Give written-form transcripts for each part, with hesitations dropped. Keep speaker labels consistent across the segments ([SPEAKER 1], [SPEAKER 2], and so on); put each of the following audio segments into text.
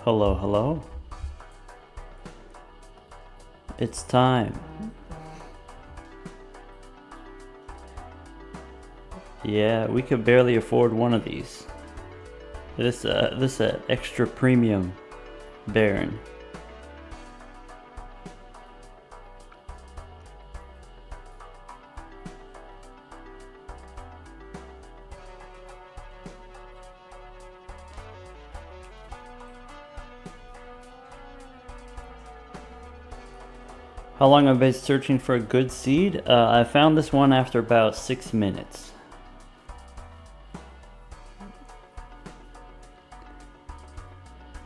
[SPEAKER 1] Hello, hello. It's time. Yeah, we could barely afford one of these. This extra premium Baron. How long have I been searching for a good seed? I found this one after about 6 minutes.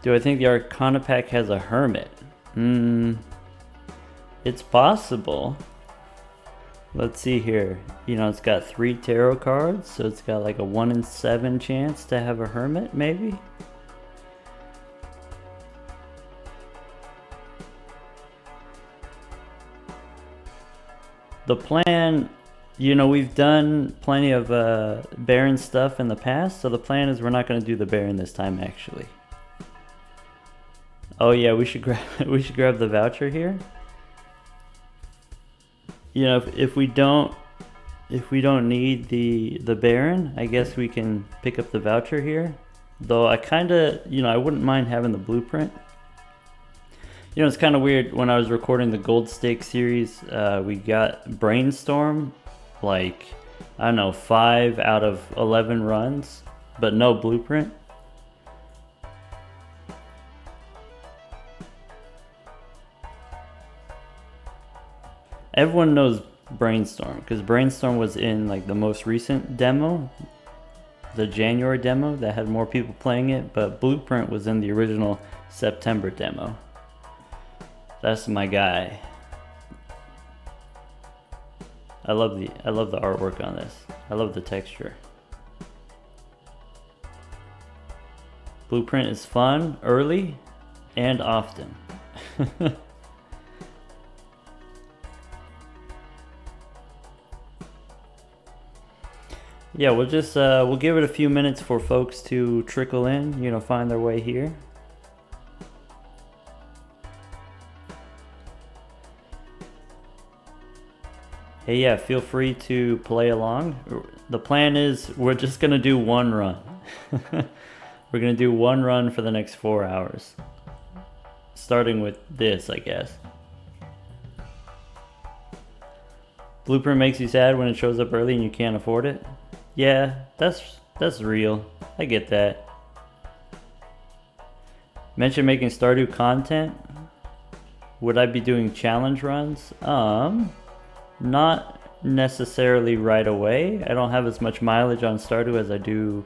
[SPEAKER 1] Do I think the Arcana pack has a Hermit? It's possible. Let's see here. You know, it's got 3 tarot cards, so it's got like a 1 in 7 chance to have a Hermit, maybe? The plan, you know, we've done plenty of Baron stuff in the past, so the plan is we're not going to do the Baron this time, actually. Oh yeah, we should grab the voucher here. You know, if we don't need the Baron, I guess we can pick up the voucher here. Though I kind of, you know, I wouldn't mind having the blueprint. You know, it's kind of weird. When I was recording the Gold Stake series, we got Brainstorm, like, I don't know, 5 out of 11 runs, but no blueprint. Everyone knows Brainstorm, because Brainstorm was in like the most recent demo, the January demo that had more people playing it, but Blueprint was in the original September demo. That's my guy. I love the artwork on this. I love the texture. Blueprint is fun, early, and often. Yeah, we'll give it a few minutes for folks to trickle in, you know, find their way here. Hey, yeah, feel free to play along. The plan is we're just gonna do one run. We're gonna do one run for the next 4 hours. Starting with this, I guess. Blueprint makes you sad when it shows up early and you can't afford it. Yeah, that's real. I get that. Mention making Stardew content. Would I be doing challenge runs? Not necessarily right away. I don't have as much mileage on Stardew as I do,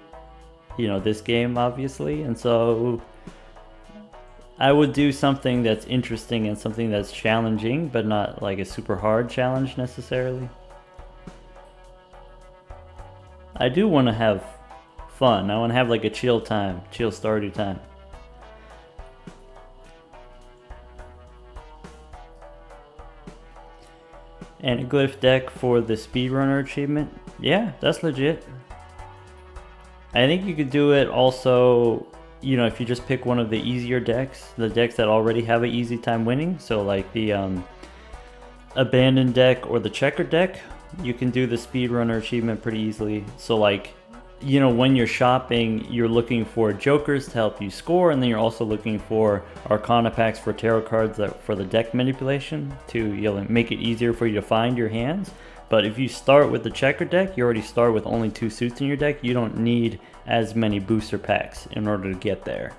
[SPEAKER 1] you know, this game, obviously. And so I would do something that's interesting and something that's challenging, but not like a super hard challenge necessarily. I do want to have fun. I want to have like a chill Stardew time. Anaglyph deck for the speedrunner achievement. Yeah, that's legit. I think you could do it also, you know, if you just pick one of the easier decks, the decks that already have an easy time winning. So like the Abandoned deck or the Checker deck, you can do the speedrunner achievement pretty easily. So like, you know, when you're shopping, you're looking for jokers to help you score, and then you're also looking for Arcana packs for tarot cards for the deck manipulation to, you know, make it easier for you to find your hands. But if you start with the Checker deck, you already start with only 2 suits in your deck. You don't need as many booster packs in order to get there.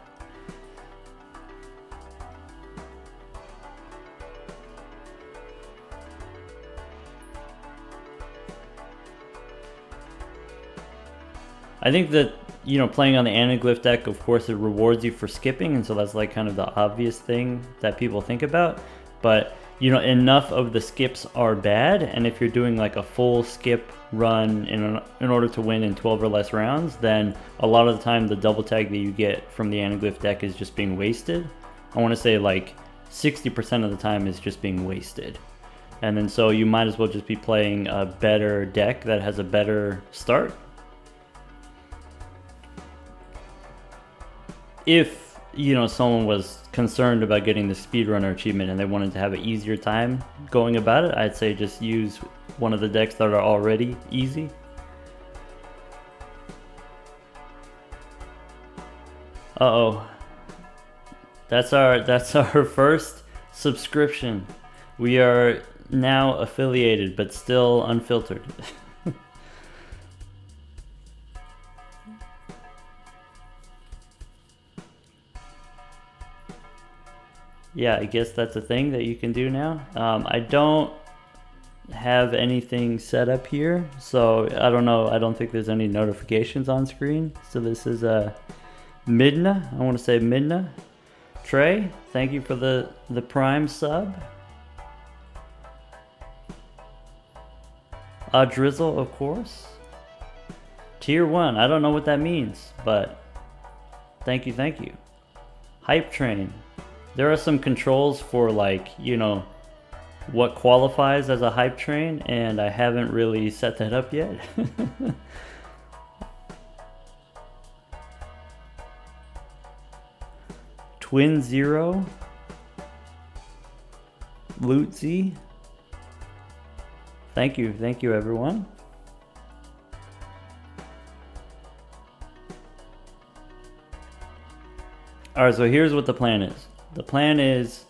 [SPEAKER 1] I think that, you know, playing on the Anaglyph deck, of course, it rewards you for skipping, and so that's like kind of the obvious thing that people think about. But, you know, enough of the skips are bad, and if you're doing like a full skip run in order to win in 12 or less rounds, then a lot of the time the double tag that you get from the Anaglyph deck is just being wasted. I want to say like 60% of the time is just being wasted. And then so you might as well just be playing a better deck that has a better start. If you know, someone was concerned about getting the speedrunner achievement and they wanted to have an easier time going about it, I'd say just use one of the decks that are already easy. Uh-oh. That's our first subscription. We are now affiliated, but still unfiltered. Yeah, I guess that's a thing that you can do now. I don't have anything set up here, so I don't know. I don't think there's any notifications on screen. So this is Midna. I want to say Midna. Trey, thank you for the Prime sub. Drizzle, of course. Tier 1, I don't know what that means, but thank you, thank you. Hype Train. There are some controls for, like, you know, what qualifies as a hype train, and I haven't really set that up yet. Twin Zero. Lootzy. Thank you everyone. Alright, so here's what the plan is. The plan is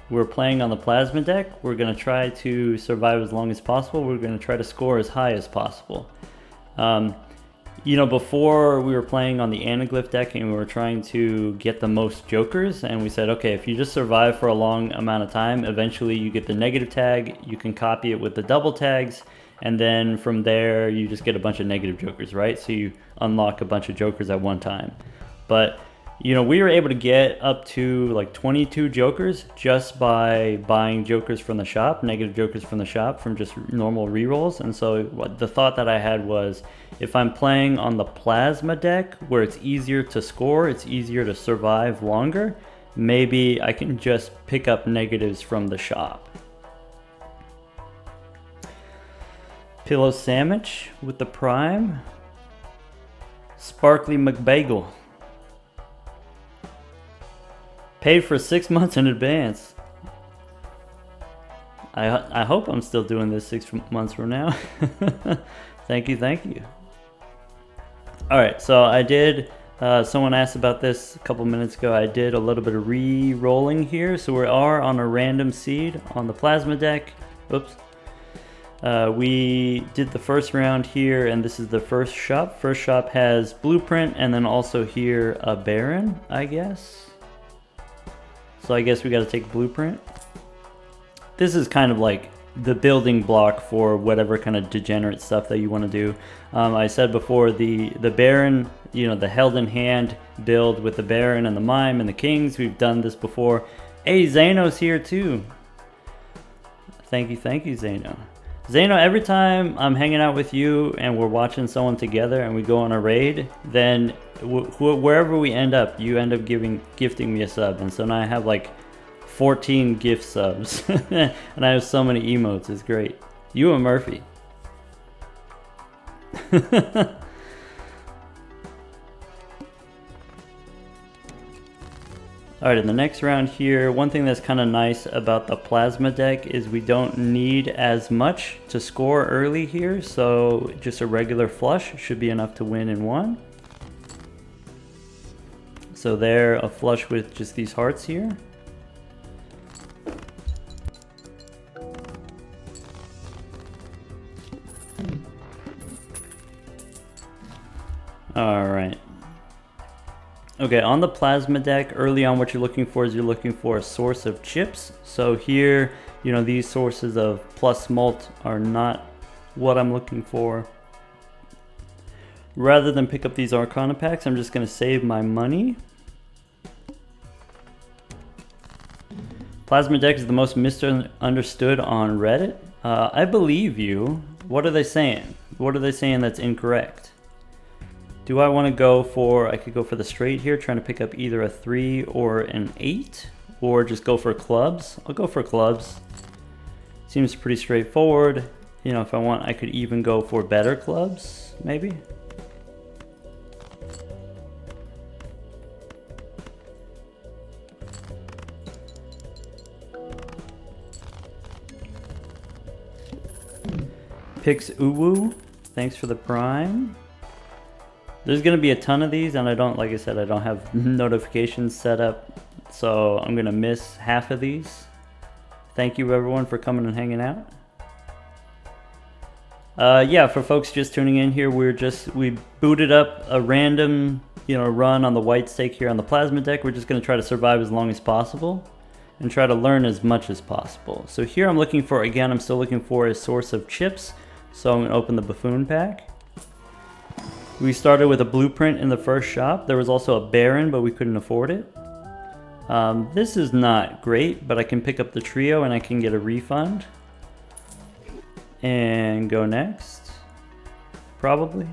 [SPEAKER 1] we're playing on the plasma deck. We're going to try to survive as long as possible. We're going to try to score as high as possible. You know, before we were playing on the anaglyph deck and we were trying to get the most jokers, and we said, okay, if you just survive for a long amount of time, eventually you get the negative tag, you can copy it with the double tags, and then from there you just get a bunch of negative jokers, right? So you unlock a bunch of jokers at one time. But you know, we were able to get up to like 22 jokers just by buying jokers from the shop, negative jokers from the shop, from just normal rerolls. And so the thought that I had was, if I'm playing on the plasma deck where it's easier to score, it's easier to survive longer, maybe I can just pick up negatives from the shop. Pillow Sandwich with the Prime. Sparkly McBagel. Paid for 6 months in advance. I hope I'm still doing this 6 months from now. Thank you. Alright, so I did, someone asked about this a couple minutes ago. I did a little bit of re-rolling here. So we are on a random seed on the plasma deck. Oops. We did the first round here, and this is the first shop. First shop has Blueprint, and then also here a Baron, I guess. So I guess we got to take Blueprint. This is kind of like the building block for whatever kind of degenerate stuff that you want to do. I said before, the Baron, you know, the Held in Hand build with the Baron and the Mime and the Kings. We've done this before. Hey, Zano's here too. Thank you, Zano. Zano, every time I'm hanging out with you and we're watching someone together and we go on a raid, then wherever we end up, you end up gifting me a sub. And so now I have like 14 gift subs. And I have so many emotes. It's great. You and Murphy. Alright, in the next round here, one thing that's kind of nice about the plasma deck is we don't need as much to score early here, so just a regular flush should be enough to win in one. So there, a flush with just these hearts here. Alright. Okay, on the plasma deck, early on what you're looking for is you're looking for a source of chips. So here, you know, these sources of plus mult are not what I'm looking for. Rather than pick up these Arcana packs, I'm just going to save my money. Plasma deck is the most misunderstood on Reddit. I believe you. What are they saying? What are they saying that's incorrect? Do I want to go for, I could go for the straight here, trying to pick up either a 3 or an 8, or just go for clubs. I'll go for clubs. Seems pretty straightforward. You know, if I want, I could even go for better clubs, maybe. Pix Uwu, thanks for the Prime. There's gonna be a ton of these, and I don't, like I said, I don't have notifications set up, so I'm gonna miss half of these. Thank you everyone for coming and hanging out. Yeah, for folks just tuning in here, we booted up a random, run on the white stake here on the plasma deck. We're just gonna try to survive as long as possible and try to learn as much as possible. So here I'm looking for, again, I'm still looking for a source of chips. So I'm gonna open the Buffoon pack. We started with a blueprint in the first shop. There was also a Baron, but we couldn't afford it. This is not great, but I can pick up the trio and I can get a refund. And go next, probably.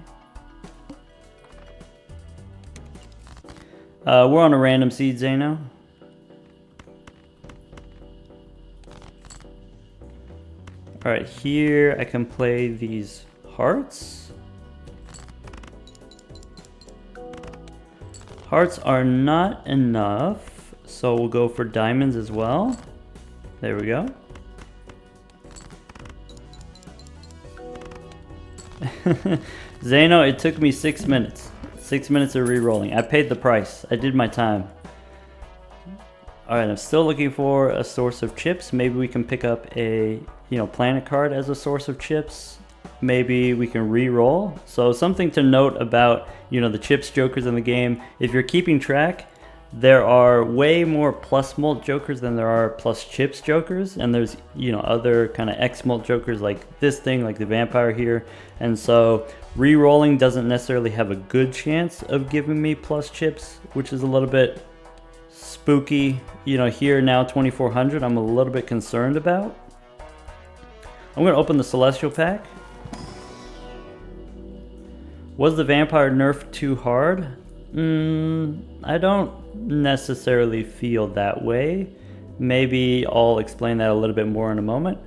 [SPEAKER 1] We're on a random seed, Zeno. All right, here I can play these hearts. Hearts are not enough, so we'll go for diamonds as well. There we go. Zeno, it took me 6 minutes. 6 minutes of re-rolling. I paid the price. I did my time. Alright, I'm still looking for a source of chips. Maybe we can pick up a, planet card as a source of chips. Maybe we can re-roll. So something to note about, the chips jokers in the game. If you're keeping track, there are way more plus mult jokers than there are plus chips jokers, and there's other kind of X mult jokers like this thing, like the vampire here, and so re-rolling doesn't necessarily have a good chance of giving me plus chips, which is a little bit spooky. Here now 2400 I'm a little bit concerned about. I'm gonna open the Celestial pack. Was the vampire nerfed too hard? I don't necessarily feel that way. Maybe I'll explain that a little bit more in a moment.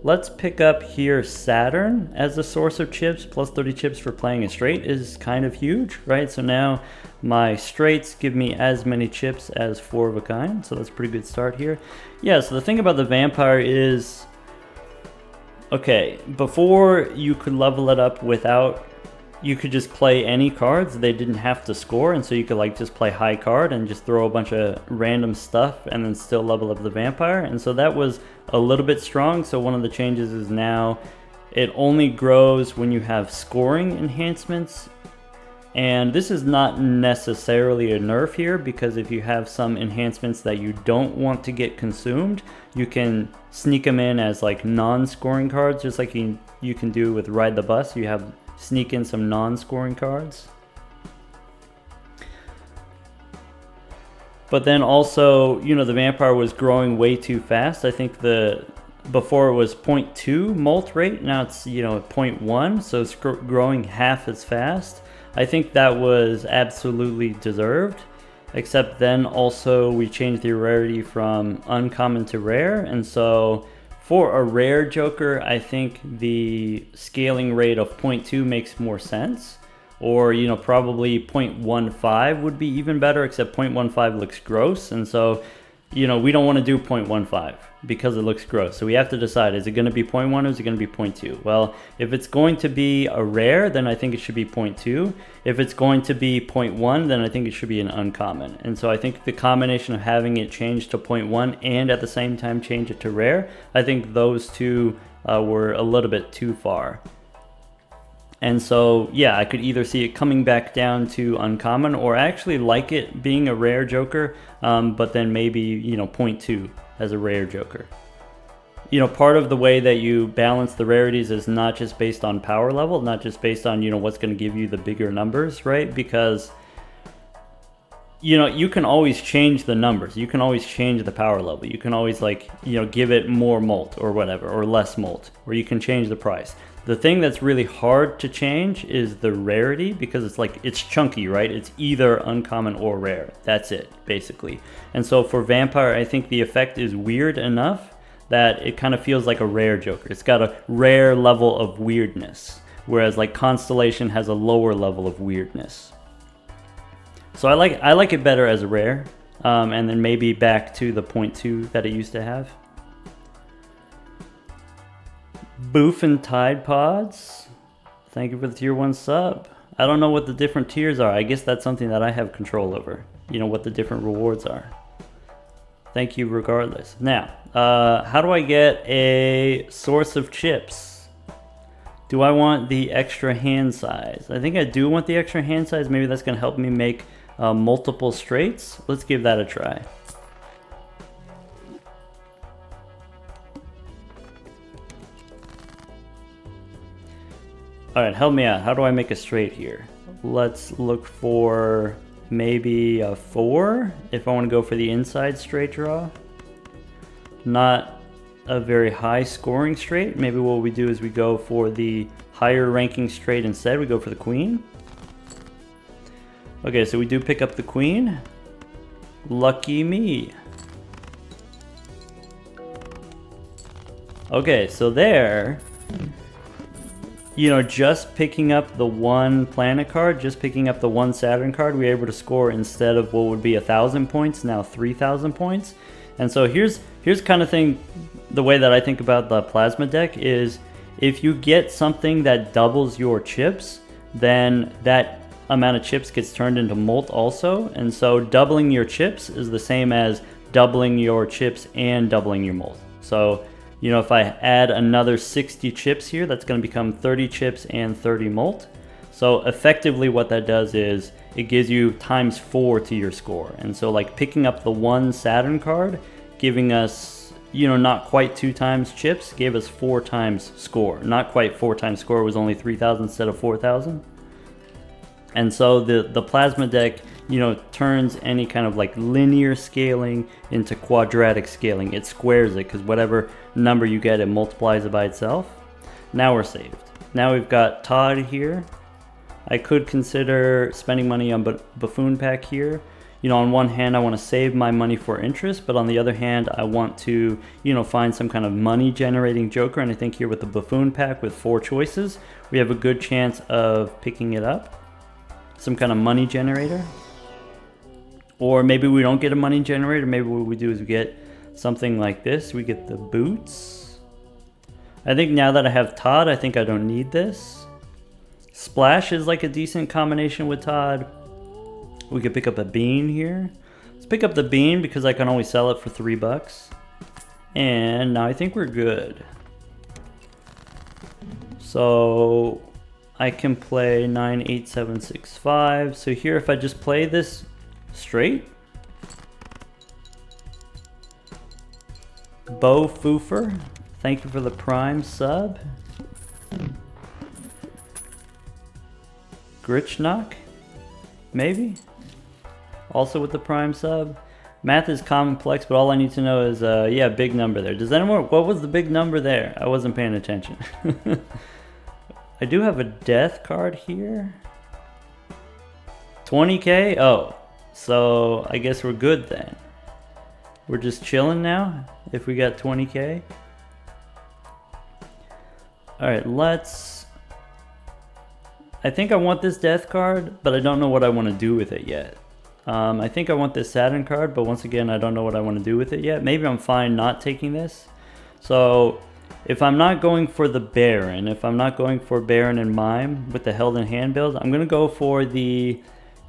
[SPEAKER 1] Let's pick up here Saturn as a source of chips. Plus 30 chips for playing a straight is kind of huge, right? So now my straights give me as many chips as 4 of a kind, so that's a pretty good start here. Yeah, so the thing about the vampire is, okay, before you could level it up without, you could just play any cards. They didn't have to score, and so you could just play high card and just throw a bunch of random stuff and then still level up the vampire. And so that was a little bit strong. So one of the changes is now it only grows when you have scoring enhancements. And this is not necessarily a nerf here, because if you have some enhancements that you don't want to get consumed, you can sneak them in as non-scoring cards, just like you can do with Ride the Bus. You have sneak in some non-scoring cards. But then also, the vampire was growing way too fast. I think before it was 0.2 molt rate, now it's 0.1, so it's growing half as fast. I think that was absolutely deserved, except then also we changed the rarity from uncommon to rare, and so for a rare joker, I think the scaling rate of 0.2 makes more sense. Or, probably 0.15 would be even better, except 0.15 looks gross. And so, we don't want to do 0.15 because it looks gross. So we have to decide, is it going to be 0.1 or is it going to be 0.2? Well, if it's going to be a rare, then I think it should be 0.2. If it's going to be 0.1, then I think it should be an uncommon. And so I think the combination of having it change to 0.1 and at the same time change it to rare, I think those two were a little bit too far. And so, yeah, I could either see it coming back down to uncommon, or actually like it being a rare joker, but then maybe, 0.2 as a rare joker. Part of the way that you balance the rarities is not just based on power level, not just based on, what's going to give you the bigger numbers, right? Because, you can always change the numbers. You can always change the power level. You can always give it more molt or whatever, or less molt, or you can change the price. The thing that's really hard to change is the rarity, because it's chunky, right? It's either uncommon or rare. That's it, basically. And so for Vampire, I think the effect is weird enough that it kind of feels like a rare joker. It's got a rare level of weirdness, whereas Constellation has a lower level of weirdness. So I like it better as a rare, and then maybe back to the 0.2 that it used to have. Boof and Tide Pods. Thank you for the tier 1 sub. I don't know what the different tiers are. I guess that's something that I have control over. You know, what the different rewards are. Thank you regardless. Now, how do I get a source of chips? Do I want the extra hand size? I think I do want the extra hand size. Maybe that's going to help me make multiple straights. Let's give that a try. Alright, help me out. How do I make a straight here? Let's look for maybe a 4 if I want to go for the inside straight draw. Not a very high scoring straight. Maybe what we do is we go for the higher ranking straight instead. We go for the queen. Okay, so we do pick up the queen. Lucky me. Okay, so there, you know, just picking up the one planet card, just picking up the one Saturn card, we were able to score, instead of what would be 1,000 points, now 3,000 points. And so here's kind of thing, the way that I think about the plasma deck is, if you get something that doubles your chips, then that amount of chips gets turned into molt also. And so doubling your chips is the same as doubling your chips and doubling your molt. So, you know, if I add another 60 chips here, that's going to become 30 chips and 30 molt. So effectively what that does is it gives you ×4 to your score. And so like picking up the one Saturn card, giving us, you know, not quite 2 times chips, gave us 4 times score. Not quite 4 times score, it was only 3,000 instead of 4,000. And so the plasma deck, you know, turns any kind of like linear scaling into quadratic scaling. It squares it, because whatever number you get, it multiplies it by itself. Now we're saved. Now we've got Todd here. I could consider spending money on Buffoon Pack here. You know, on one hand, I want to save my money for interest, but on the other hand, I want to, you know, find some kind of money generating joker. And I think here with the Buffoon Pack with 4 choices, we have a good chance of picking it up. Some kind of money generator. Or maybe we don't get a money generator. Maybe what we do is we get something like this. We get the boots. I think now that I have Todd, I think I don't need this. Splash is like a decent combination with Todd. We could pick up a bean here. Let's pick up the bean because I can always sell it for $3. And now I think we're good. So I can play 9, 8, 7, 6, 5. So here, if I just play this straight, Bo Foofer, thank you for the Prime sub. Gritchnock, maybe, also with the Prime sub. Math is complex, but all I need to know is, yeah, big number there. Does anyone, what was the big number there? I wasn't paying attention. I do have a death card here. 20k? Oh, so I guess we're good then. We're just chilling now if we got 20k. Alright, let's... I think I want this death card, but I don't know what I want to do with it yet. I think I want this Saturn card, but once again, I don't know what I want to do with it yet. Maybe I'm fine not taking this. So if I'm not going for the Baron, if I'm not going for Baron and Mime with the Held in Hand build, I'm going to go for the,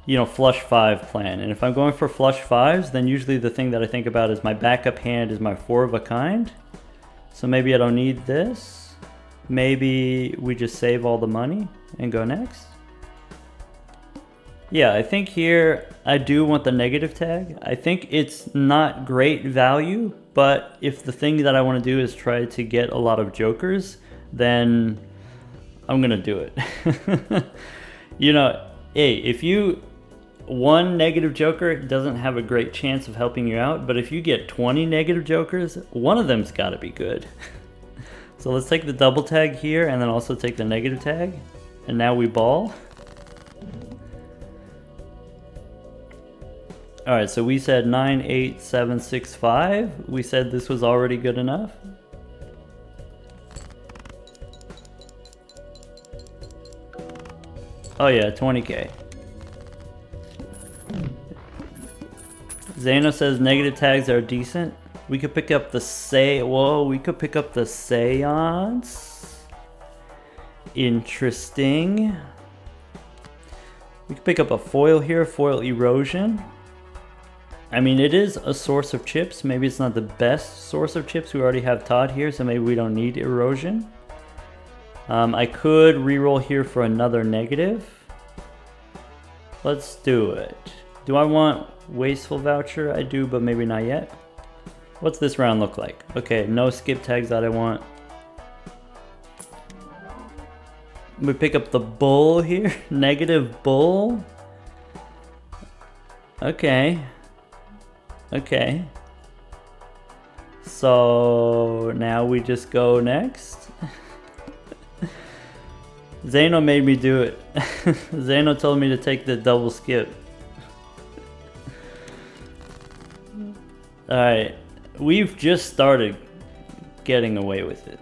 [SPEAKER 1] you know, flush 5 plan. And if I'm going for flush 5s, then usually the thing that I think about is my backup hand is my 4 of a kind. So maybe I don't need this. Maybe we just save all the money and go next. Yeah, I think here I do want the negative tag. I think it's not great value, but if the thing that I want to do is try to get a lot of jokers, then I'm gonna do it. You know, hey, if you, one negative joker doesn't have a great chance of helping you out, but if you get 20 negative jokers, one of them's gotta be good. So let's take the double tag here and then also take the negative tag. And now we ball. Alright, so we said 9, 8, 7, 6, 5. We said this was already good enough. Oh yeah, 20k. Zano says negative tags are decent. We could pick up the we could pick up the Seance. Interesting. We could pick up a foil here, foil erosion. I mean, it is a source of chips. Maybe it's not the best source of chips. We already have Todd here, so maybe we don't need erosion. I could reroll here for another negative. Let's do it. Do I want Wasteful Voucher? I do, but maybe not yet. What's this round look like? Okay, no skip tags that I want. We pick up the bull here. Negative bull. Okay. Okay. So now we just go next. Zeno made me do it. Zeno told me to take the double skip. Alright. We've just started getting away with it.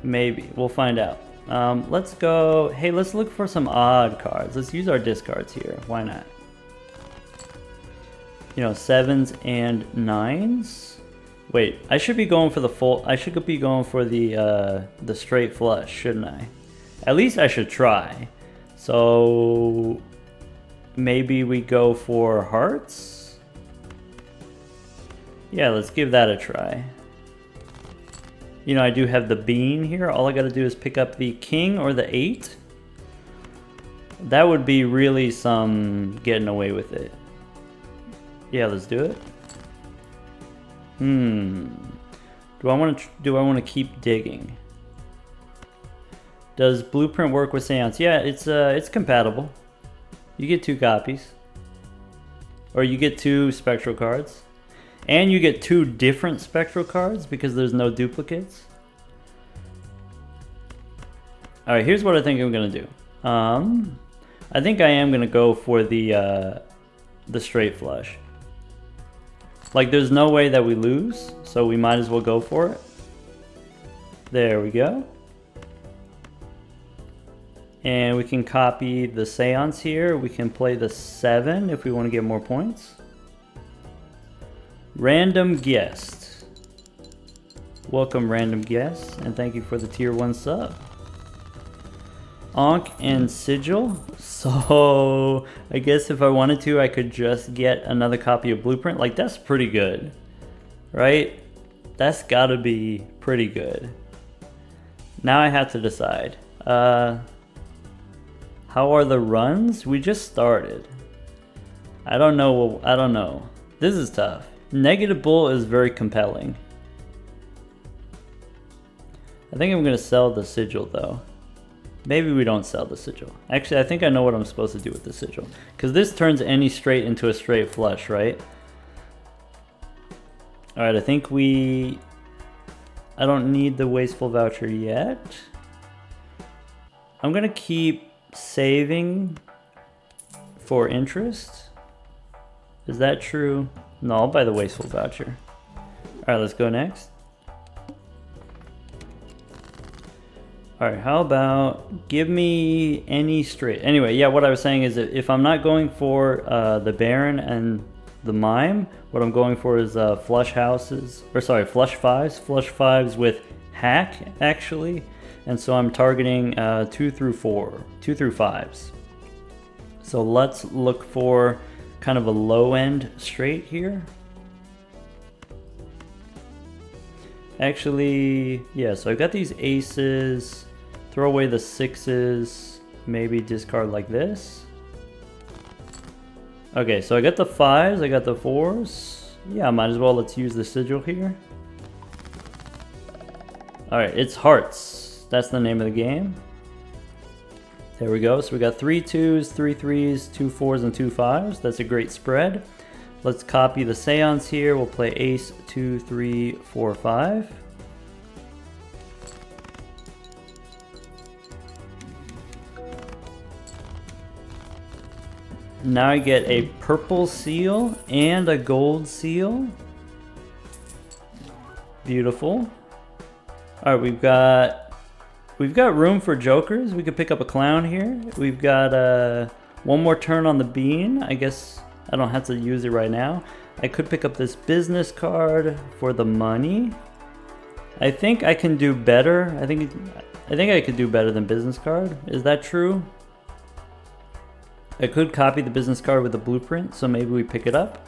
[SPEAKER 1] Maybe. We'll find out. Let's go. Hey, let's look for some odd cards. Let's use our discards here. Why not? You know, 7s and 9s. Wait, I should be going for the full. I should be going for the straight flush, shouldn't I? At least I should try. So maybe we go for hearts. Yeah, let's give that a try. You know, I do have the bean here. All I gotta do is pick up the king or the 8. That would be really some getting away with it. Yeah, let's do it. Do I want to keep digging? Does Blueprint work with Seance? Yeah, it's compatible. You get 2 copies. Or you get 2 spectral cards. And you get 2 different spectral cards because there's no duplicates. Alright, here's what I think I'm gonna do. I think I am gonna go for the straight flush. Like, there's no way that we lose, so we might as well go for it. There we go. And we can copy the Seance here. We can play the 7 if we want to get more points. Random guest. Welcome, random guest, and thank you for the tier 1 sub. Ankh and Sigil. So I guess if I wanted to, I could just get another copy of Blueprint. Like, that's pretty good, right? That's gotta be pretty good. Now I have to decide. How are the runs? We just started. I don't know. I don't know. This is tough. Negative bull is very compelling. I think I'm gonna sell the Sigil though. Maybe we don't sell the Sigil. Actually, I think I know what I'm supposed to do with the Sigil. Because this turns any straight into a straight flush, right? Alright, I think I don't need the Wasteful Voucher yet. I'm gonna keep saving for interest. Is that true? No, I'll buy the Wasteful Voucher. Alright, let's go next. Alright, how about give me any straight. Anyway, yeah, what I was saying is that if I'm not going for the Baron and the Mime, what I'm going for is flush houses, or sorry, flush fives with hack actually. And so I'm targeting 2 through 5s. So let's look for kind of a low end straight here. Actually, yeah, so I've got these aces. Throw away the 6s, maybe discard like this. Okay, so I got the 5s, I got the 4s. Yeah, might as well, let's use the Sigil here. Alright, it's hearts. That's the name of the game. There we go, so we got 3 2s, 3 3s, 2 4s, and 2 5s. That's a great spread. Let's copy the Seance here. We'll play ace, 2, 3, 4, 5. Now I get a purple seal and a gold seal. Beautiful. Alright, we've got room for jokers. We could pick up a clown here. We've got one more turn on the bean. I guess I don't have to use it right now. I could pick up this business card for the money. I think I can do better. I think I could do better than business card. Is that true? I could copy the business card with the blueprint, so maybe we pick it up.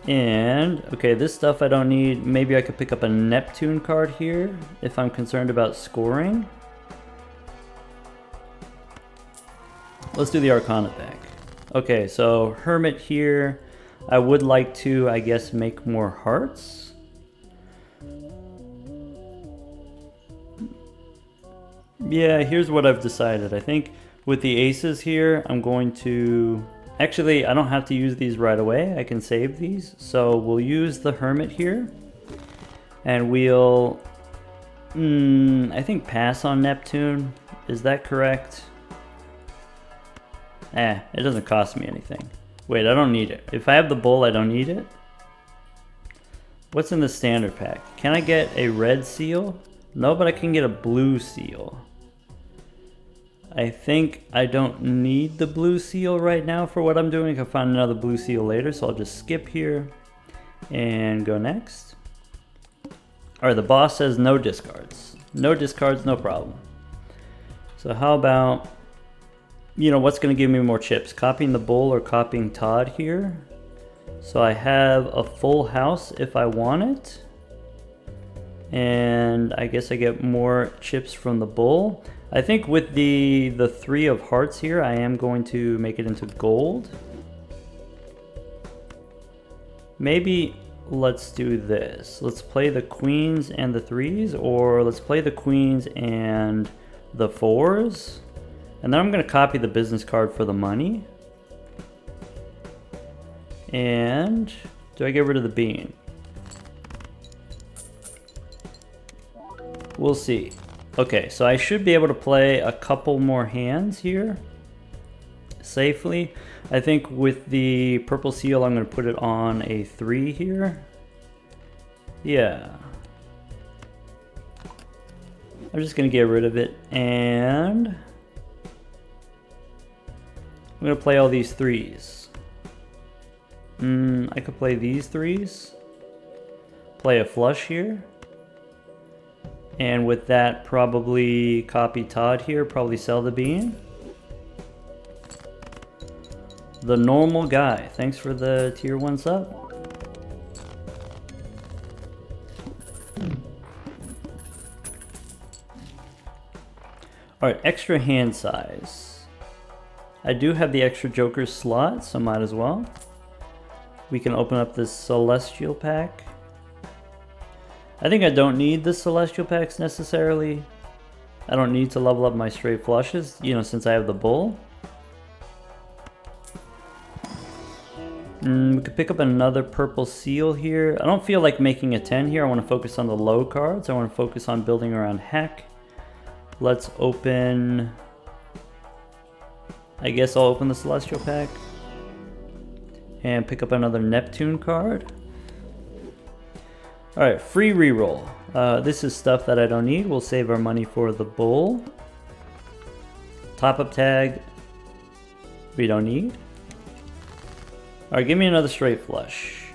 [SPEAKER 1] And, okay, this stuff I don't need. Maybe I could pick up a Neptune card here if I'm concerned about scoring. Let's do the Arcana pack. Okay, so Hermit here. I would like to, I guess, make more hearts. Yeah, here's what I've decided. I think with the aces here, I'm going to... Actually, I don't have to use these right away. I can save these. So we'll use the Hermit here. And we'll... I think pass on Neptune. Is that correct? It doesn't cost me anything. Wait, I don't need it. If I have the bull, I don't need it. What's in the standard pack? Can I get a red seal? No, but I can get a blue seal. I think I don't need the blue seal right now for what I'm doing. I can find another blue seal later, so I'll just skip here and go next. Alright, the boss says no discards. No discards, no problem. So how about, you know, what's going to give me more chips? Copying the bull or copying Todd here? So I have a full house if I want it. And I guess I get more chips from the bull. I think with the 3 of hearts here, I am going to make it into gold. Maybe let's do this. Let's play the queens and the 3s, or let's play the queens and the 4s. And then I'm going to copy the business card for the money. And do I get rid of the bean? We'll see. Okay, so I should be able to play a couple more hands here safely. I think with the purple seal, I'm going to put it on a 3 here. Yeah. I'm just going to get rid of it, and I'm going to play all these 3s. I could play these 3s. Play a flush here. And with that, probably copy Todd here, probably sell the bean. The normal guy, thanks for the tier 1 sub. Alright, extra hand size. I do have the extra Joker slot, so might as well. We can open up this Celestial pack. I think I don't need the Celestial packs necessarily. I don't need to level up my straight flushes, you know, since I have the bull. We could pick up another purple seal here. I don't feel like making a 10 here. I want to focus on the low cards. I want to focus on building around Heck. Let's open... I guess I'll open the Celestial pack. And pick up another Neptune card. Alright, free reroll. This is stuff that I don't need. We'll save our money for the bull. Top up tag. We don't need. Alright, give me another straight flush.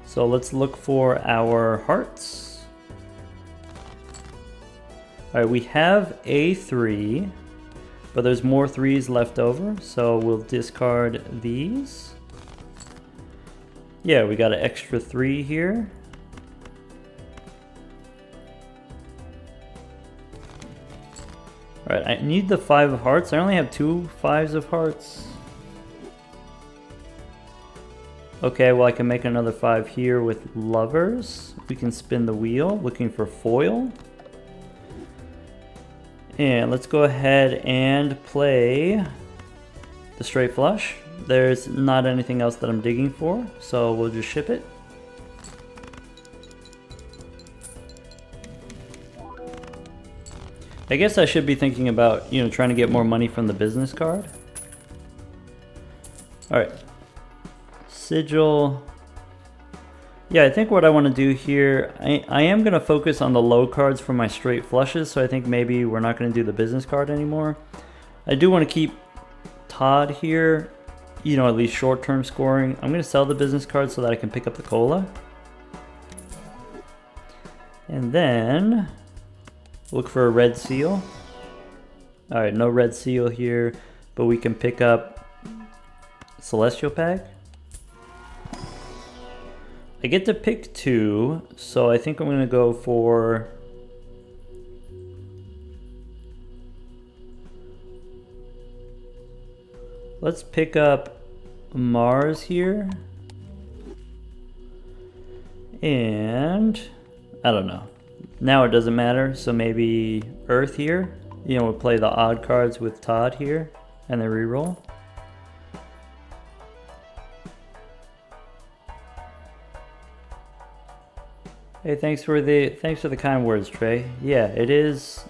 [SPEAKER 1] So let's look for our hearts. Alright, we have a 3, but there's more 3s left over, so we'll discard these. Yeah, we got an extra 3 here. Alright, I need the 5 of hearts. I only have 2 5s of hearts. Okay, well I can make another 5 here with lovers. We can spin the wheel, looking for foil. And let's go ahead and play the straight flush. There's not anything else that I'm digging for, so we'll just ship it. I guess I should be thinking about, you know, trying to get more money from the business card. Alright. Sigil. Yeah, I think what I want to do here, I am going to focus on the low cards for my straight flushes, so I think maybe we're not going to do the business card anymore. I do want to keep Todd here. you know, at least short-term scoring. I'm gonna sell the business card so that I can pick up the cola. And then look for a red seal. All right, no red seal here, but we can pick up Celestial Pack. I get to pick 2, so I think I'm gonna go for let's pick up Mars here. And I don't know. Now it doesn't matter, so maybe Earth here. You know, we'll play the odd cards with Todd here and then reroll. Hey, thanks for the kind words, Trey. Yeah, it is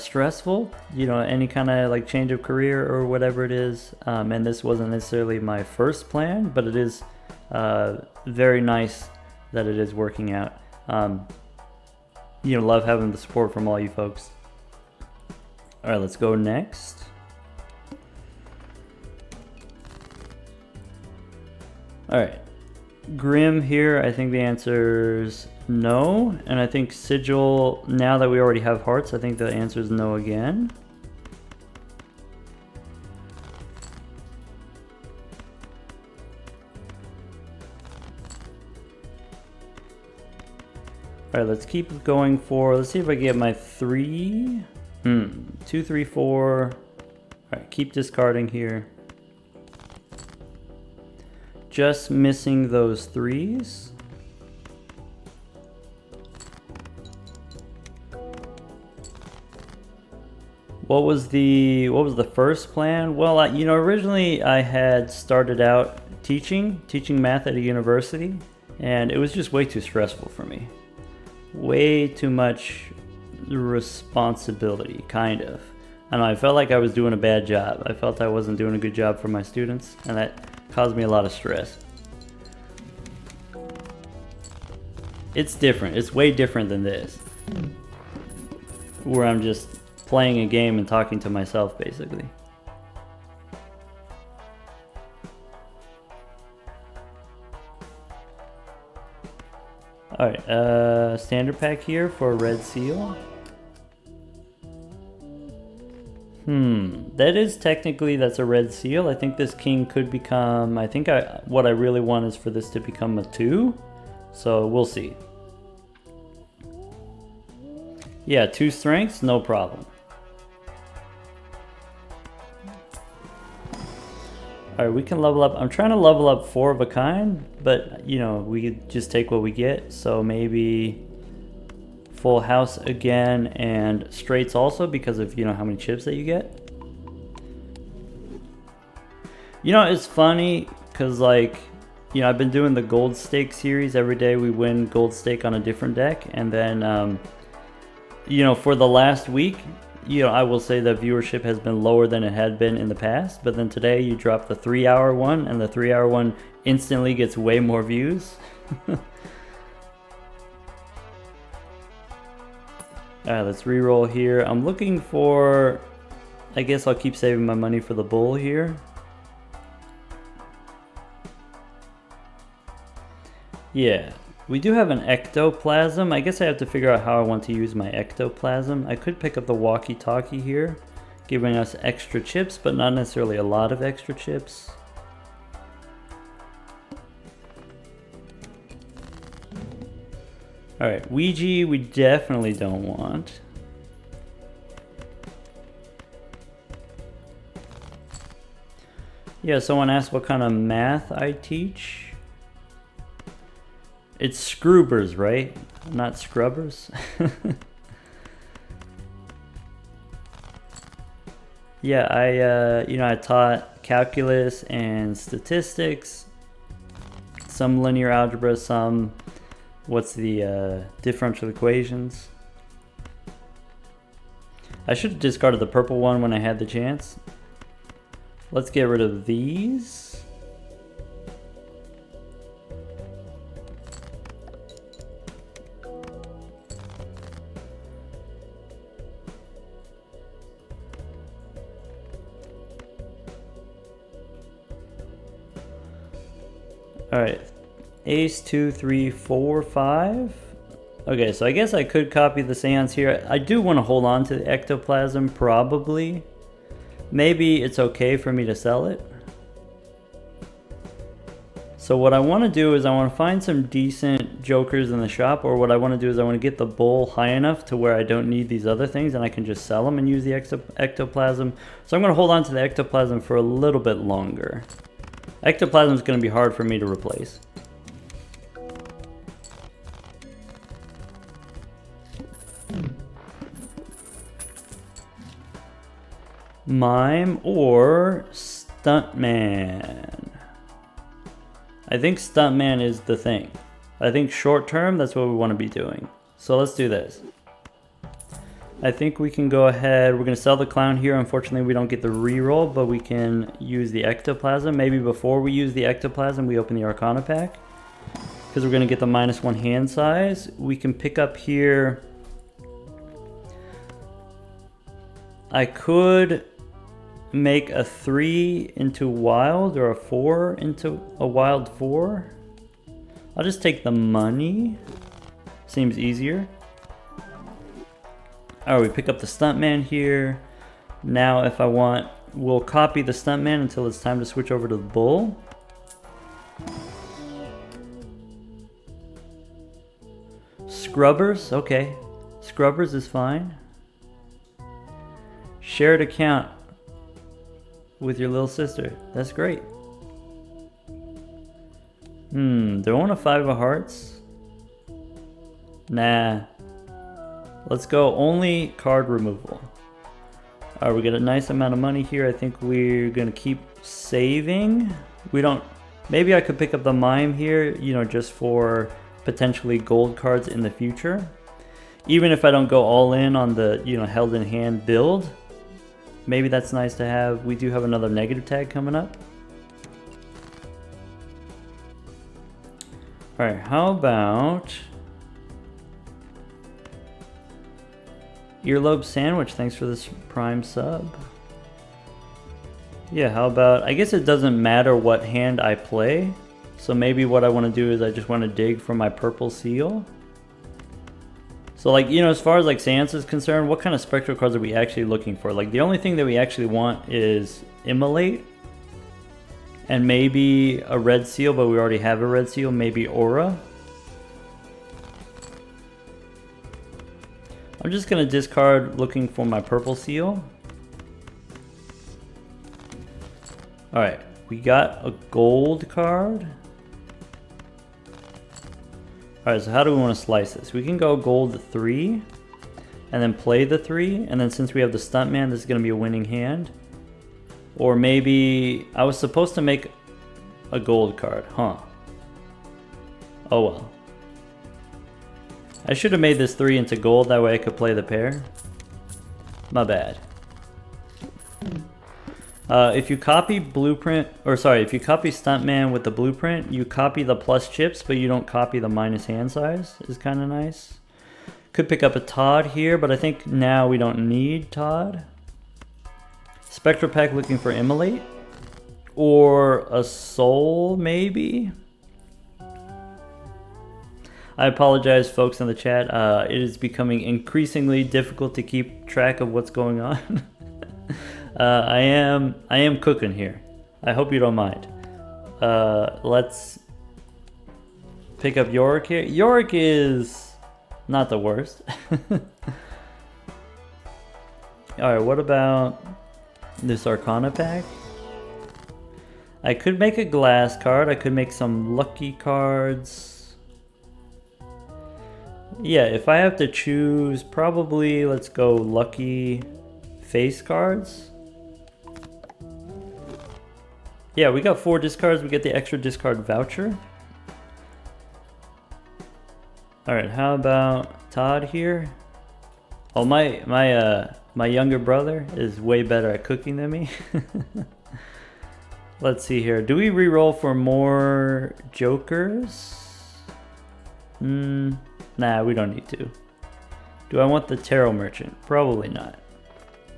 [SPEAKER 1] stressful, you know, any kind of like change of career or whatever it is. And this wasn't necessarily my first plan, but it is very nice that it is working out. You know, love having the support from all you folks. All right, let's go next. All right, Grim here, I think the answer's no. And I think Sigil, now that we already have hearts, I think the answer is no again. All right, let's keep going for, let's see if I get my 3. 2, 3, 4. All right, keep discarding here. Just missing those 3s. What was the first plan? Well, you know, originally I had started out teaching math at a university, and it was just way too stressful for me. Way too much responsibility, kind of. I don't know, I felt like I was doing a bad job. I felt I wasn't doing a good job for my students, and that caused me a lot of stress. It's different. It's way different than this, where I'm just playing a game and talking to myself, basically. All right, standard pack here for Red Seal. That is technically, that's a Red Seal. I think this king could become, what I really want is for this to become a 2. So we'll see. Yeah, 2 strengths, no problem. Alright, we can level up. I'm trying to level up 4 of a kind, but you know, we could just take what we get. So maybe full house again and straights also, because of, you know, how many chips that you get. You know, it's funny because, like, you know, I've been doing the gold stake series. Every day we win gold stake on a different deck, and then you know, for the last week, you know, I will say that viewership has been lower than it had been in the past, but then today you drop the 3-hour one, and the 3-hour one instantly gets way more views. Alright, let's re-roll here. I'm looking for, I guess I'll keep saving my money for the bull here. Yeah, we do have an ectoplasm. I guess I have to figure out how I want to use my ectoplasm. I could pick up the walkie-talkie here, giving us extra chips, but not necessarily a lot of extra chips. Alright, Ouija we definitely don't want. Yeah, someone asked what kind of math I teach. It's Scrubers, right? Not Scrubbers. Yeah, you know, I taught calculus and statistics, some linear algebra, some, what's the differential equations. I should have discarded the purple one when I had the chance. Let's get rid of these. Ace, 2, 3, 4, 5. Okay, so I guess I could copy the seance here. I do want to hold on to the ectoplasm, probably. Maybe it's okay for me to sell it. So what I want to do is I want to find some decent jokers in the shop, or what I want to do is I want to get the bull high enough to where I don't need these other things and I can just sell them and use the ectoplasm. So I'm going to hold on to the ectoplasm for a little bit longer. Ectoplasm is going to be hard for me to replace. Mime or Stuntman? I think Stuntman is the thing. I think short term, that's what we want to be doing. So let's do this. I think we can go ahead. We're going to sell the clown here. Unfortunately, we don't get the reroll, but we can use the ectoplasm. Maybe before we use the ectoplasm, we open the Arcana pack, because we're going to get the -1 hand size. We can pick up here. I could make a 3 into wild, or a 4 into a wild 4. I'll just take the money. Seems easier. Alright, we pick up the Stuntman here. Now if I want, we'll copy the Stuntman until it's time to switch over to the bull. Scrubbers, okay. Scrubbers is fine. Shared account with your little sister. That's great. Do I want a 5 of hearts? Nah. Let's go only card removal. Alright, we get a nice amount of money here. I think we're gonna keep saving. We don't... Maybe I could pick up the mime here, you know, just for potentially gold cards in the future. Even if I don't go all in on the, you know, held in hand build. Maybe that's nice to have. We do have another negative tag coming up. Alright, how about Earlobe Sandwich? Thanks for this prime sub. Yeah, how about, I guess it doesn't matter what hand I play. So maybe what I want to do is I just want to dig for my purple seal. So like, you know, as far as like Seance is concerned, what kind of spectral cards are we actually looking for? Like the only thing that we actually want is Immolate. And maybe a red seal, but we already have a red seal. Maybe Aura. I'm just going to discard looking for my purple seal. Alright, we got a gold card. Alright, so how do we want to slice this? We can go gold 3, and then play the 3, and then since we have the Stuntman, this is going to be a winning hand. Or maybe, I was supposed to make a gold card, huh? Oh well. I should have made this 3 into gold, that way I could play the pair. My bad. If you copy Blueprint, or sorry, if you copy Stuntman with the Blueprint, you copy the plus chips, but you don't copy the minus hand size, is kind of nice. Could pick up a Todd here, but I think now we don't need Todd. Spectral Pack looking for Immolate. Or a Soul, maybe? I apologize, folks in the chat. It is becoming increasingly difficult to keep track of what's going on. I am cooking here. I hope you don't mind. Let's pick up Yorick here. Yorick is not the worst. Alright, what about this Arcana pack? I could make a glass card. I could make some lucky cards. Yeah, if I have to choose, probably let's go lucky face cards. Yeah, we got 4 discards. We get the extra discard voucher. Alright, how about Todd here? Oh, my younger brother is way better at cooking than me. Let's see here. Do we reroll for more jokers? Nah, we don't need to. Do I want the Tarot Merchant? Probably not.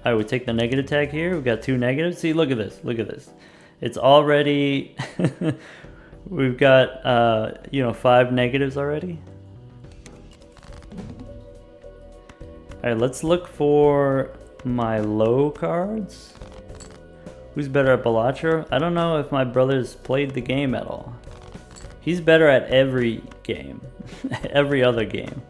[SPEAKER 1] I would take the negative tag here. We've got 2 negatives. See, look at this. Look at this. It's already... We've got, you know, 5 negatives already. Alright, let's look for my low cards. Who's better at Balatro? I don't know if my brother's played the game at all. He's better at every game. Every other game.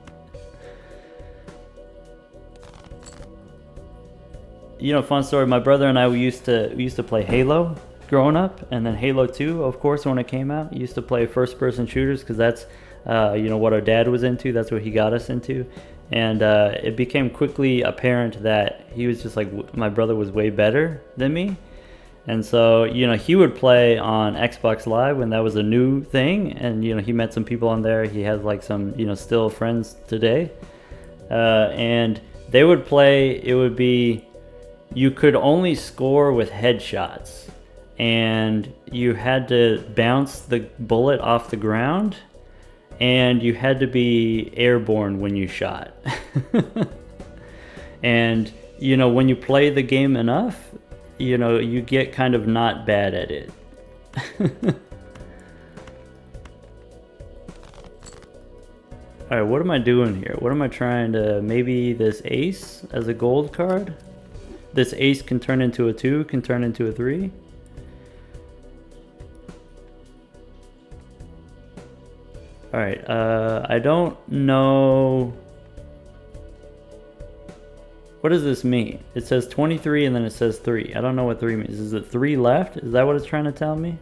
[SPEAKER 1] You know, fun story, my brother and I, we used to play Halo growing up, and then Halo 2, of course, when it came out. We used to play first-person shooters because that's, you know, what our dad was into. That's what he got us into. And it became quickly apparent that he was just like, my brother was way better than me. And so, you know, he would play on Xbox Live when that was a new thing. And, you know, he met some people on there. He has like some, you know, still friends today. And they would play, it would be, you could only score with headshots. And you had to bounce the bullet off the ground. And you had to be airborne when you shot. And, you know, when you play the game enough, you know, you get kind of not bad at it. Alright, what am I doing here? What am I trying to... Maybe this ace as a gold card? This ace can turn into a 2, can turn into a 3. Alright, I don't know... What does this mean? It says 23 and then it says 3. I don't know what 3 means. Is it 3 left? Is that what it's trying to tell me?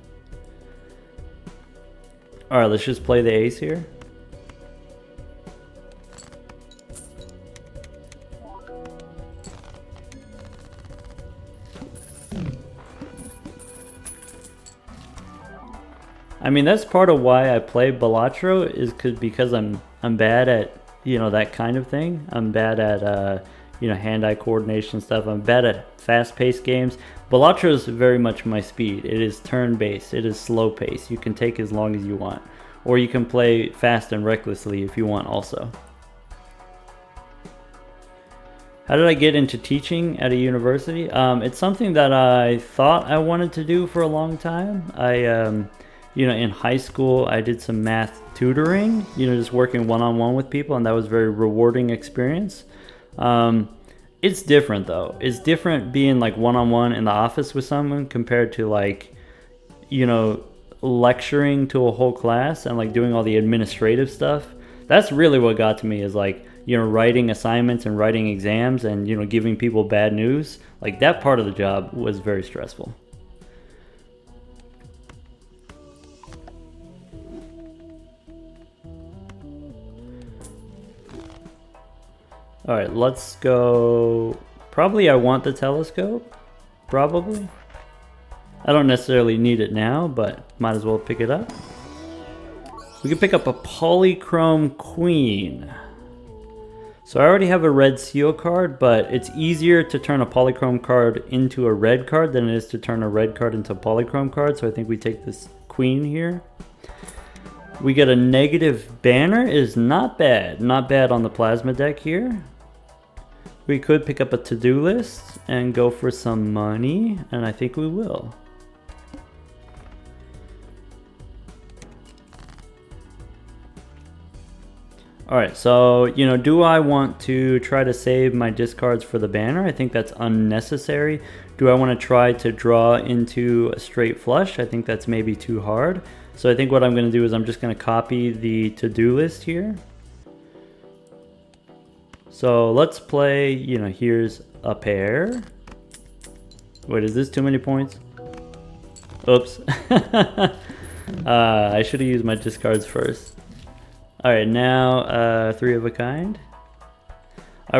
[SPEAKER 1] Alright, let's just play the ace here. I mean, that's part of why I play Balatro, is because I'm bad at, you know, that kind of thing. I'm bad at you know, hand-eye coordination stuff. I'm bad at fast-paced games. Balatro is very much my speed. It is turn-based. It is slow-paced. You can take as long as you want, or you can play fast and recklessly if you want also. How did I get into teaching at a university? It's something that I thought I wanted to do for a long time. You know, in high school, I did some math tutoring, you know, just working one-on-one with people, and that was a very rewarding experience. It's different though. It's different being like one-on-one in the office with someone compared to like, you know, lecturing to a whole class and like doing all the administrative stuff. That's really what got to me, is like, you know, writing assignments and writing exams and, you know, giving people bad news. Like, that part of the job was very stressful. Alright, let's go... Probably I want the telescope. Probably. I don't necessarily need it now, but might as well pick it up. We can pick up a Polychrome Queen. So I already have a red seal card, but it's easier to turn a Polychrome card into a red card than it is to turn a red card into a Polychrome card. So I think we take this Queen here. We get a negative banner. It is not bad. Not bad on the plasma deck here. We could pick up a to-do list and go for some money, and I think we will. Alright, so, you know, do I want to try to save my discards for the banner? I think that's unnecessary. Do I want to try to draw into a straight flush? I think that's maybe too hard. So I think what I'm going to do is I'm just going to copy the to-do list here. So let's play, you know, here's a pair. Wait, is this too many points? Oops. I should have used my discards first. Alright, now 3 of a kind.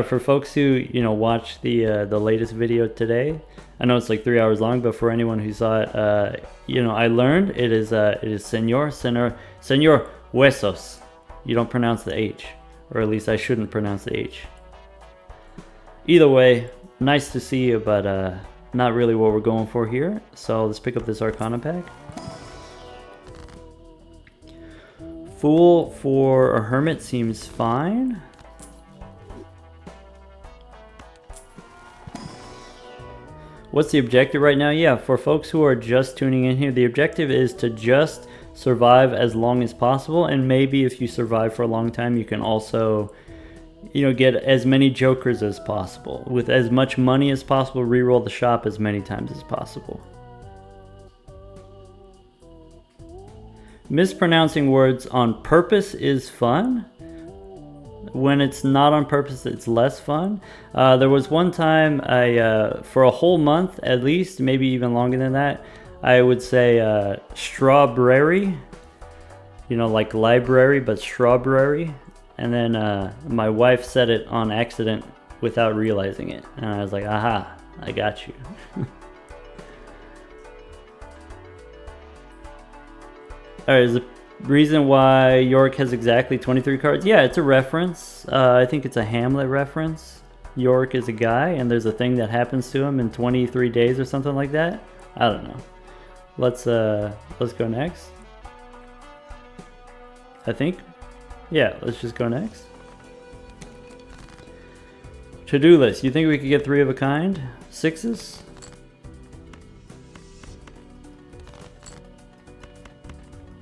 [SPEAKER 1] For folks who, you know, watched the latest video today, I know it's like 3 hours long, but for anyone who saw it, you know, I learned it is Senor Huesos. You don't pronounce the H, or at least I shouldn't pronounce the H. Either way, nice to see you, but not really what we're going for here. So let's pick up this Arcana pack. Fool for a Hermit seems fine. What's the objective right now? Yeah, for folks who are just tuning in here, the objective is to just survive as long as possible, and maybe if you survive for a long time, you can also, you know, get as many jokers as possible. With as much money as possible, reroll the shop as many times as possible. Mispronouncing words on purpose is fun. When it's not on purpose, it's less fun. There was one time for a whole month at least, maybe even longer than that, I would say strawberry, you know, like library, but strawberry. And then my wife said it on accident without realizing it. And I was like, aha, I got you. Alright, is the reason why Yorick has exactly 23 cards? Yeah, it's a reference. I think it's a Hamlet reference. Yorick is a guy, and there's a thing that happens to him in 23 days or something like that. I don't know. Let's go next. I think. Yeah, let's just go next. To-do list. You think we could get 3 of a kind? 6s?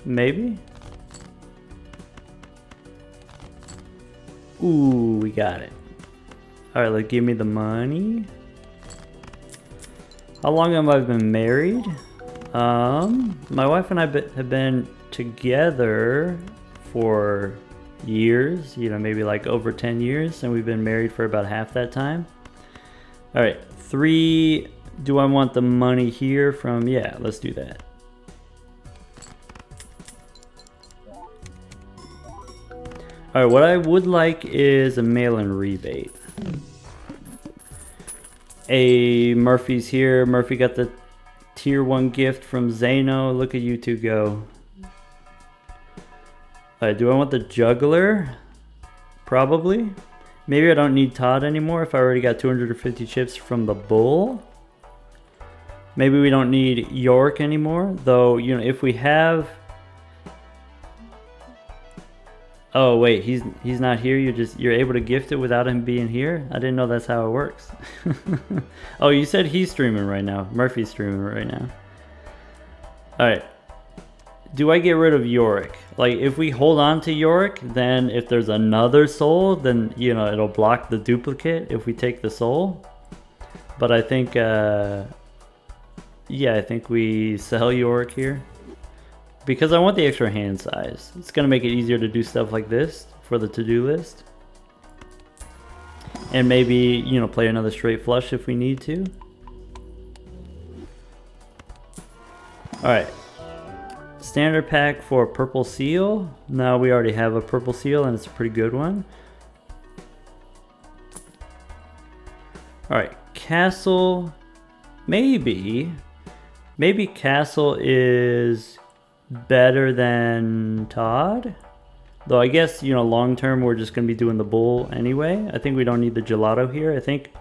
[SPEAKER 1] Maybe? Ooh, we got it. Alright, like, give me the money. How long have I been married? My wife and I have been together for years, you know, maybe like over 10 years, and we've been married for about half that time. Alright, 3, do I want the money here from, yeah, let's do that. Alright, what I would like is a mail-in rebate. Hey, Murphy's here. Murphy got the tier 1 gift from Zeno. Look at you two go. Alright, do I want the juggler? Probably. Maybe I don't need Todd anymore if I already got 250 chips from the bull. Maybe we don't need York anymore, though, you know, if we have... Oh wait, he's not here. You're able to gift it without him being here? I didn't know that's how it works. Oh, you said he's streaming right now. Murphy's streaming right now. Alright. Do I get rid of Yorick? Like, if we hold on to Yorick, then if there's another soul, then, you know, it'll block the duplicate if we take the soul. But I think, yeah, I think we sell Yorick here. Because I want the extra hand size. It's going to make it easier to do stuff like this for the to-do list. And maybe, you know, play another straight flush if we need to. Alright. Standard pack for purple seal. Now we already have a purple seal and it's a pretty good one. Alright. Castle. Maybe Castle is... better than Todd, though I guess, you know, long term we're just gonna be doing the bull anyway. I think we don't need the gelato here. I think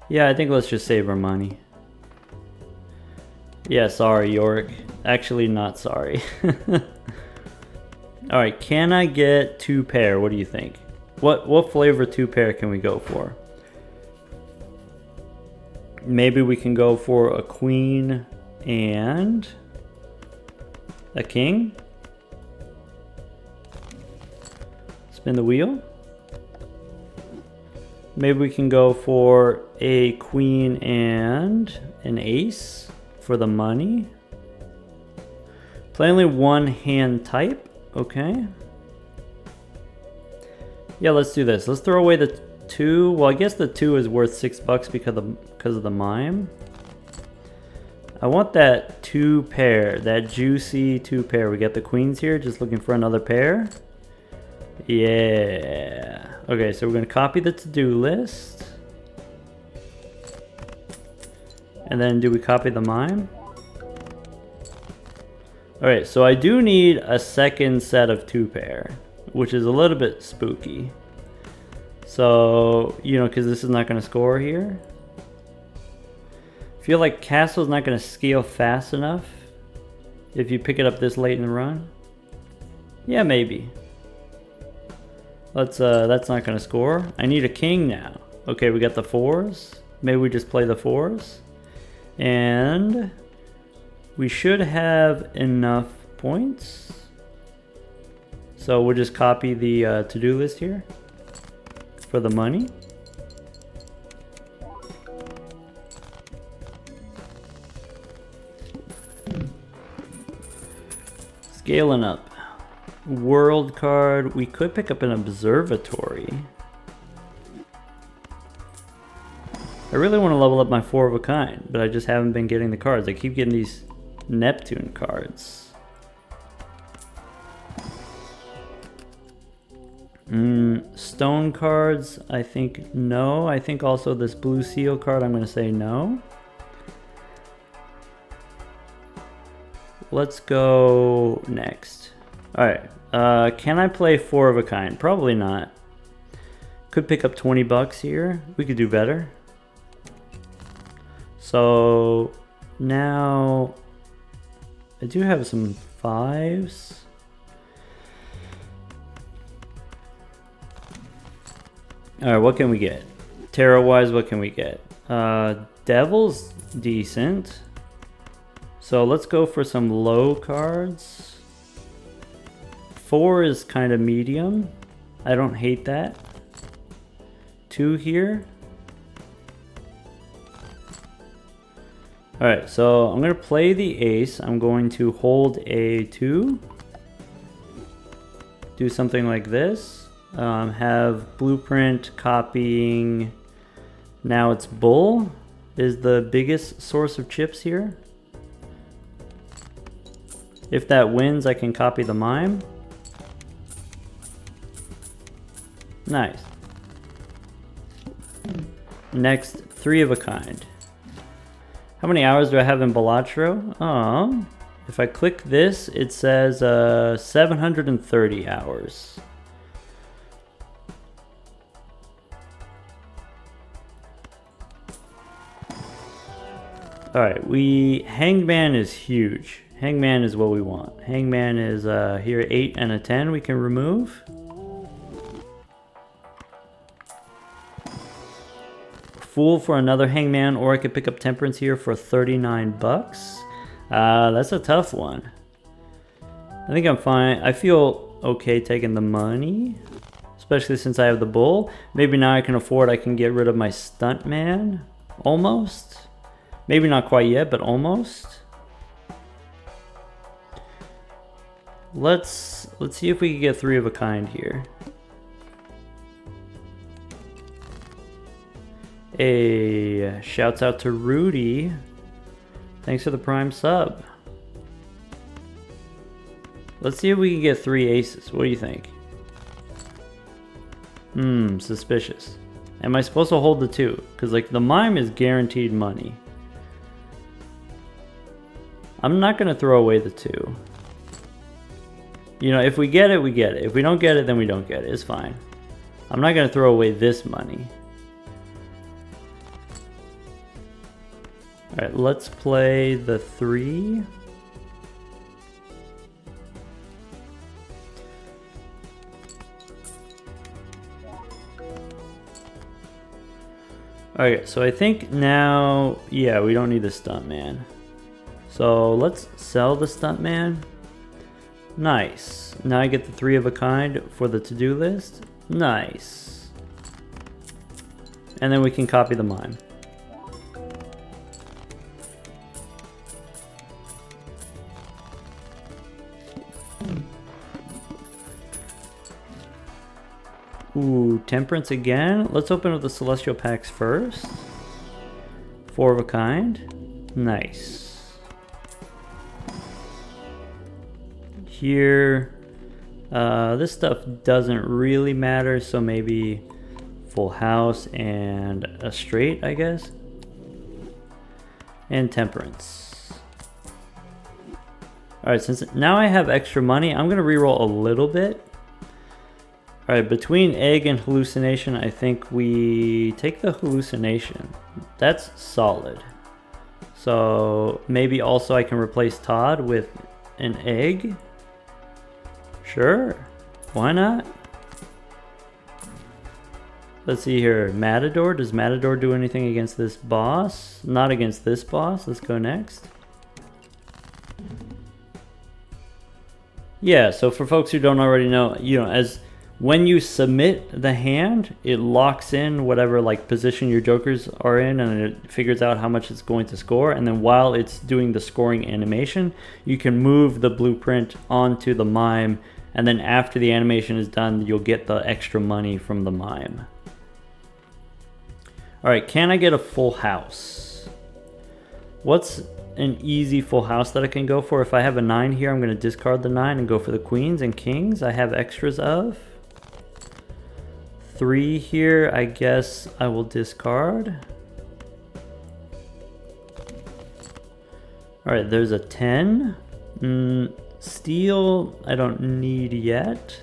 [SPEAKER 1] let's just save our money. Yeah, sorry Yorick, actually not sorry. All right, can I get 2 pair? What do you think? What flavor 2 pair can we go for? Maybe we can go for a queen and a king. Spin the wheel. Maybe we can go for a queen and an ace for the money. Play only 1 hand type. Okay. Yeah, let's do this. Let's throw away the 2. Well, I guess the 2 is worth $6 because of the mime. I want that 2 pair, that juicy 2 pair. We got the queens here, just looking for another pair. Yeah. Okay, so we're gonna copy the to-do list. And then do we copy the mime? Alright, so I do need a second set of 2 pair, which is a little bit spooky. So, you know, because this is not gonna score here. I feel like Castle's not going to scale fast enough if you pick it up this late in the run. Yeah, maybe. That's not going to score. I need a king now. Okay, we got the 4s. Maybe we just play the 4s. And We should have enough points. So we'll just copy the to-do list here for the money. Scaling up. World card. We could pick up an observatory. I really want to level up my 4 of a kind, but I just haven't been getting the cards. I keep getting these Neptune cards. Stone cards, I think no. I think also this blue seal card, I'm going to say no. Let's go next. Alright, can I play 4 of a kind? Probably not. Could pick up 20 bucks here. We could do better. So now I do have some 5s. Alright, what can we get? Tarot wise, what can we get? Devil's decent. So let's go for some low cards. 4 is kind of medium. I don't hate that. 2 here. Alright, so I'm going to play the ace. I'm going to hold a 2. Do something like this. Have blueprint copying. Now it's bull is the biggest source of chips here. If that wins, I can copy the mime. Nice. Next, 3 of a kind. How many hours do I have in Balatro? If I click this, it says 730 hours. Alright, Hangman is huge. Hangman is what we want. Hangman is here 8 and a 10 we can remove. Fool for another Hangman, or I could pick up Temperance here for 39 bucks. That's a tough one. I think I'm fine. I feel okay taking the money, especially since I have the bull. Maybe now I can get rid of my Stuntman. Almost. Maybe not quite yet, but almost. Let's see if we can get 3 of a kind here. Hey, shouts out to Rudy. Thanks for the prime sub. Let's see if we can get 3 aces. What do you think? Suspicious. Am I supposed to hold the 2? Because like the mime is guaranteed money. I'm not going to throw away the 2. You know, if we get it, we get it. If we don't get it, then we don't get it. It's fine. I'm not going to throw away this money. Alright, let's play the 3. Alright, so I think now, yeah, we don't need the Stuntman. So let's sell the Stuntman. Nice. Now I get the 3 of a kind for the to-do list. Nice. And then we can copy the mime. Ooh, Temperance again. Let's open up the Celestial packs first. 4 of a kind. Nice. Here, this stuff doesn't really matter, so maybe full house and a straight, I guess. And Temperance. Alright, since now I have extra money, I'm going to reroll a little bit. Alright, between egg and hallucination, I think we take the hallucination. That's solid. So maybe also I can replace Todd with an egg. Sure, why not? Let's see here, Matador. Does Matador do anything against this boss? Not against this boss. Let's go next. Yeah, so for folks who don't already know, as when you submit the hand, it locks in whatever like position your jokers are in, and it figures out how much it's going to score. And then while it's doing the scoring animation, you can move the blueprint onto the mime, and then after the animation is done, you'll get the extra money from the mime. All right, can I get a full house? What's an easy full house that I can go for? If I have a 9 here, I'm going to discard the 9 and go for the queens and kings. I have extras of 3 here. I guess I will discard. All right, there's a 10. Steel, I don't need yet.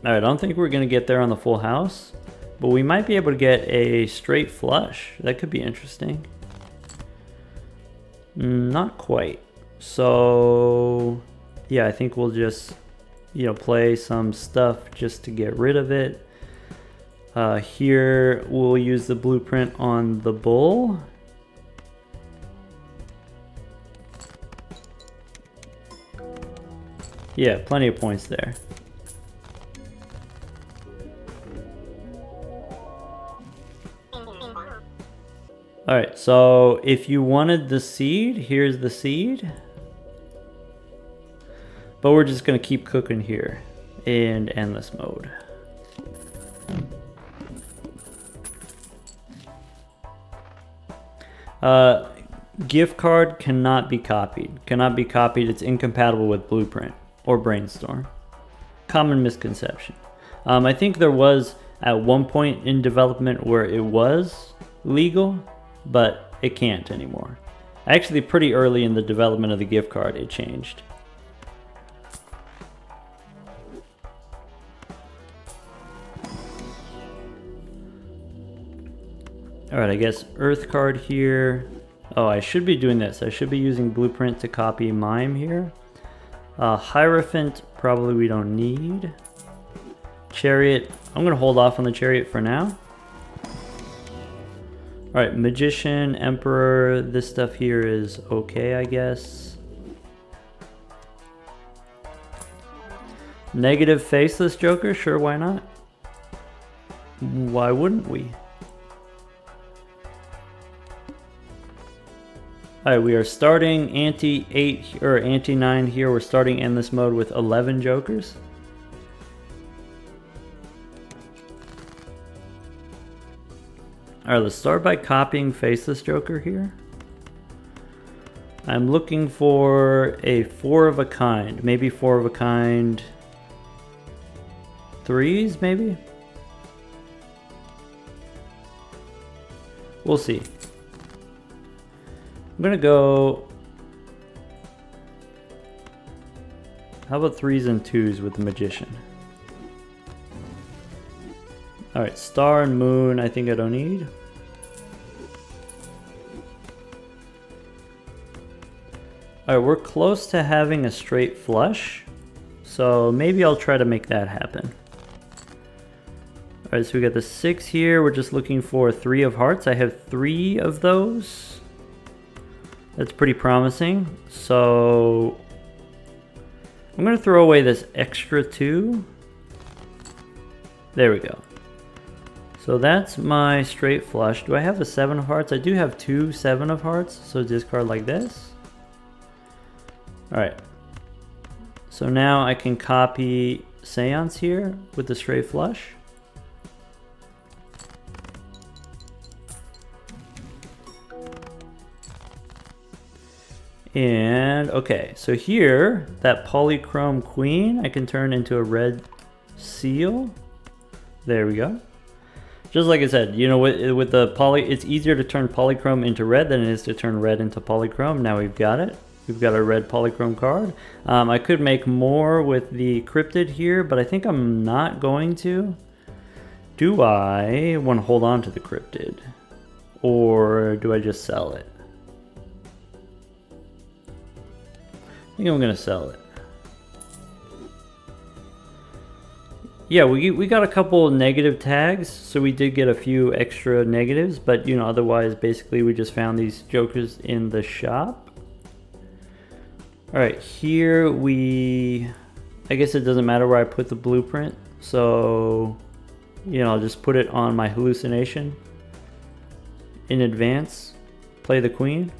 [SPEAKER 1] All right, I don't think we're going to get there on the full house, but we might be able to get a straight flush. That could be interesting. Not quite. So, yeah, I think we'll just, play some stuff just to get rid of it. Here, we'll use the blueprint on the bull. Yeah, plenty of points there. Alright, so if you wanted the seed, here's the seed. But we're just going to keep cooking here in endless mode. Gift card cannot be copied. Cannot be copied. It's incompatible with Blueprint or Brainstorm. Common misconception. I think there was at one point in development where it was legal, but it can't anymore. Actually, pretty early in the development of the gift card, it changed. Alright, I guess Earth card here. Oh, I should be doing this. I should be using Blueprint to copy Mime here. Hierophant, probably we don't need. Chariot, I'm going to hold off on the Chariot for now. Alright, Magician, Emperor, this stuff here is okay, I guess. Negative Faceless Joker, sure, why not? Why wouldn't we? Alright, we are starting ante-8 or ante-9 here. We're starting endless mode with 11 jokers. Alright, let's start by copying Faceless Joker here. I'm looking for a 4 of a kind. Maybe 4 of a kind 3s, maybe? We'll see. I'm gonna go... How about 3s and 2s with the Magician? Alright, Star and Moon I think I don't need. Alright, we're close to having a straight flush, so maybe I'll try to make that happen. Alright, so we got the 6 here. We're just looking for 3 of hearts. I have 3 of those. That's pretty promising. So I'm going to throw away this extra 2. There we go. So that's my straight flush. Do I have a 7 of hearts? I do have 2 7 of hearts. So discard like this. Alright. So now I can copy Seance here with the straight flush. And okay, so here, that polychrome queen, I can turn into a red seal. There we go. Just like I said, with the poly, it's easier to turn polychrome into red than it is to turn red into polychrome. Now we've got it. We've got a red polychrome card. I could make more with the cryptid here, but I think I'm not going to. Do I want to hold on to the cryptid? Or do I just sell it? I think I'm gonna sell it. Yeah, we got a couple negative tags, so we did get a few extra negatives, but otherwise basically we just found these jokers in the shop. All right, here I guess it doesn't matter where I put the blueprint. So, I'll just put it on my hallucination. In advance, play the queen.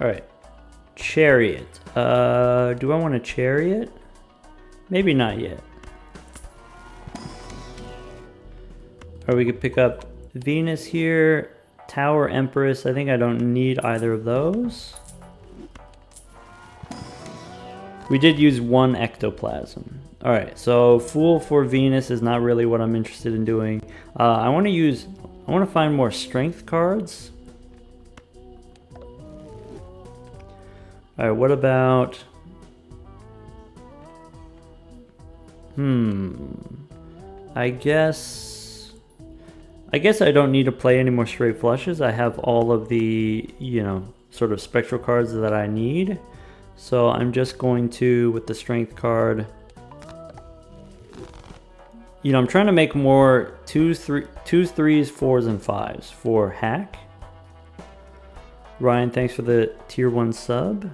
[SPEAKER 1] All right, chariot. Do I want a chariot? Maybe not yet. Or we could pick up Venus here, Tower Empress. I think I don't need either of those. We did use one ectoplasm. All right, so Fool for Venus is not really what I'm interested in doing. I want to find more strength cards. All right, what about... I guess I don't need to play any more straight flushes. I have all of the, sort of spectral cards that I need. So I'm just going to, with the strength card, I'm trying to make more 2s, 3s, 4s, and 5s for hack. Ryan, thanks for the tier 1 sub.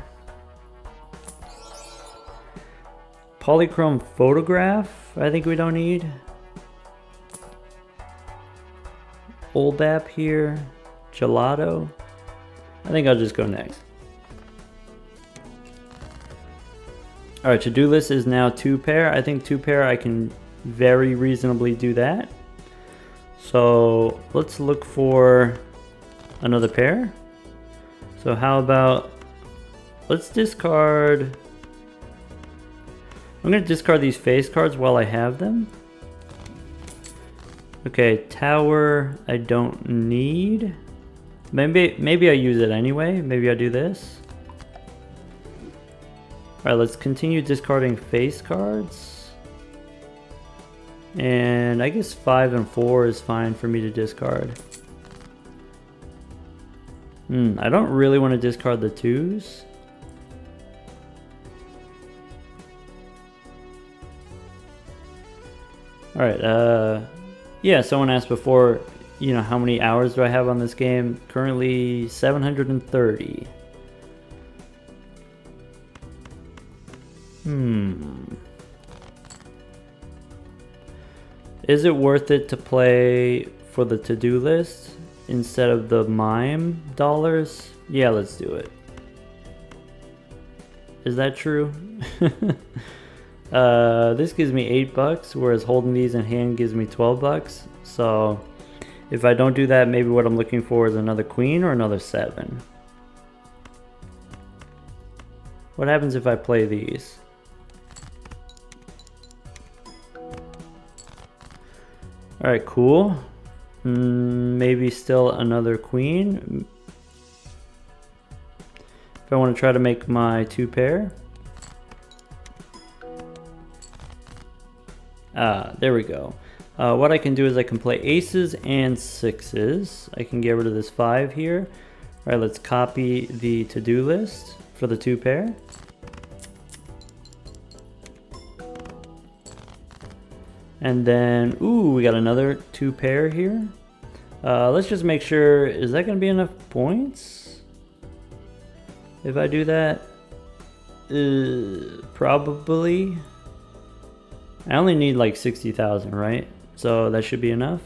[SPEAKER 1] Polychrome photograph, I think we don't need. Olbap here, gelato. I think I'll just go next. All right, to-do list is now 2 pair. I think 2 pair I can very reasonably do that. So let's look for another pair. So how about, let's discard, I'm gonna discard these face cards while I have them. Okay, tower I don't need. Maybe I use it anyway. Maybe I do this. All right, let's continue discarding face cards. And I guess 5 and 4 is fine for me to discard. I don't really want to discard the 2s. All right, yeah, someone asked before, how many hours do I have on this game? Currently 730. Is it worth it to play for the to-do list instead of the mime dollars? Yeah, let's do it. Is that true? This gives me $8, whereas holding these in hand gives me $12. So if I don't do that, maybe what I'm looking for is another queen or another 7. What happens if I play these? All right, cool. Maybe still another queen. If I want to try to make my 2 pair. There we go. What I can do is I can play aces and 6s. I can get rid of this 5 here. All right, let's copy the to-do list for the 2 pair. And then, ooh, we got another 2 pair here. Let's just make sure, is that gonna be enough points? If I do that, probably. I only need like 60,000, right? So that should be enough.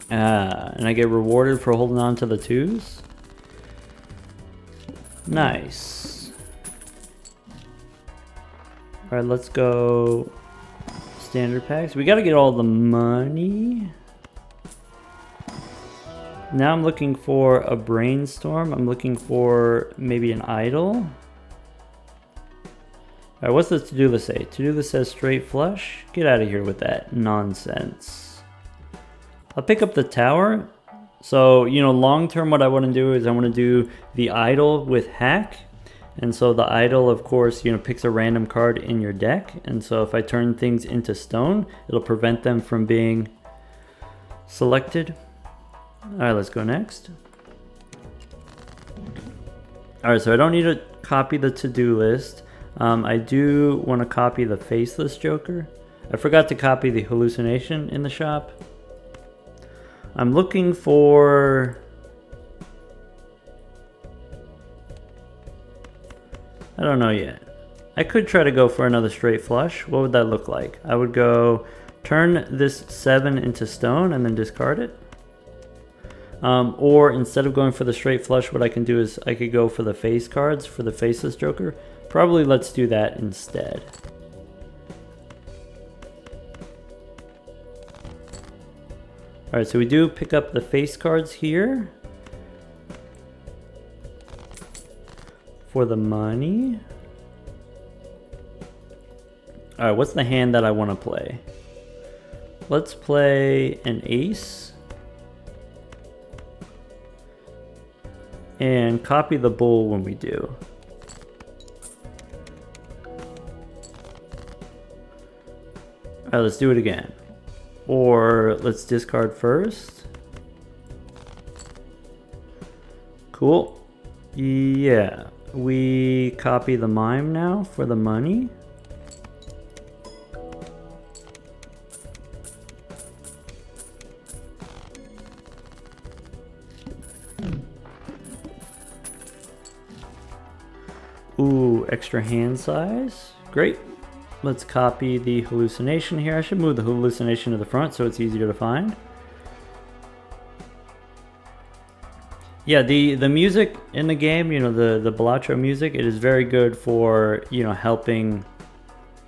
[SPEAKER 1] And I get rewarded for holding on to the 2s. Nice. All right, let's go standard packs. We got to get all the money. Now I'm looking for a brainstorm. I'm looking for maybe an idol. All right, what's the to-do list say? To-do list says straight flush. Get out of here with that nonsense. I'll pick up the tower. So, long term what I want to do is I want to do the idol with hack. And so the idol, of course, picks a random card in your deck. And so if I turn things into stone, it'll prevent them from being selected. All right, let's go next. Alright, so I don't need to copy the to-do list. I do want to copy the faceless Joker. I forgot to copy the hallucination in the shop. I'm looking for... I don't know yet. I could try to go for another straight flush. What would that look like? I would go turn this 7 into stone and then discard it. Or instead of going for the straight flush, what I can do is I could go for the face cards for the faceless Joker. Probably let's do that instead. Alright, so we do pick up the face cards here. For the money. Alright, what's the hand that I want to play? Let's play an ace. And copy the bull when we do. Alright, let's do it again. Or let's discard first. Cool. Yeah. We copy the mime now for the money. Ooh, extra hand size. Great. Let's copy the hallucination here. I should move the hallucination to the front so it's easier to find. Yeah, the music in the game, you know, the Balatro music, it is very good for, you know, helping,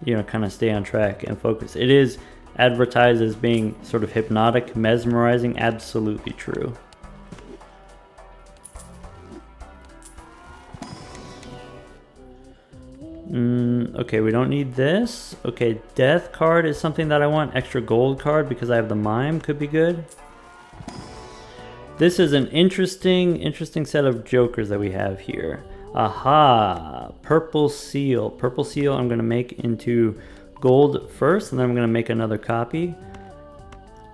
[SPEAKER 1] you know, kind of stay on track and focus. It is advertised as being sort of hypnotic, mesmerizing, absolutely true. Okay, we don't need this. Okay, death card is something that I want. Extra gold card because I have the mime could be good. This is an interesting set of jokers that we have here. Aha! Purple seal. Purple seal I'm going to make into gold first, and then I'm going to make another copy.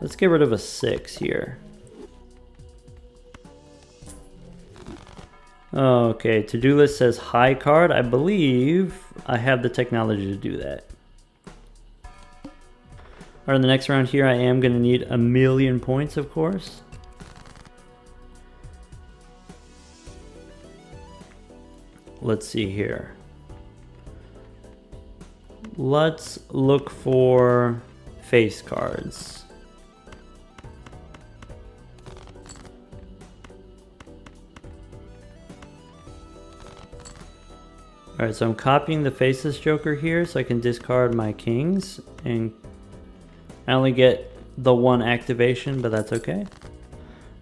[SPEAKER 1] Let's get rid of a 6 here. Okay, to-do list says high card. I believe I have the technology to do that. Alright, in the next round here I am going to need 1,000,000 points, of course. Let's see here. Let's look for face cards. Alright, so I'm copying the faceless Joker here so I can discard my kings, and I only get the 1 activation, but that's okay.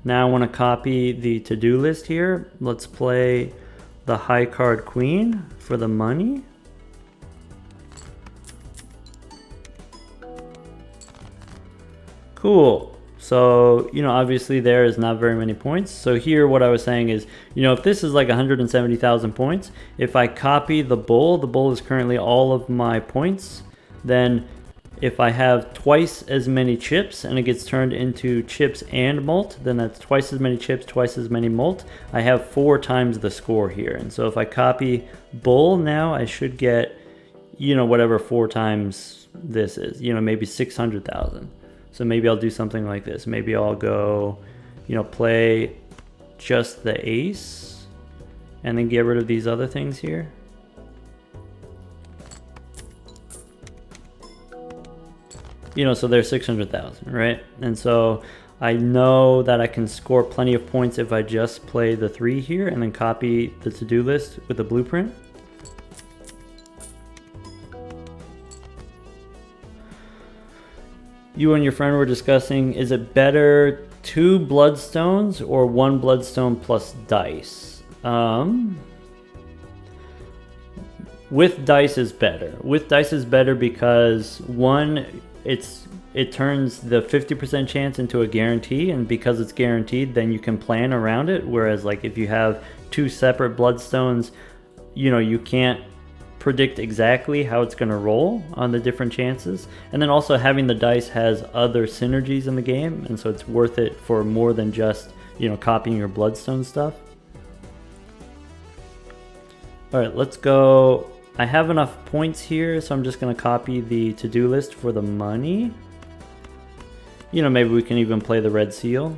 [SPEAKER 1] Now I want to copy the to-do list here. Let's play the high card queen for the money. Cool. So, you know, obviously there is not very many points. So here what I was saying is, you know, if this is like 170,000 points, if I copy the bull is currently all of my points, then if I have twice as many chips and it gets turned into chips and mult, then that's twice as many chips, twice as many mult. I have 4 times the score here. And so if I copy bull now, I should get, you know, whatever 4 times this is, you know, maybe 600,000. So maybe I'll do something like this. Maybe I'll go, you know, play just the ace and then get rid of these other things here. You know, so there's 600,000, right? And so I know that I can score plenty of points if I just play the 3 here and then copy the to-do list with the blueprint. You and your friend were discussing, is it better 2 bloodstones or 1 bloodstone plus dice? With dice is better. With dice is better because 1, it turns the 50% chance into a guarantee, and because it's guaranteed, then you can plan around it. Whereas like if you have 2 separate bloodstones, you know, you can't predict exactly how it's going to roll on the different chances. And then also having the dice has other synergies in the game, and so it's worth it for more than just, you know, copying your bloodstone stuff. Alright, let's go. I have enough points here, so I'm just going to copy the to-do list for the money. You know, maybe we can even play the red seal.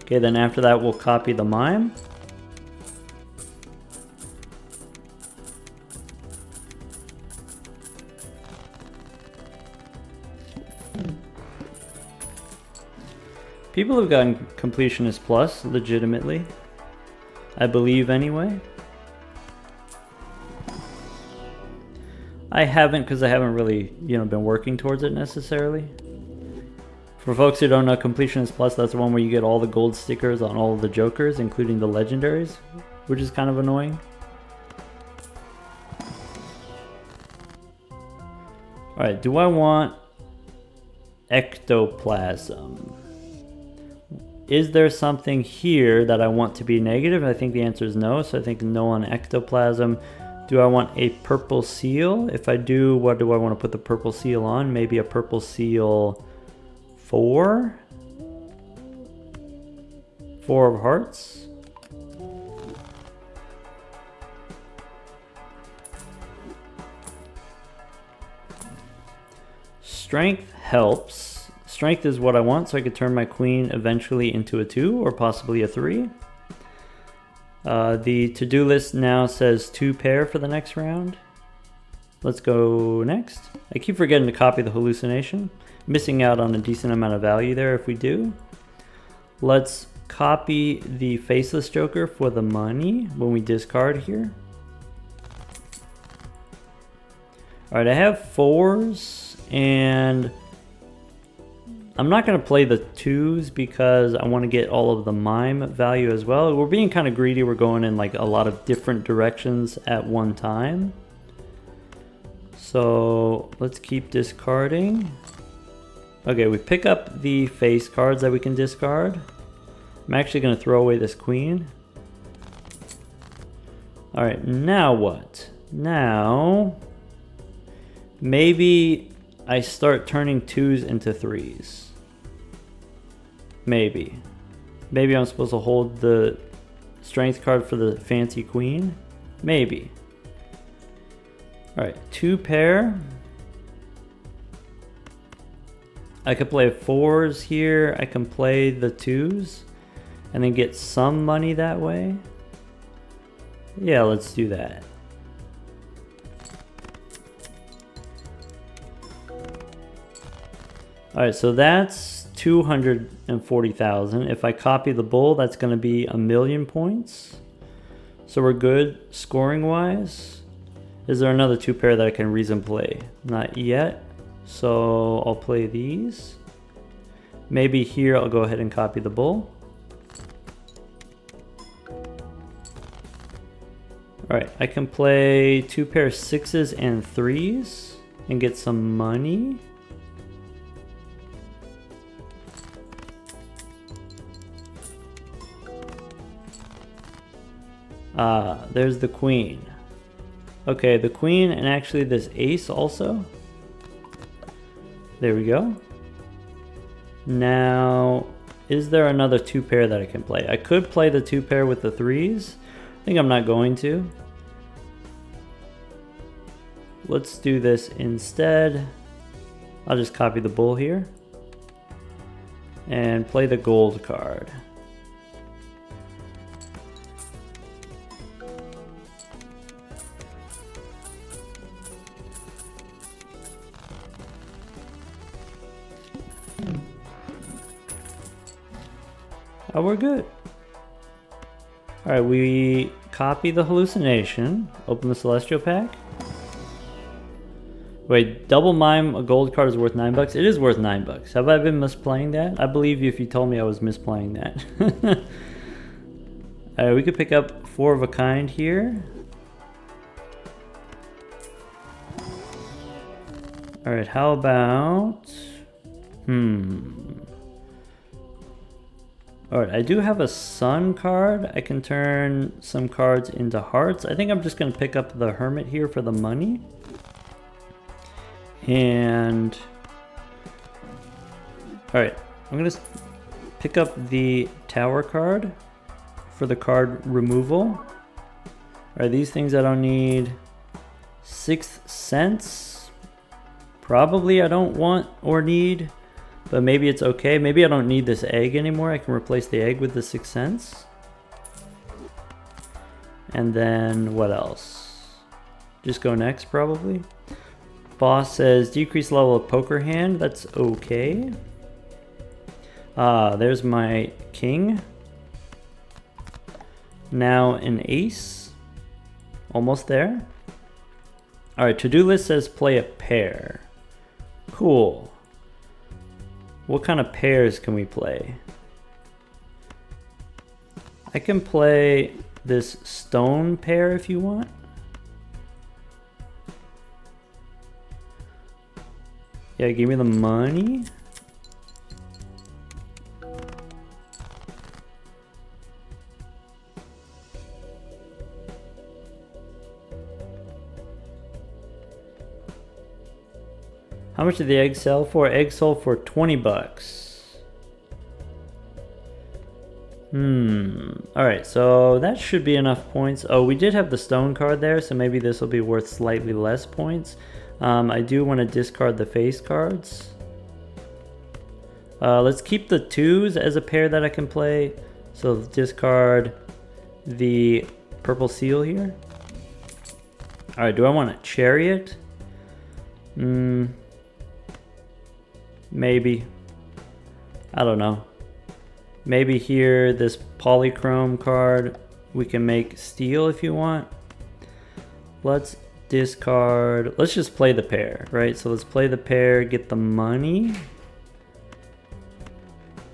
[SPEAKER 1] Okay, then after that we'll copy the mime. People have gotten completionist plus, legitimately. I believe anyway. I haven't, because I haven't really, you know, been working towards it necessarily. For folks who don't know, completionist plus, that's the one where you get all the gold stickers on all of the jokers, including the legendaries, which is kind of annoying. Alright, do I want ectoplasm? Is there something here that I want to be negative? I think the answer is no, so I think no on ectoplasm. Do I want a purple seal? If I do, what do I want to put the purple seal on? Maybe a purple seal 4? 4 of hearts? Strength helps. Strength is what I want, so I could turn my queen eventually into a 2 or possibly a 3. The to-do list now says 2 pair for the next round. Let's go next. I keep forgetting to copy the hallucination. Missing out on a decent amount of value there if we do. Let's copy the faceless joker for the money when we discard here. Alright, I have 4s and I'm not going to play the 2s because I want to get all of the mime value as well. We're being kind of greedy. We're going in like a lot of different directions at one time. So let's keep discarding. Okay, we pick up the face cards that we can discard. I'm actually going to throw away this queen. Alright, now what? Now, maybe I start turning 2s into 3s. Maybe. Maybe I'm supposed to hold the strength card for the fancy queen. Maybe. Alright, 2 pair. I could play 4s here. I can play the 2s. And then get some money that way. Yeah, let's do that. Alright, so that's 240,000. If I copy the bull, that's going to be 1,000,000 points. So we're good scoring wise. Is there another 2 pair that I can reason play? Not yet. So I'll play these. Maybe here I'll go ahead and copy the bull. Alright, I can play 2 pair 6s and 3s and get some money. There's the queen. Okay, the queen and actually this ace also. There we go. Now, is there another 2 pair that I can play? I could play the 2 pair with the 3s. I think I'm not going to. Let's do this instead. I'll just copy the bull here. And play the gold card. Oh, we're good. Alright, we copy the hallucination. Open the celestial pack. Wait, double mime, a gold card is worth $9? It is worth $9. Have I been misplaying that? I believe you if you told me I was misplaying that. Alright, we could pick up 4 of a kind here. Alright, how about... Alright, I do have a sun card. I can turn some cards into hearts. I think I'm just going to pick up the hermit here for the money. And... Alright, I'm going to pick up the tower card for the card removal. Are these things I don't need? Sixth Sense? Probably I don't want or need, but maybe it's okay. Maybe I don't need this egg anymore. I can replace the egg with the Sixth Sense. And then what else? Just go next probably. Boss says decrease level of poker hand. That's okay. There's my king. Now an ace. Almost there. Alright, to-do list says play a pair. Cool. What kind of pairs can we play? I can play this stone pair if you want. Yeah, give me the money. How much did the egg sell for? Egg sold for 20 bucks. Alright, so that should be enough points. Oh, we did have the stone card there, so maybe this will be worth slightly less points. I do want to discard the face cards. Let's keep the twos as a pair that I can play. So discard the purple seal here. Alright, do I want a chariot? Maybe. I don't know. Maybe here, this polychrome card, we can make steel if you want. Let's discard. Let's just play the pair, right? So let's play the pair, get the money.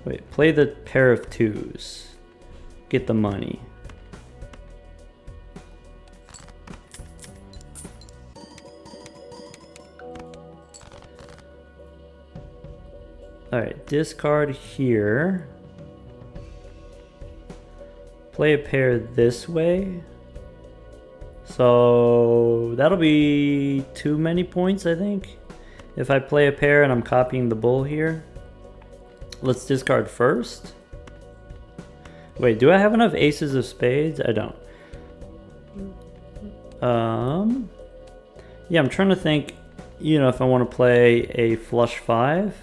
[SPEAKER 1] Wait, play the pair of twos. Get the money. Alright, discard here. Play a pair this way. So that'll be too many points, I think. If I play a pair and I'm copying the bull here. Let's discard first. Wait, do I have enough aces of spades? I don't. Yeah, I'm trying to think, you know, if I want to play a flush 5.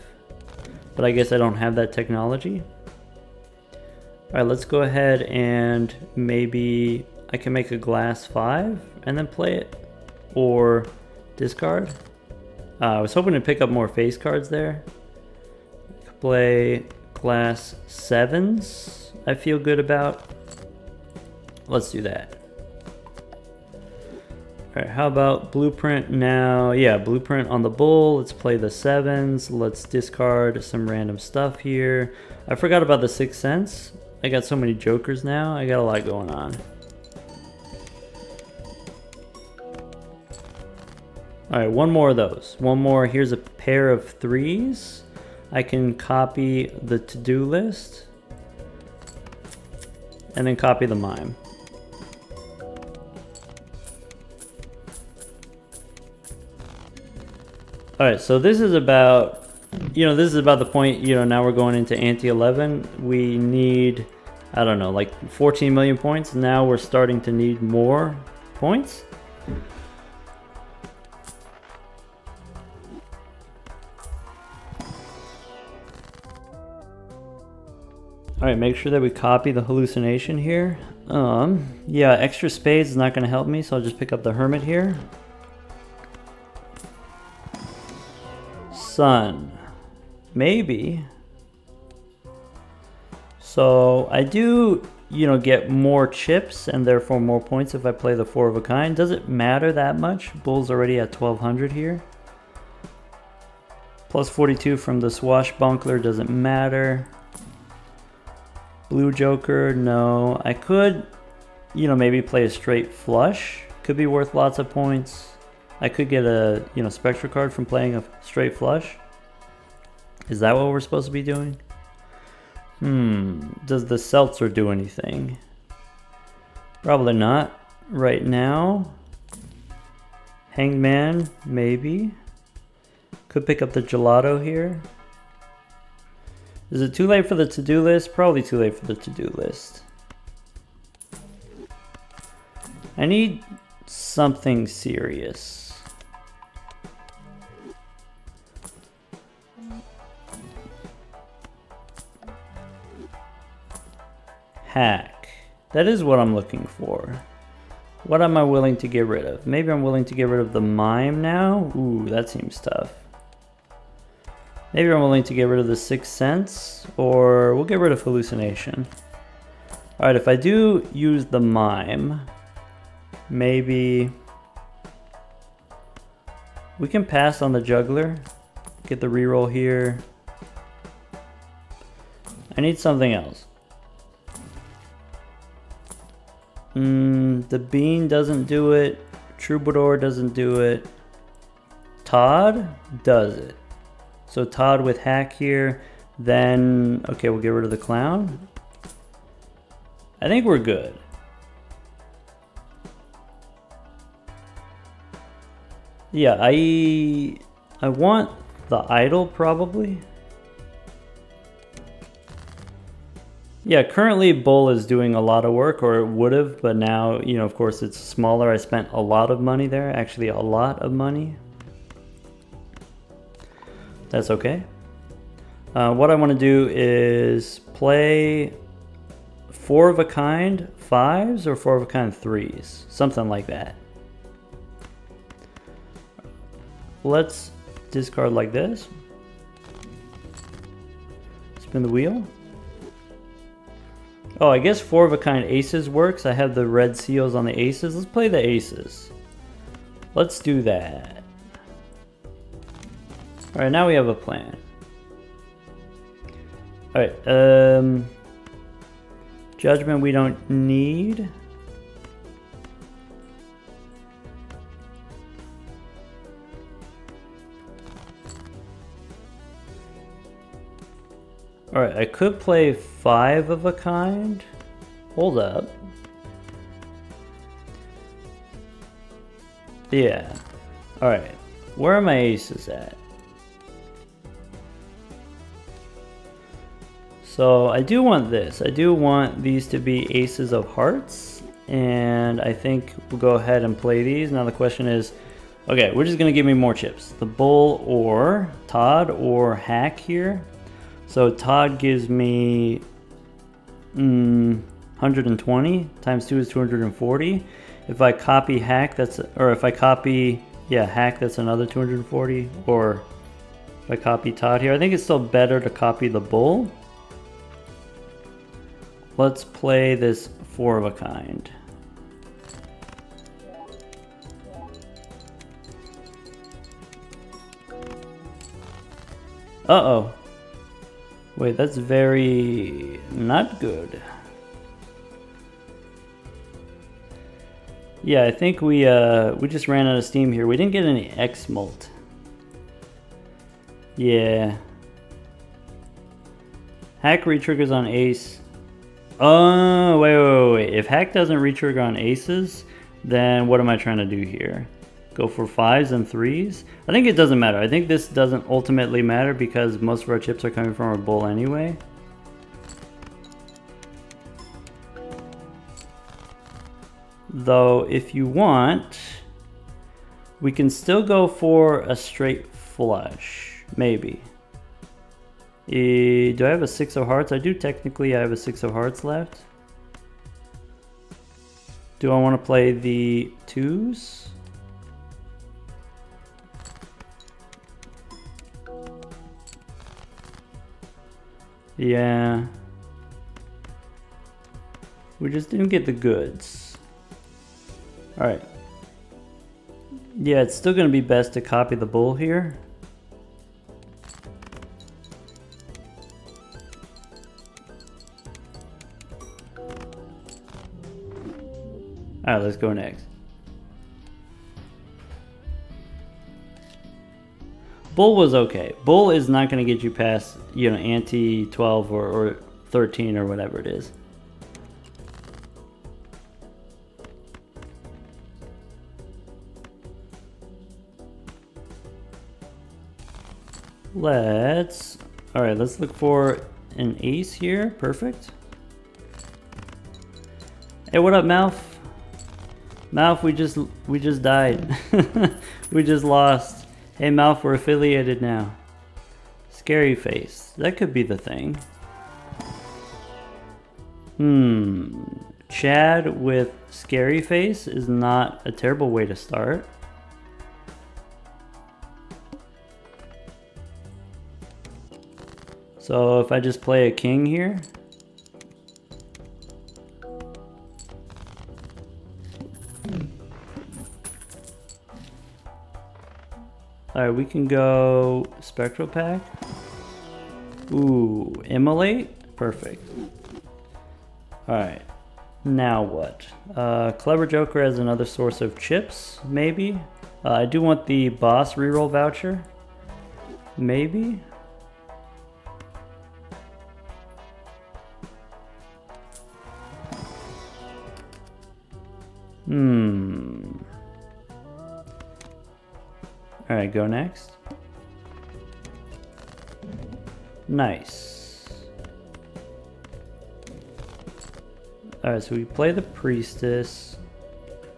[SPEAKER 1] But I guess I don't have that technology. Alright, let's go ahead and maybe I can make a glass 5 and then play it. Or discard. I was hoping to pick up more face cards there. Play glass 7s, I feel good about. Let's do that. Alright, how about blueprint now? Yeah, blueprint on the bull. Let's play the 7s. Let's discard some random stuff here. I forgot about the Sixth Sense. I got so many jokers now. I got a lot going on. Alright, one more of those. One more. Here's a pair of 3s. I can copy the to-do list. And then copy the mime. Alright, so this is about, this is about the point, now we're going into ante 11. We need, I don't know, like 14 million points. Now we're starting to need more points. Alright, make sure that we copy the hallucination here. Yeah, extra spades is not going to help me, so I'll just pick up the hermit here. Sun. Maybe. So I do, get more chips and therefore more points if I play the 4 of a kind. Does it matter that much? Bull's already at 1200 here. Plus 42 from the swashbuckler doesn't matter. Blue joker, no. I could, maybe play a straight flush. Could be worth lots of points. I could get a, spectra card from playing a straight flush. Is that what we're supposed to be doing? Does the seltzer do anything? Probably not. Right now. Hangman, maybe. Could pick up the gelato here. Is it too late for the to-do list? Probably too late for the to-do list. I need something serious. Hack. That is what I'm looking for. What am I willing to get rid of? Maybe I'm willing to get rid of the mime now? Ooh, that seems tough. Maybe I'm willing to get rid of the Sixth Sense, or we'll get rid of hallucination. Alright, if I do use the mime, maybe we can pass on the juggler, get the reroll here. I need something else. The bean doesn't do it. Troubadour doesn't do it. Todd does it. So Todd with hack here. Then, okay, we'll get rid of the clown. I think we're good. Yeah, I want the idol probably. Yeah, currently Bull is doing a lot of work, or it would have, but now, you know, of course it's smaller. I spent a lot of money there, actually a lot of money. That's okay. What I want to do is play 4 of a kind 5s or 4 of a kind 3s, something like that. Let's discard like this. Spin the wheel. Oh, I guess 4 of a kind aces works. I have the red seals on the aces. Let's play the aces. Let's do that. Alright, now we have a plan. Alright, judgment we don't need. Alright, I could play 5 of a kind. Hold up. Yeah. Alright, where are my aces at? So I do want this. I do want these to be aces of hearts. And I think we'll go ahead and play these. Now the question is, okay, we're just going to give me more chips. The bull or Todd or hack here. So Todd gives me 120 times 2 is 240. If I copy hack, that's, or if I copy, yeah, hack, that's another 240. Or if I copy Todd here, I think it's still better to copy the bull. Let's play this 4 of a kind. Uh-oh. Wait, that's very not good. Yeah, I think we just ran out of steam here. We didn't get any X-Molt. Yeah. Hack retriggers on ace. Oh, wait. If hack doesn't retrigger on aces, then what am I trying to do here? Go for 5s and 3s? I think it doesn't matter. I think this doesn't ultimately matter because most of our chips are coming from our bull anyway. Though, if you want, we can still go for a straight flush. Maybe. Do I have a 6 of hearts? I do technically. I have a 6 of hearts left. Do I want to play the 2s? Yeah. We just didn't get the goods. Alright. Yeah, it's still going to be best to copy the bull here. Alright, let's go next. Bull was okay. Bull is not going to get you past, you know, ante 12 or 13 or whatever it is. Alright, let's look for an ace here. Perfect. Hey, what up, Malf? Mouth, we just died. We just lost. Hey Mouth, we're affiliated now. Scary face. That could be the thing. Chad with scary face is not a terrible way to start. So if I just play a king here. Alright, we can go Spectral Pack. Ooh, Immolate? Perfect. Alright, now what? Clever Joker as another source of chips, maybe? I do want the boss reroll voucher. Maybe? Alright, go next. Nice. Alright, so we play the Priestess.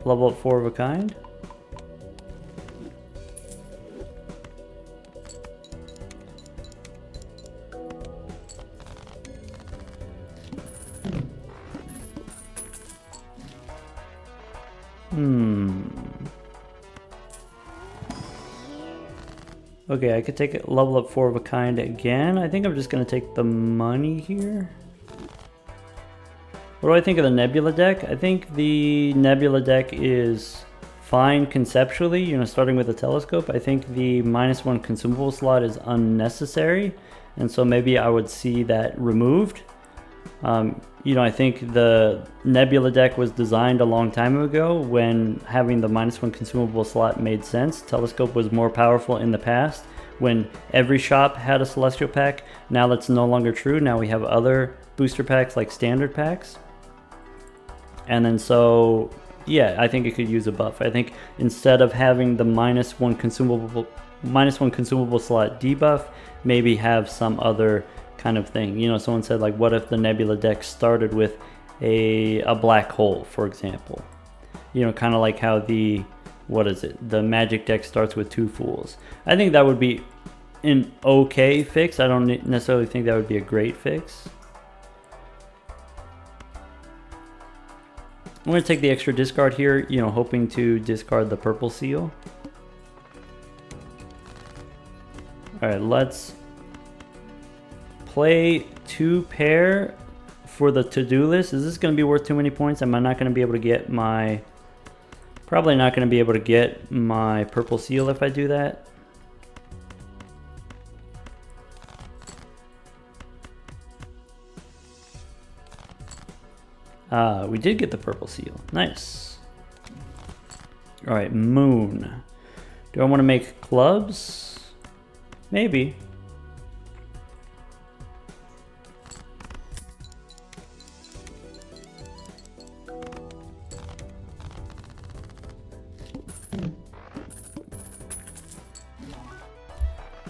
[SPEAKER 1] Level up 4 of a kind. Okay, I could take it level up 4 of a kind again. I think I'm just going to take the money here. What do I think of the Nebula deck? I think the Nebula deck is fine conceptually, you know, starting with the Telescope. I think the -1 consumable slot is unnecessary, and so maybe I would see that removed. You know, I think the Nebula deck was designed a long time ago when having the -1 consumable slot made sense. Telescope was more powerful in the past when every shop had a Celestial pack. Now that's no longer true. Now we have other booster packs like standard packs. And then so, yeah, I think it could use a buff. I think instead of having the -1 consumable slot debuff, maybe have some other kind of thing. You know, someone said like, what if the Nebula deck started with a black hole, for example? You know, kind of like how the, what is it? The Magic deck starts with 2 Fools. I think that would be an okay fix. I don't necessarily think that would be a great fix. I'm going to take the extra discard here, you know, hoping to discard the purple seal. Alright, let's play 2 pair for the to-do list. Is this going to be worth too many points? Am I not going to be able to get my... Probably not going to be able to get my purple seal if I do that. We did get the purple seal. Nice. Alright, moon. Do I want to make clubs? Maybe.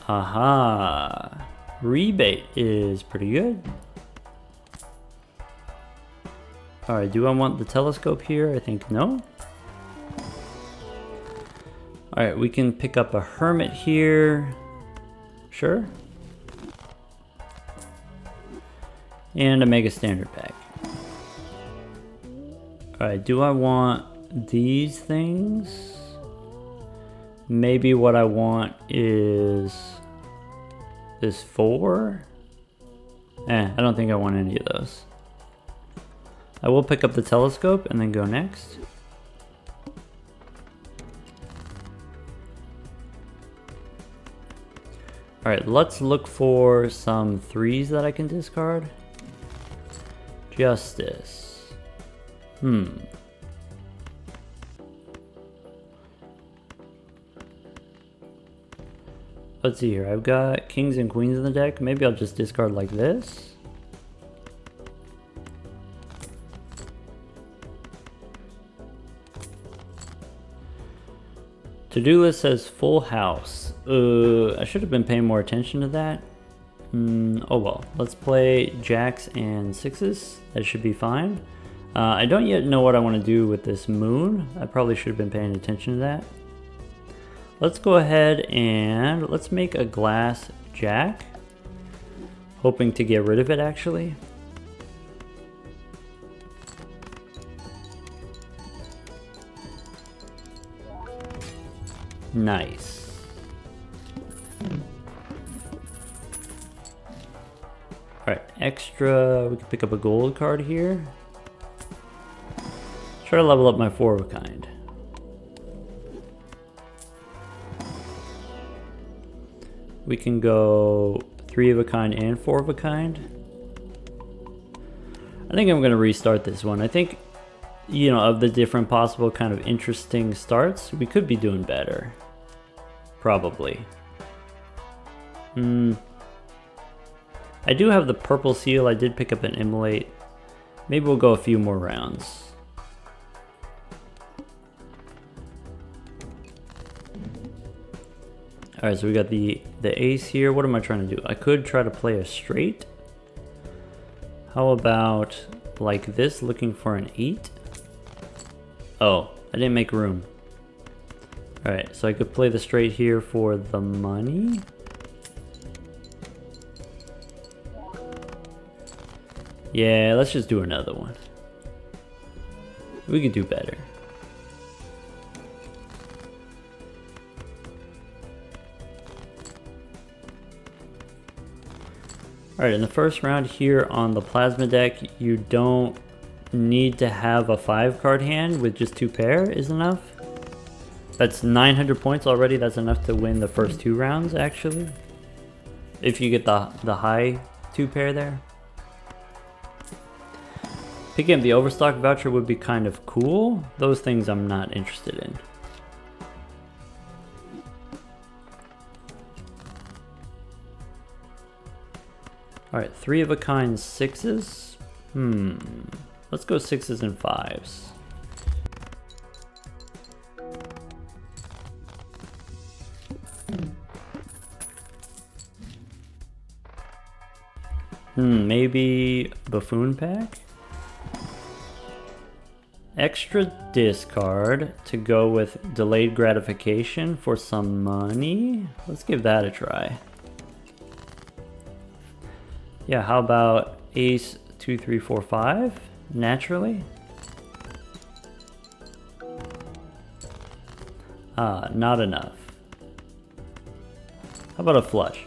[SPEAKER 1] Aha. Rebate is pretty good. Alright, do I want the Telescope here? I think no. Alright, we can pick up a Hermit here. Sure. And a Mega Standard pack. Alright, do I want these things? Maybe what I want is this 4. I don't think I want any of those. I will pick up the Telescope and then go next. Alright, let's look for some 3s that I can discard. Justice. Let's see here. I've got kings and queens in the deck. Maybe I'll just discard like this. To-do list says full house. I should have been paying more attention to that. Oh well. Let's play jacks and 6s. That should be fine. I don't yet know what I want to do with this moon. I probably should have been paying attention to that. Let's go ahead and let's make a glass jack. Hoping to get rid of it actually. Nice. Alright, extra, we can pick up a gold card here. Try to level up my 4 of a kind. We can go 3 of a kind and 4 of a kind. I think I'm going to restart this one. I think, you know, of the different possible kind of interesting starts, we could be doing better. Probably. I do have the purple seal. I did pick up an immolate. Maybe we'll go a few more rounds. Alright, so we got the ace here. What am I trying to do? I could try to play a straight. How about like this, looking for an 8? Oh, I didn't make room. Alright, so I could play the straight here for the money. Yeah, let's just do another one. We could do better. Alright, in the first round here on the plasma deck, you don't need to have a 5 card hand with just 2 pair is enough. That's 900 points already. That's enough to win the first 2 rounds actually. If you get the high 2 pair there. Picking up the Overstock voucher would be kind of cool. Those things I'm not interested in. Alright, 3 of a kind 6s. Let's go 6s and 5s. Maybe Buffoon Pack? Extra discard to go with delayed gratification for some money. Let's give that a try. Yeah, how about ace 2, 3, 4, 5? Naturally. Not enough. How about a flush?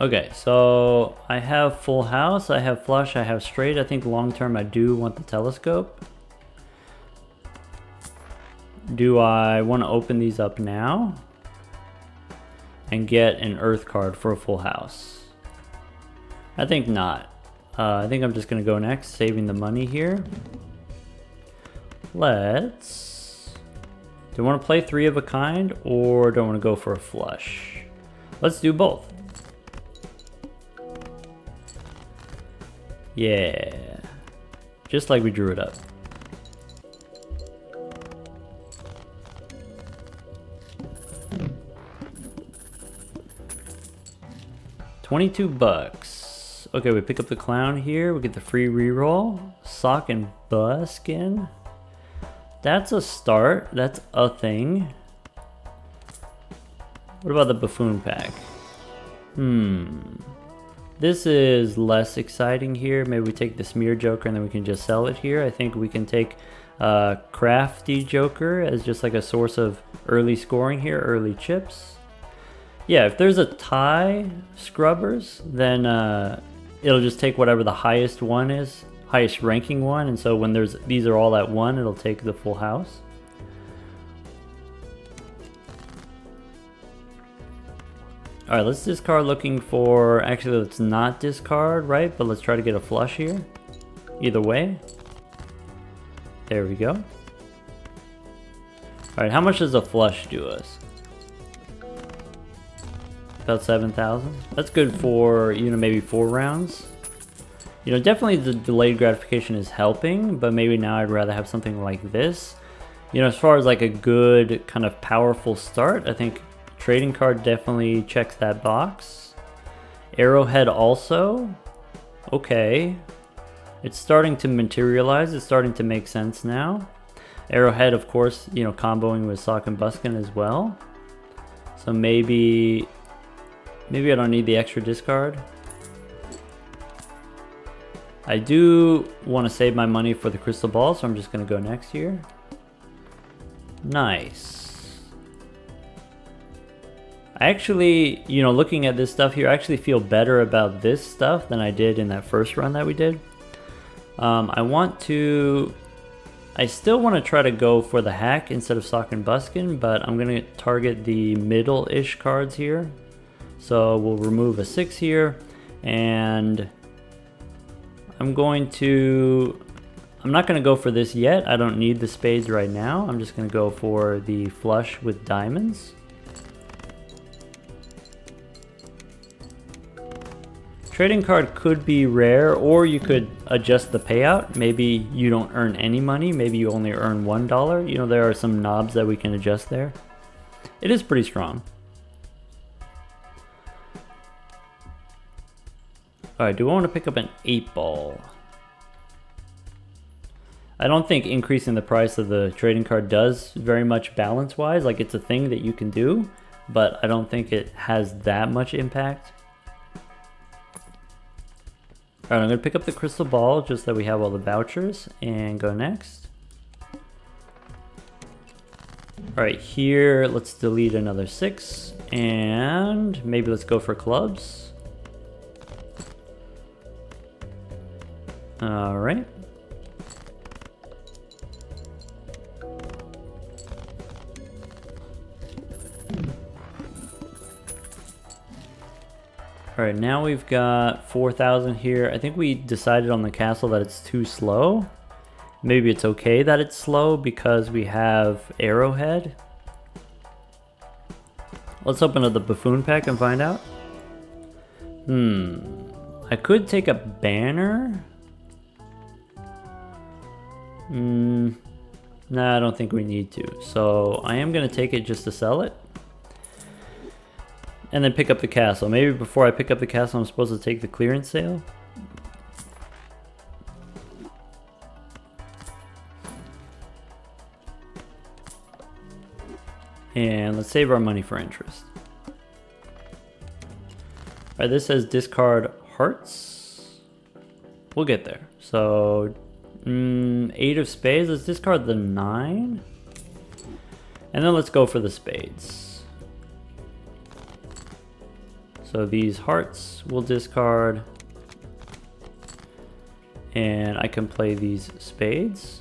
[SPEAKER 1] Okay, so I have full house, I have flush, I have straight. I think long term I do want the telescope. Do I want to open these up now and get an earth card for a full house? I think not. I think I'm just going to go next, saving the money here. Let's... Do I want to play 3 of a kind or do I want to go for a flush? Let's do both. Yeah. Just like we drew it up. $22. Okay, we pick up the clown here. We get the free reroll. Sock and Buskin. That's a start. That's a thing. What about the Buffoon Pack? This is less exciting here. Maybe we take the Smear Joker and then we can just sell it here. I think we can take Crafty Joker as just like a source of early scoring here, early chips. Yeah, if there's a tie Scrubbers, then it'll just take whatever the highest one is, highest ranking one, and so when these are all at 1, it'll take the full house. Alright, let's discard looking for... Actually, let's not discard, right? But let's try to get a flush here. Either way. There we go. Alright, how much does a flush do us? About 7,000. That's good for, you know, maybe 4 rounds. You know, definitely the delayed gratification is helping, but maybe now I'd rather have something like this. You know, as far as like a good kind of powerful start, I think trading card definitely checks that box. Arrowhead also. Okay. It's starting to materialize. It's starting to make sense now. Arrowhead, of course, you know, comboing with Sock and Buskin as well. So maybe I don't need the extra discard. I do want to save my money for the crystal ball, so I'm just going to go next here. Nice. I actually, you know, looking at this stuff here, I actually feel better about this stuff than I did in that first run that we did. I still want to try to go for the hack instead of Sock and Buskin, but I'm going to target the middle-ish cards here. So we'll remove a 6 here, and I'm not going to go for this yet. I don't need the spades right now. I'm just going to go for the flush with diamonds. Trading card could be rare, or you could adjust the payout. Maybe you don't earn any money. Maybe you only earn $1. You know, there are some knobs that we can adjust there. It is pretty strong. Alright, do I want to pick up an 8-ball? I don't think increasing the price of the trading card does very much balance-wise. Like, it's a thing that you can do, but I don't think it has that much impact. Alright, I'm going to pick up the crystal ball just that we have all the vouchers and go next. Alright, here let's delete another 6 and maybe let's go for clubs. Alright. Alright, now we've got 4,000 here. I think we decided on the castle that it's too slow. Maybe it's okay that it's slow because we have Arrowhead. Let's open up the Buffoon pack and find out. I could take a banner. Nah, I don't think we need to. So I am going to take it just to sell it. And then pick up the castle. Maybe before I pick up the castle, I'm supposed to take the clearance sale. And let's save our money for interest. Alright, this says discard hearts. We'll get there. So, 8 of spades. Let's discard the 9. And then let's go for the spades. So these hearts will discard. And I can play these spades.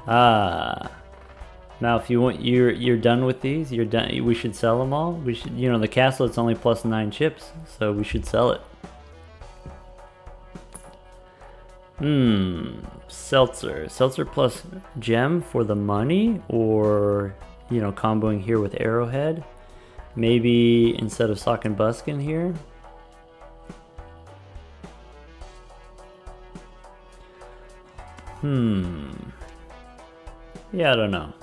[SPEAKER 1] Now if you want, you're done with these, you're done. We should sell them all. We should, you know, the castle, it's only plus 9 chips, so we should sell it. Seltzer plus gem for the money, or, you know, comboing here with Arrowhead. Maybe instead of Sock and Buskin here. Yeah, I don't know.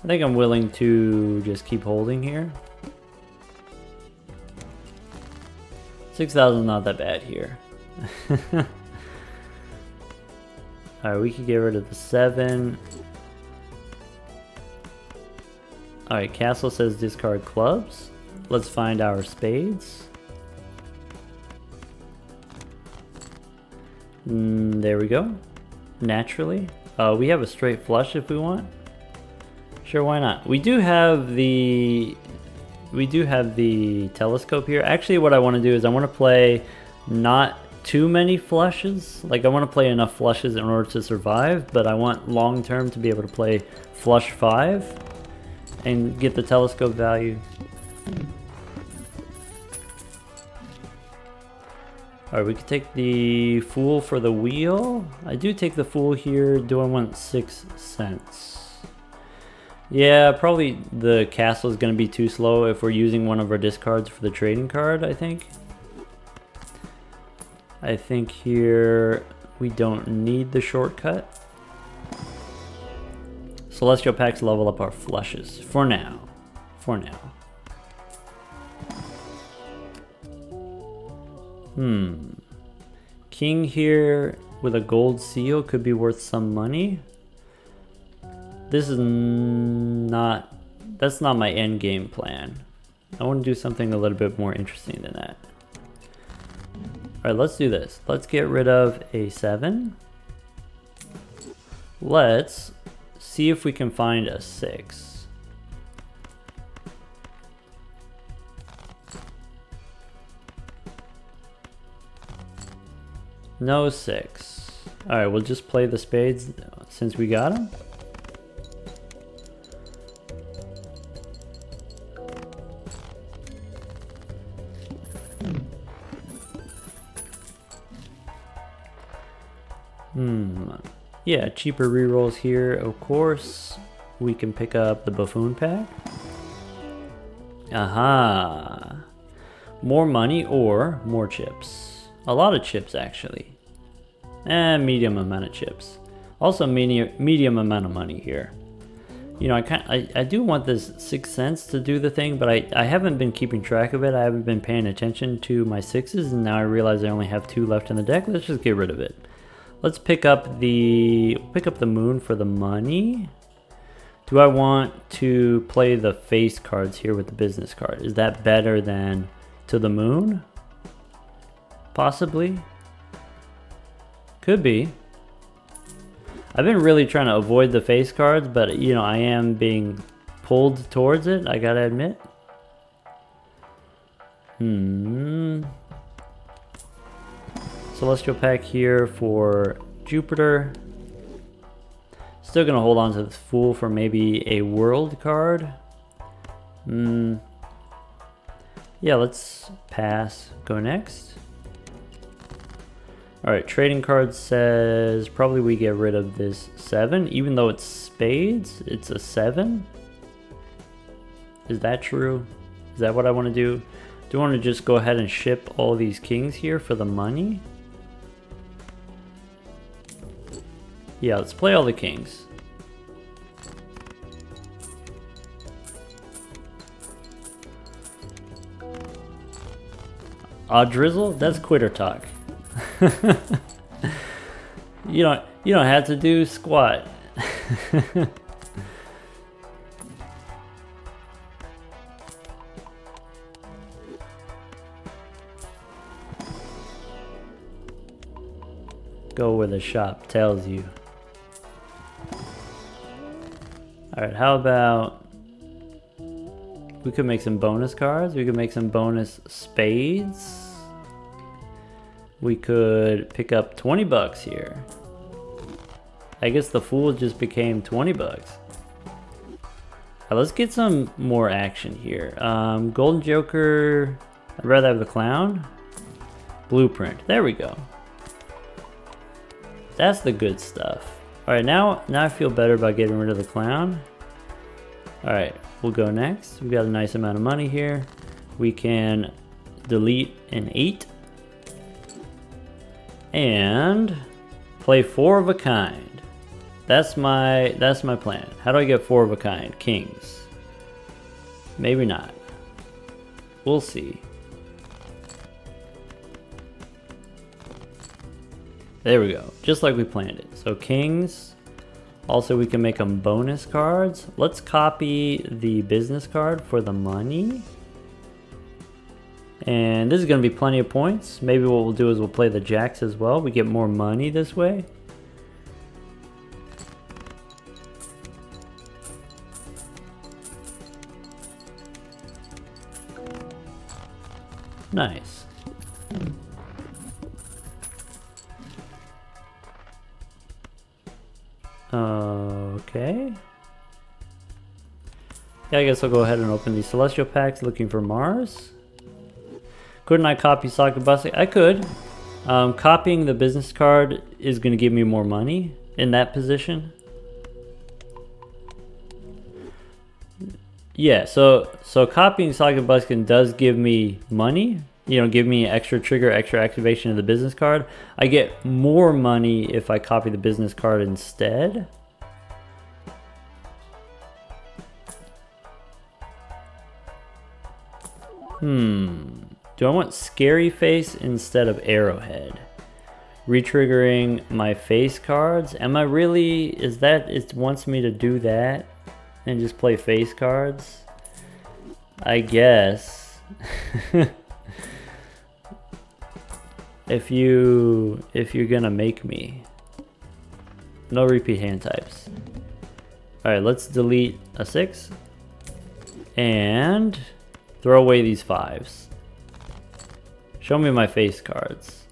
[SPEAKER 1] I think I'm willing to just keep holding here. 6,000 is not that bad here. Alright, we could get rid of the 7. Alright, castle says discard clubs. Let's find our spades. There we go. Naturally. We have a straight flush if we want. Sure, why not? We do have the telescope here. Actually, what I want to do is I want to play not too many flushes. Like, I want to play enough flushes in order to survive, but I want long term to be able to play flush 5 and get the telescope value. Alright, we could take the fool for the wheel. I do take the fool here. Do I want 6 cents? Yeah, probably the castle is going to be too slow if we're using one of our discards for the trading card, I think. I think here we don't need the shortcut. Celestial packs level up our flushes for now. For now. King here with a gold seal could be worth some money. This is not, that's not my end game plan. I want to do something a little bit more interesting than that. Alright, let's do this. Let's get rid of a 7. Let's see if we can find a 6. No 6. Alright, we'll just play the spades since we got them. Yeah, cheaper rerolls here, of course. We can pick up the buffoon pack. Aha! More money or more chips. A lot of chips, actually. And medium amount of chips. Also medium amount of money here. You know, I do want this 6 cents to do the thing, but I haven't been keeping track of it. I haven't been paying attention to my 6s, and now I realize I only have 2 left in the deck. Let's just get rid of it. Let's pick up the moon for the money. Do I want to play the face cards here with the business card? Is that better than to the moon? Possibly. Could be. I've been really trying to avoid the face cards, but you know, I am being pulled towards it, I gotta admit. Celestial pack here for Jupiter. Still gonna hold on to this Fool for maybe a world card. Yeah, let's pass. Go next. Alright, trading card says probably we get rid of this 7. Even though it's spades, it's a 7. Is that true? Is that what I want to do? Do I want to just go ahead and ship all these kings here for the money? Yeah, let's play all the kings. Drizzle? That's quitter talk. You don't have to do squat. Go where the shop tells you. Alright, how about we could make some bonus cards. We could make some bonus spades. We could pick up 20 bucks here. I guess the Fool just became 20 bucks. Let's get some more action here. Golden Joker. I'd rather have the Clown. Blueprint. There we go. That's the good stuff. Alright, now I feel better about getting rid of the Clown. Alright, we'll go next. We've got a nice amount of money here. We can delete an 8. And play 4 of a kind. That's my plan. How do I get 4 of a kind? Kings. Maybe not. We'll see. There we go. Just like we planned it. So kings. Also, we can make them bonus cards. Let's copy the business card for the money. And this is going to be plenty of points. Maybe what we'll do is we'll play the jacks as well. We get more money this way. Nice. Okay. Yeah, I guess I'll go ahead and open these celestial packs looking for Mars. Couldn't I copy Sakabase? I could. Copying the business card is going to give me more money in that position. Yeah, so copying Socket Buskin does give me money. You know, give me extra trigger, extra activation of the business card. I get more money if I copy the business card instead. Do I want Scary Face instead of Arrowhead? Retriggering my face cards? Am I really, is that, it wants me to do that and just play face cards? I guess. if you're gonna make me. No repeat hand types. Alright, let's delete a 6 and throw away these 5s. Show me my face cards.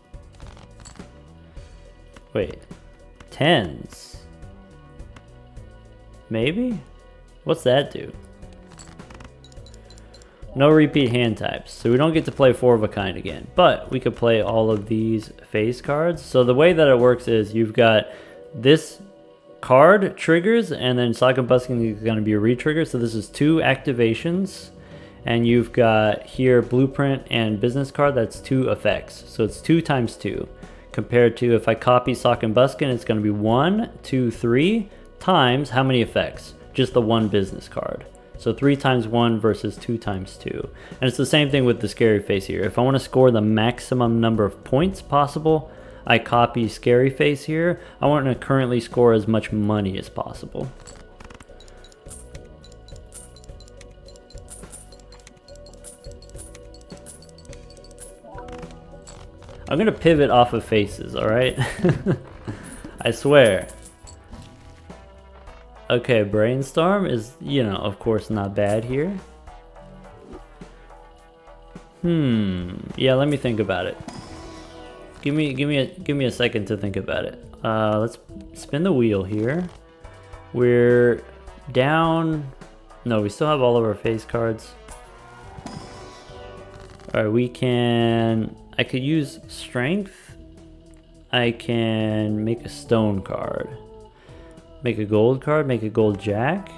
[SPEAKER 1] Wait, 10s? Maybe? What's that do? No repeat hand types, so we don't get to play 4 of a kind again, but we could play all of these face cards. So the way that it works is you've got this card triggers, and then Socket Buskin is going to be a retrigger, so this is 2 activations. And you've got here Blueprint and Business Card, that's 2 effects. So it's 2 times 2. Compared to if I copy Socket Buskin, it's going to be 1, 2, 3 times how many effects? Just the 1 business card. So 3 times 1 versus 2 times 2. And it's the same thing with the Scary Face here. If I want to score the maximum number of points possible, I copy Scary Face here. I want to currently score as much money as possible. I'm gonna pivot off of faces, alright? I swear. Okay, Brainstorm is, you know, of course not bad here. Yeah, let me think about it. Give me a second to think about it. Let's spin the wheel here. We're down. No, we still have all of our face cards. Alright, we can. I could use Strength. I can make a Stone card. Make a Gold card, make a Gold Jack.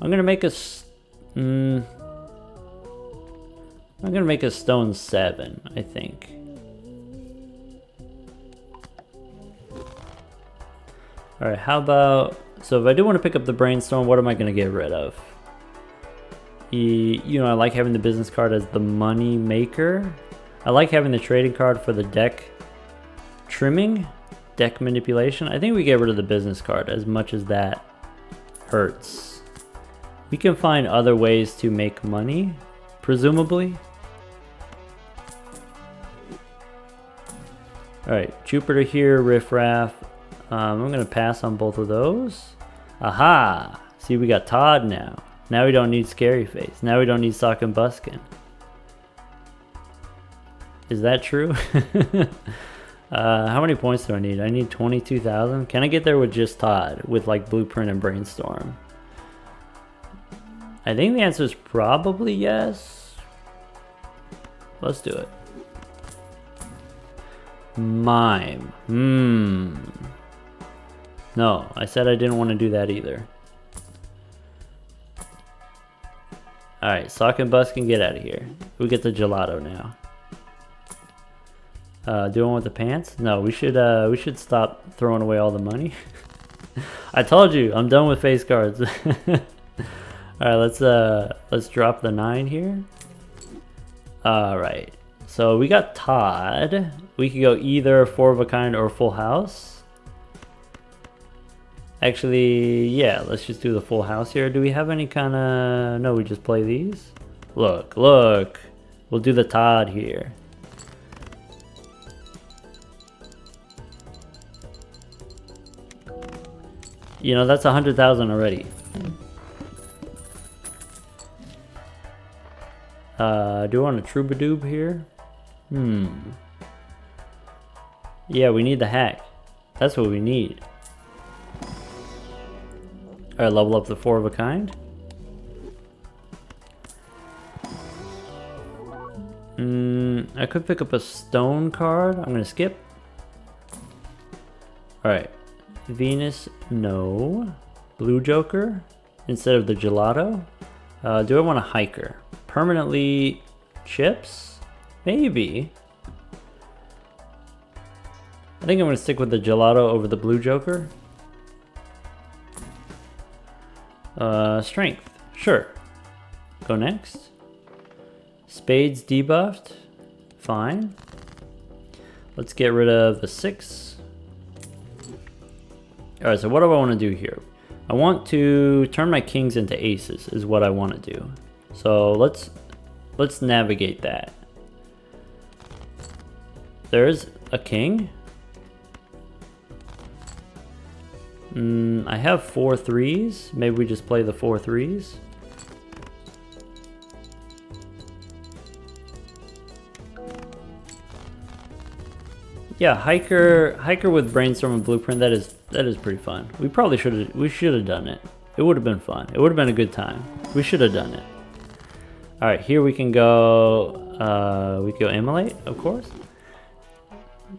[SPEAKER 1] I'm gonna make a. I'm gonna make a Stone 7, I think. Alright, how about. So if I do want to pick up the Brainstorm, what am I gonna get rid of? You know, I like having the business card as the money maker. I like having the trading card for the deck trimming, deck manipulation. I think we get rid of the business card as much as that hurts. We can find other ways to make money, presumably. Alright, Jupiter here, Riff Raff. I'm going to pass on both of those. Aha! See, we got Todd now. Now we don't need Scary Face. Now we don't need Socket Buskin. Is that true? How many points do I need? I need 22,000. Can I get there with just Todd, with like Blueprint and Brainstorm? I think the answer is probably yes. Let's do it. Mime. No, I said I didn't want to do that either. Alright, Socket Buskin, get out of here. We get the gelato now. Do I want the pants? No, we should stop throwing away all the money. I told you, I'm done with face cards. Alright, let's drop the 9 here. Alright. So we got Todd. We could go either 4 of a kind or full house. Actually, yeah, let's just do the full house here. Do we have any kind of... No, we just play these? Look. We'll do the Todd here. You know, that's 100,000 already. Do I want a Troubadour here? Yeah, we need the hack. That's what we need. Alright, level up the 4 of a kind. I could pick up a Stone card. I'm gonna skip. Alright. Venus, no. Blue Joker. instead of the gelato. Do I want a hiker? Permanently chips? Maybe. I think I'm going to stick with the gelato over the blue joker. Strength. Sure. Go next. Spades debuffed. Fine. Let's get rid of the 6. Alright, so what do I want to do here? I want to turn my kings into aces is what I want to do. So let's navigate that. There's a king. I have 4 3s. Maybe we just play the 4 3s. Yeah, hiker with brainstorm and blueprint. That is pretty fun. We probably should have done it. It would have been fun. It would have been a good time. We should have done it. All right, here we can go. We can go immolate, of course.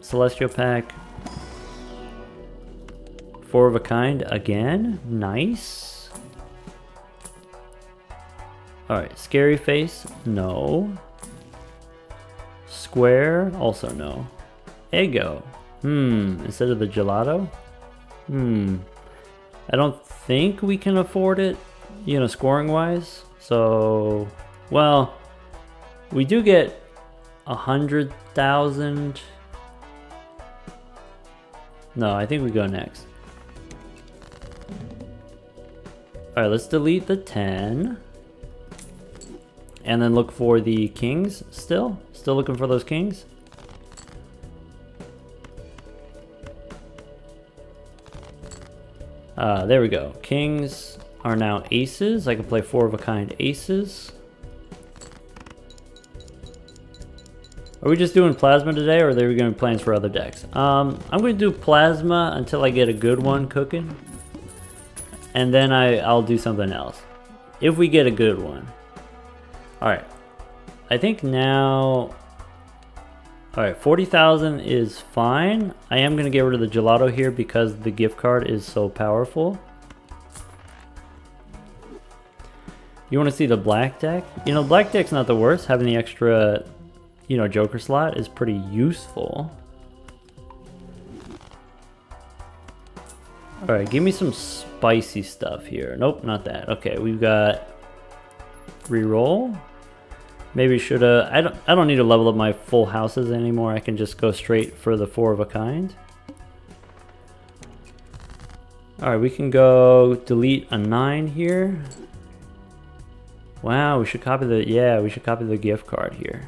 [SPEAKER 1] Celestial pack. 4 of a kind again. Nice. All right, scary face. No. Square. Also no. Eggo. Instead of the gelato? I don't think we can afford it, you know, scoring wise. So, well, we do get 100,000. No, I think we go next. Alright, let's delete the 10. And then look for the kings still. Still looking for those kings. There we go. Kings are now aces. I can play 4 of a kind aces. Are we just doing plasma today, or are there going to be plans for other decks? I'm going to do plasma until I get a good one cooking. And then I'll do something else. If we get a good one. Alright. I think now... Alright, 40,000 is fine. I am going to get rid of the gelato here because the gift card is so powerful. You want to see the black deck? You know, black deck's not the worst. Having the extra, you know, joker slot is pretty useful. Alright, give me some spicy stuff here. Nope, not that. Okay, we've got reroll. Maybe should I don't need to level up my full houses anymore. I can just go straight for the 4 of a kind. Alright, we can go delete a 9 here. Wow, we should copy the gift card here.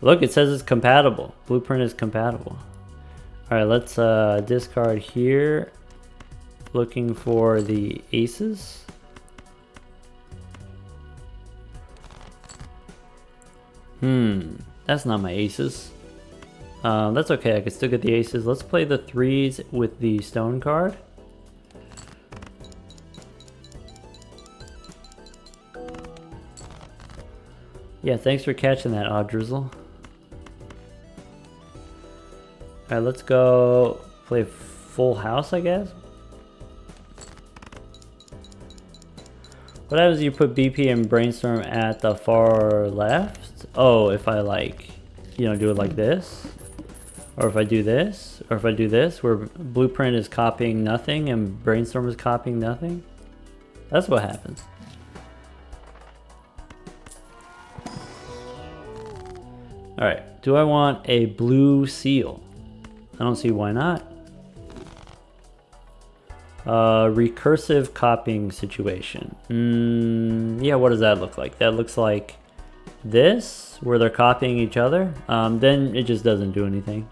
[SPEAKER 1] Look, it says it's compatible. Blueprint is compatible. Alright, let's discard here. Looking for the aces. That's not my aces. That's okay, I can still get the aces. Let's play the 3s with the stone card. Yeah, thanks for catching that, Oddrizzle. Alright, let's go play full house, I guess. What happens if you put BP and brainstorm at the far left? Oh, if I like, you know, do it like this. Or if I do this. Or if I do this, where blueprint is copying nothing and brainstorm is copying nothing. That's what happens. Alright, do I want a blue seal? I don't see why not. Recursive copying situation. Yeah, what does that look like? That looks like this, where they're copying each other. Then it just doesn't do anything.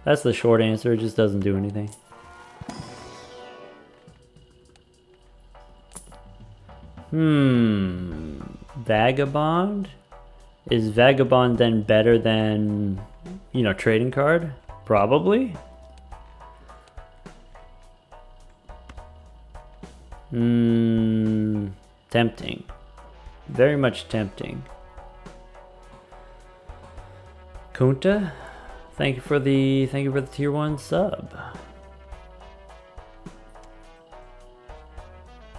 [SPEAKER 1] That's the short answer, it just doesn't do anything. Vagabond? Is Vagabond then better than, you know, trading card? Probably. Tempting. Very much tempting. Kunta, thank you for the tier 1 sub.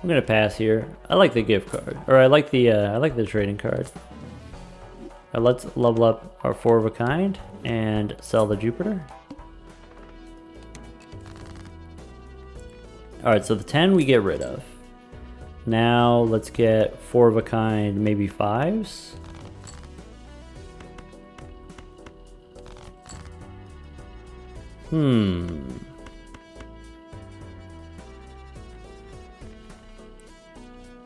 [SPEAKER 1] I'm gonna pass here. I like the gift card, or I like the trading card. Let's level up our 4 of a kind and sell the Jupiter. All right, so the 10 we get rid of. Now let's get 4 of a kind, maybe 5s.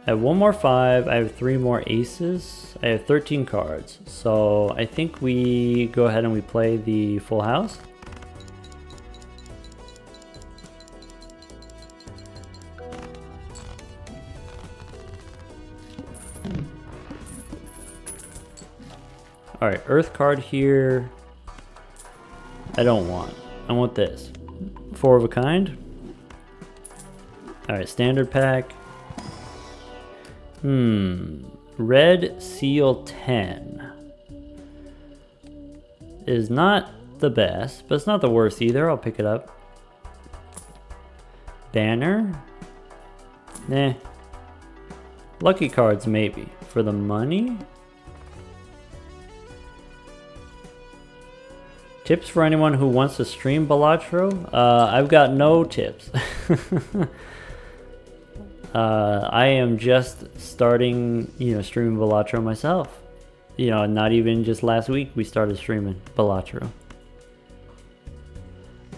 [SPEAKER 1] I have 1 more 5, I have 3 more aces, I have 13 cards. So I think we go ahead and we play the full house. Alright, earth card here. I don't want. I want this. 4 of a kind. Alright, standard pack. Red seal 10 is not the best, but it's not the worst either. I'll pick it up. Banner. Nah. Lucky cards maybe. For the money. Tips for anyone who wants to stream Balatro? I've got no tips. I am just starting, streaming Balatro myself. Not even just last week we started streaming Balatro.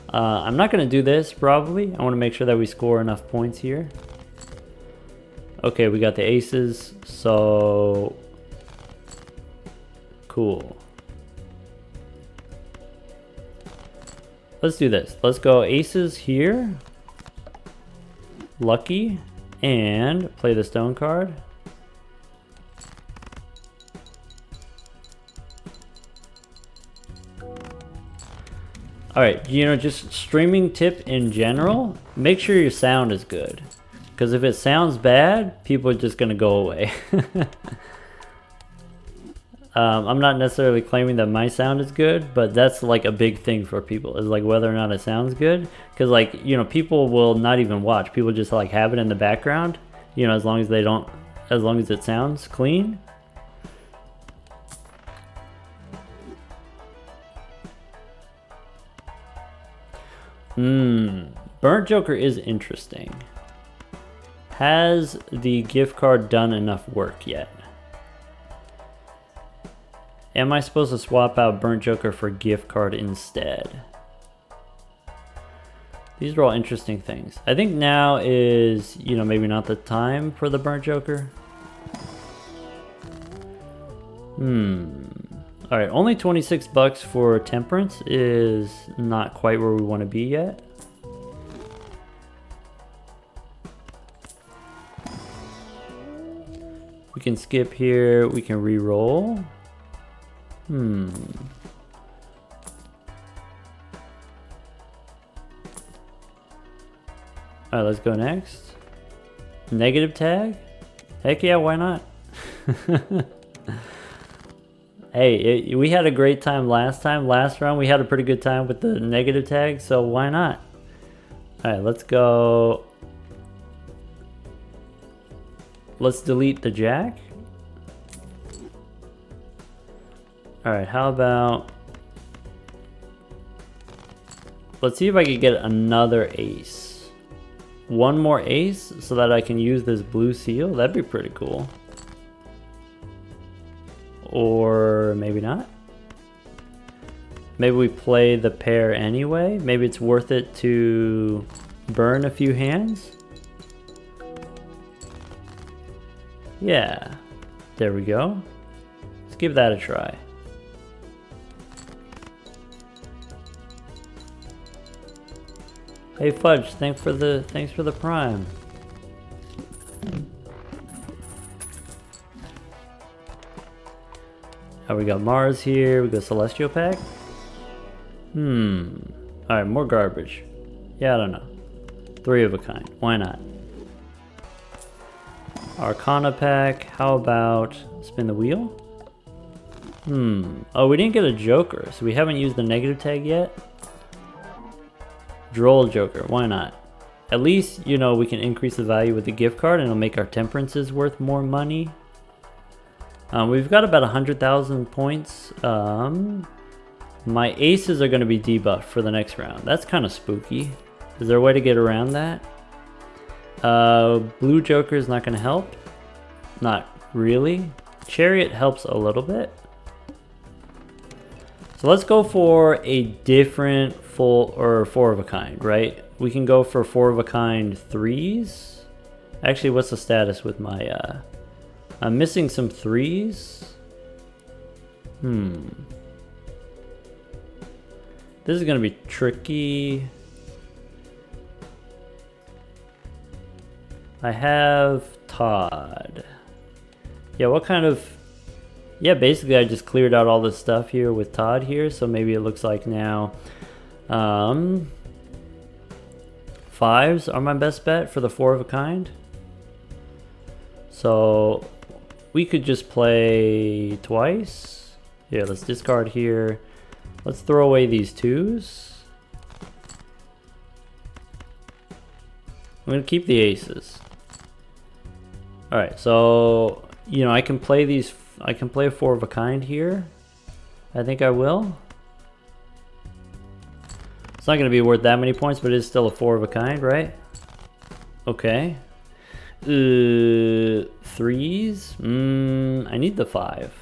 [SPEAKER 1] I'm not going to do this probably. I want to make sure that we score enough points here. Okay, we got the aces, so cool. Let's do this. Let's go aces here. Lucky. And play the stone card. Alright, just streaming tip in general, make sure your sound is good. Because if it sounds bad, people are just going to go away. I'm not necessarily claiming that my sound is good, but that's like a big thing for people, is like whether or not it sounds good. Because people will not even watch. People just like have it in the background, as long as it sounds clean. Burnt Joker is interesting. Has the gift card done enough work yet? Am I supposed to swap out Burnt Joker for gift card instead? These are all interesting things. I think now is, maybe not the time for the Burnt Joker. Alright, only 26 bucks for Temperance is not quite where we want to be yet. We can skip here, we can re-roll. Alright, let's go next. Negative tag? Heck yeah, why not? Hey, we had a great time last time. Last round we had a pretty good time with the negative tag, so why not? Alright, let's go. Let's delete the jack. Alright, how about... Let's see if I can get another ace. One more ace so that I can use this blue seal. That'd be pretty cool. Or maybe not. Maybe we play the pair anyway. Maybe it's worth it to burn a few hands. Yeah, there we go. Let's give that a try. Hey Fudge, thanks for the prime. Oh, we got Mars here. We got Celestial pack. Alright, more garbage. Yeah, I don't know. 3 of a kind. Why not? Arcana pack. How about spin the wheel? Oh, we didn't get a Joker, so we haven't used the negative tag yet. Droll Joker. Why not? at least, you know, we can increase the value with the gift card and it'll make our temperances worth more money. We've got about 100,000 points. My aces are going to be debuffed for the next round. That's kind of spooky. Is there a way to get around that? Blue Joker is not going to help. Not really. Chariot helps a little bit. So let's go for a different full or four of a kind, right? We can go for four of a kind threes. Actually, what's the status with my... I'm missing some threes. This is going to be tricky. I have Todd. Yeah, what kind of... Yeah, basically I just cleared out all this stuff here with Todd here, so maybe it looks like now fives are my best bet for the four of a kind. So we could just play twice. Yeah, let's discard here. Let's throw away these twos. I'm gonna keep the aces. Alright, so you know, I can play these. I can play a four of a kind here. I think I will. It's not going to be worth that many points, but it is still a four of a kind, right? Okay. Threes? I need the five.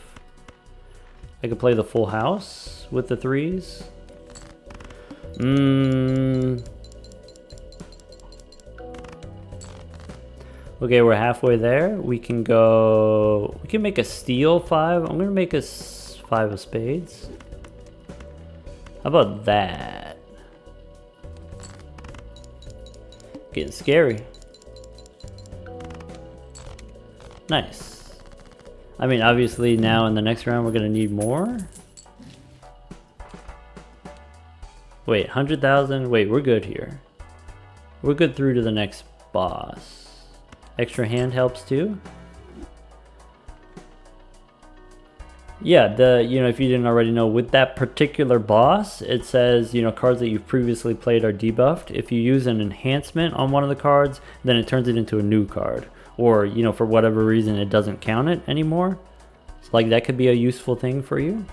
[SPEAKER 1] I could play the full house with the threes. Okay, we're halfway there. We can go... We can make a steal five. I'm going to make a five of spades. How about that? Getting scary. Nice. I mean, obviously now in the next round we're going to need more. Wait, 100,000? Wait, we're good here. We're good through to the next boss. Extra hand helps too. Yeah, you know, if you didn't already know, with that particular boss, it says, you know, cards that you've previously played are debuffed. If you use an enhancement on one of the cards, then it turns it into a new card. Or, you know, for whatever reason, it doesn't count it anymore. So, like, that could be a useful thing for you.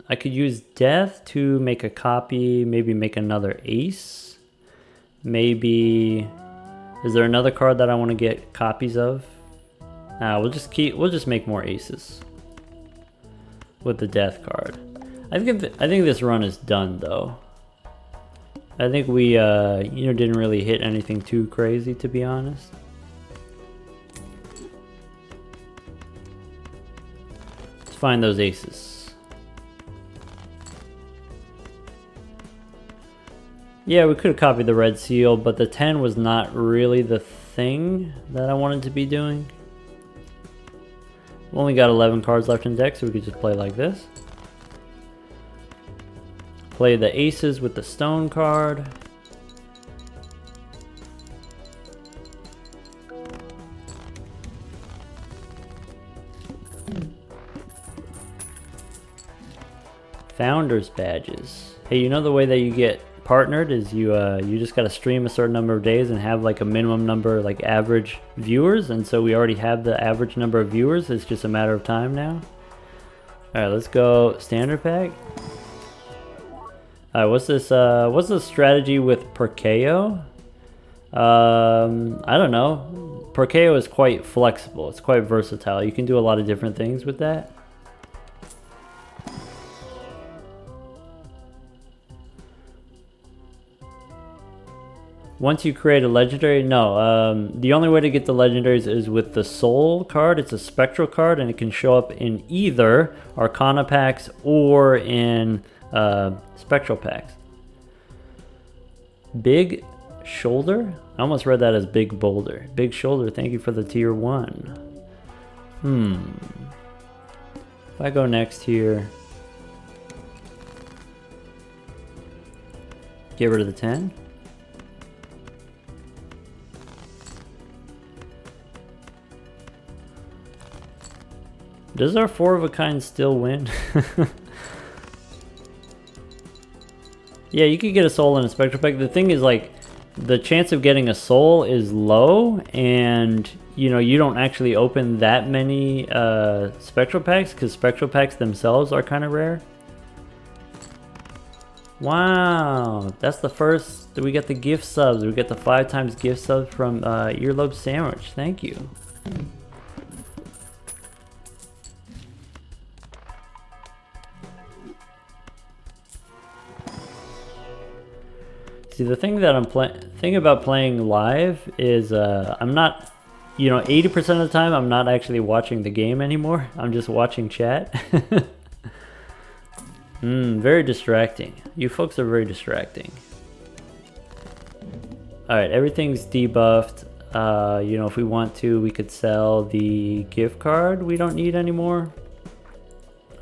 [SPEAKER 1] I could use death to make a copy, maybe make another ace. Maybe... Is there another card that I want to get copies of? We'll just make more aces with the death card. I think this run is done though. I think we you know, didn't really hit anything too crazy, to be honest. Let's find those aces. Yeah, we could have copied the red seal, but the 10 was not really the thing that I wanted to be doing. We only got 11 cards left in deck, so we could just play like this. Play the aces with the stone card. Founders badges. Hey, you know the way that you get partnered is you just got to stream a certain number of days and have like a minimum number, like average viewers, and so we already have the average number of viewers. It's just a matter of time now. All right, let's go standard pack. All right, what's the strategy with Perkeo? I don't know. Perkeo is quite flexible. It's quite versatile. You can do a lot of different things with that. Once you create a legendary, no, the only way to get the legendaries is with the soul card. It's a spectral card and it can show up in either Arcana packs or in spectral packs. Big shoulder? I almost read that as big boulder. Big shoulder, thank you for the tier 1. If I go next here, get rid of the 10. Does our 4 of a kind still win? Yeah, you could get a soul in a spectral pack. The thing is, like, the chance of getting a soul is low, and you know, you don't actually open that many spectral packs because spectral packs themselves are kind of rare. Wow, that's the first. We get the gift subs. We get the 5 times gift subs from Earlobe Sandwich. Thank you. See, the thing that thing about playing live is I'm not, you know, 80% of the time I'm not actually watching the game anymore. I'm just watching chat. Very distracting. You folks are very distracting. Alright, everything's debuffed. You know, if we want to, we could sell the gift card we don't need anymore.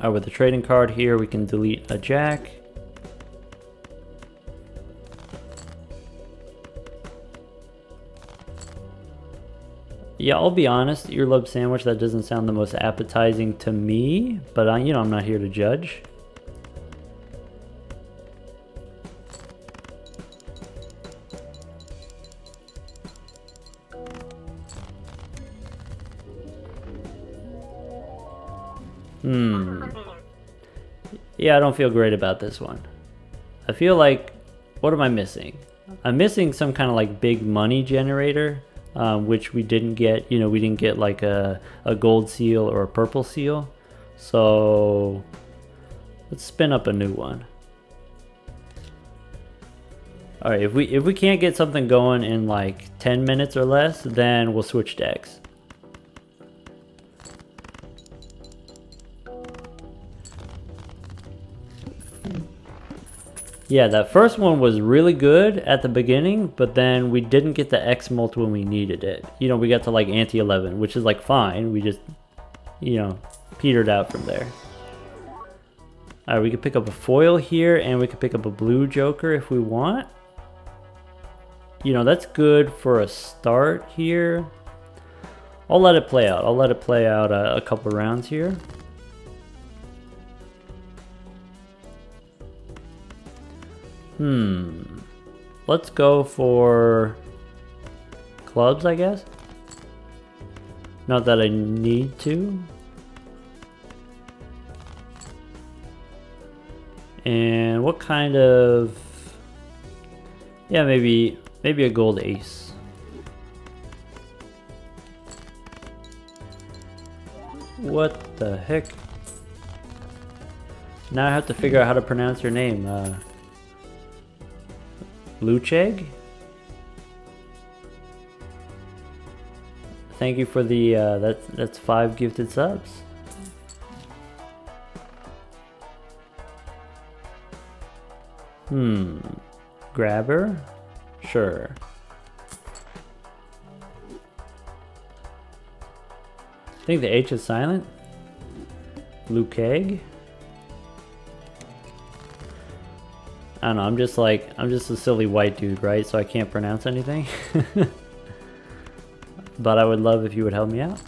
[SPEAKER 1] With the trading card here, we can delete a jack. Yeah, I'll be honest, Earlobe Sandwich, that doesn't sound the most appetizing to me, but you know, I'm not here to judge. Yeah, I don't feel great about this one. I feel like, what am I missing? I'm missing some kind of like big money generator. Which we didn't get. You know, we didn't get like a gold seal or a purple seal. So let's spin up a new one. All right, if we can't get something going in like 10 minutes or less, then we'll switch decks. Yeah, that first one was really good at the beginning, but then we didn't get the X mult when we needed it. You know, we got to like ante 11, which is like fine. We just, you know, petered out from there. Alright, we could pick up a foil here, and we could pick up a blue joker if we want. You know, that's good for a start here. I'll let it play out. I'll let it play out a couple rounds here. Let's go for clubs, I guess. Not that I need to. And what kind of... Yeah, maybe a gold ace. What the heck? Now I have to figure out how to pronounce your name. Lucheg? Thank you for the that's 5 gifted subs. Grabber? Sure. I think the H is silent. Lucheg? I don't know, I'm just a silly white dude, right? So I can't pronounce anything. But I would love if you would help me out.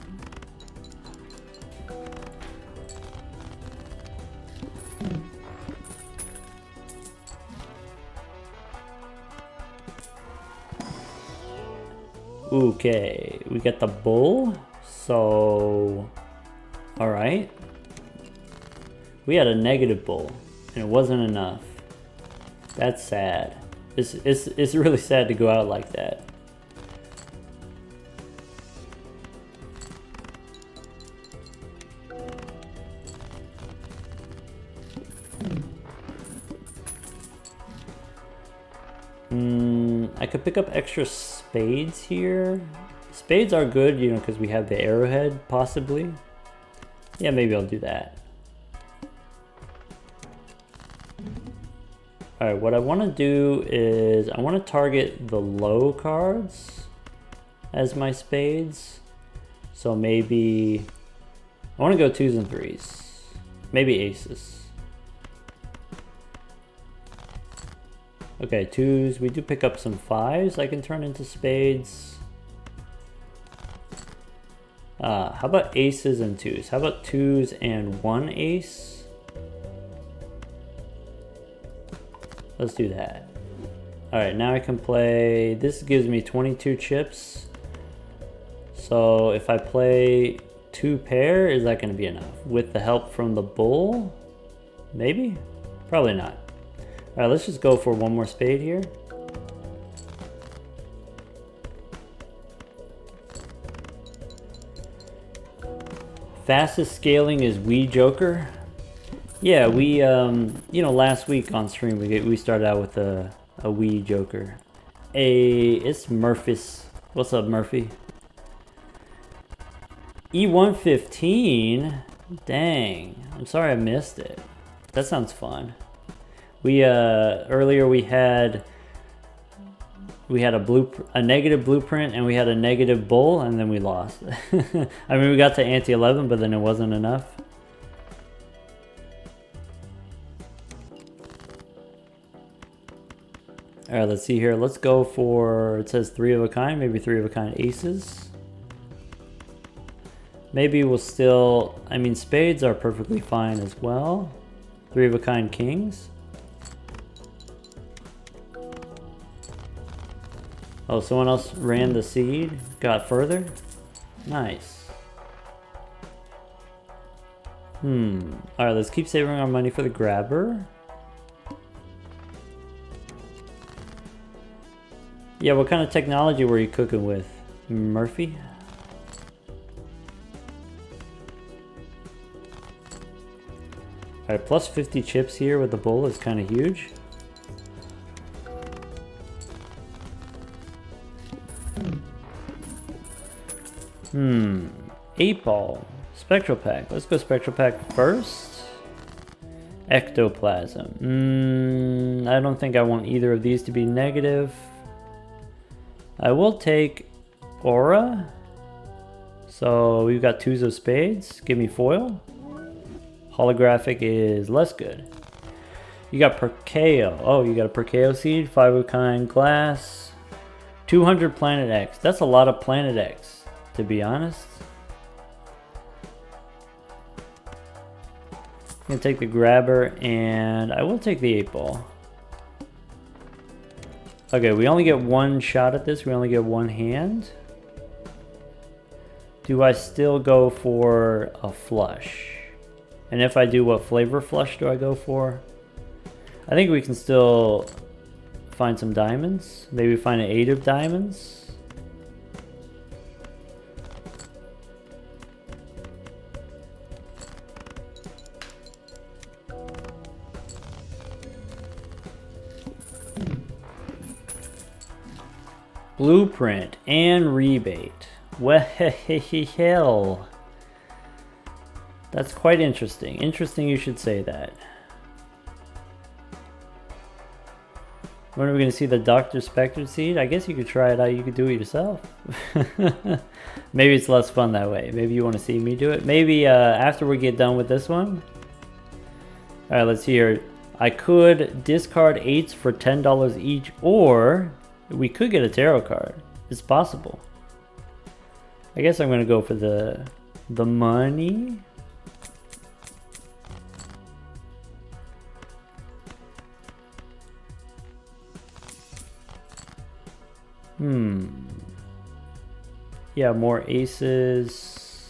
[SPEAKER 1] Okay, we get the bull. So, all right. We had a negative bull, and it wasn't enough. That's sad. It's really sad to go out like that. I could pick up extra spades here. Spades are good, you know, because we have the arrowhead, possibly. Yeah, maybe I'll do that. Alright, what I want to do is I want to target the low cards as my spades. So maybe I want to go 2s and 3s. Maybe aces. Okay, 2s. We do pick up some 5s I can turn into spades. How about aces and 2s? How about 2s and 1 ace? Let's do that. Alright, now I can play... This gives me 22 chips. So if I play 2 pair, is that going to be enough? With the help from the bull? Maybe? Probably not. Alright, let's just go for one more spade here. Fastest scaling is Wii Joker. Yeah, we, you know, last week on stream we started out with a Wii Joker. It's Murphys. What's up, Murphy? E115? Dang, I'm sorry I missed it. That sounds fun. We, earlier we had a negative blueprint and we had a negative bull and then we lost. I mean, we got to ante 11, but then it wasn't enough. All right, let's see here. Let's go for, it says 3 of a kind, maybe 3 of a kind aces. Maybe we'll still, I mean, spades are perfectly fine as well. 3 of a kind kings. Oh, someone else ran the seed, got further. Nice. All right, let's keep saving our money for the grabber. Yeah, what kind of technology were you cooking with, Murphy? All right, plus 50 chips here with the bull is kind of huge. 8-ball. Spectral Pack. Let's go Spectral Pack first. Ectoplasm. I don't think I want either of these to be negative. I will take Aura. So we've got 2s of spades. Give me foil. Holographic is less good. You got Perkeo. Oh, you got a Perkeo seed. 5 of a kind glass. 200 Planet X. That's a lot of Planet X, to be honest. I'm gonna take the grabber and I will take the 8-ball. Okay, we only get one shot at this. We only get one hand. Do I still go for a flush? And if I do, what flavor flush do I go for? I think we can still find some diamonds. Maybe find an 8 of diamonds. Blueprint and rebate. Well, that's quite interesting. Interesting you should say that. When are we going to see the Dr. Spectre seed? I guess you could try it out. You could do it yourself. Maybe it's less fun that way. Maybe you want to see me do it. Maybe after we get done with this one. All right, let's see here. I could discard 8s for $10 each, or we could get a tarot card. It's possible. I guess I'm going to go for the money. Yeah, more aces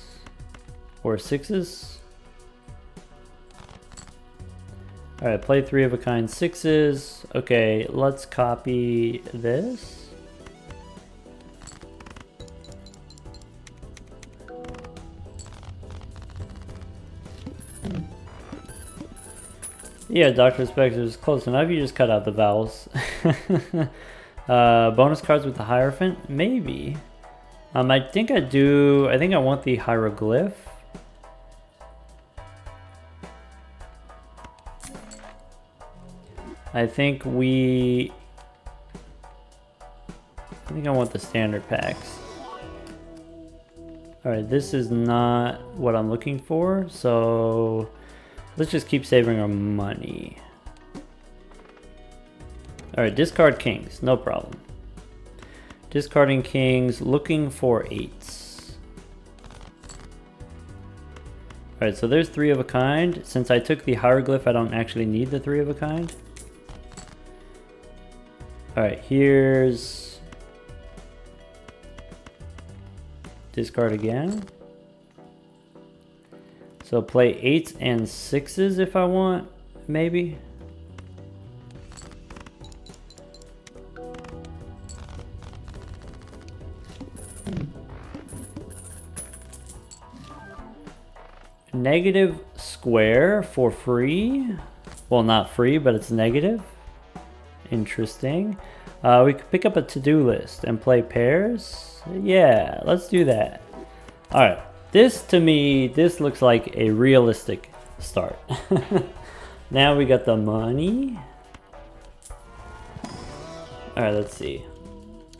[SPEAKER 1] or 6s. All right, play 3 of a kind 6s. Okay, let's copy this. Yeah, Dr. Spectre is close enough. You just cut out the vowels. Bonus cards with the Hierophant? Maybe. I think I do. I think I want the hieroglyph. I think I want the standard packs. Alright, this is not what I'm looking for, so let's just keep saving our money. Alright, discard kings, no problem. Discarding kings, looking for 8s. Alright, so there's 3 of a kind. Since I took the hieroglyph, I don't actually need the 3 of a kind. Alright, here's discard again. So play 8s and 6s if I want, maybe. Negative square for free. Well, not free, but it's negative. Interesting. We could pick up a to-do list and play pairs. Yeah, let's do that. All right, this to me, this looks like a realistic start. Now we got the money. All right, let's see.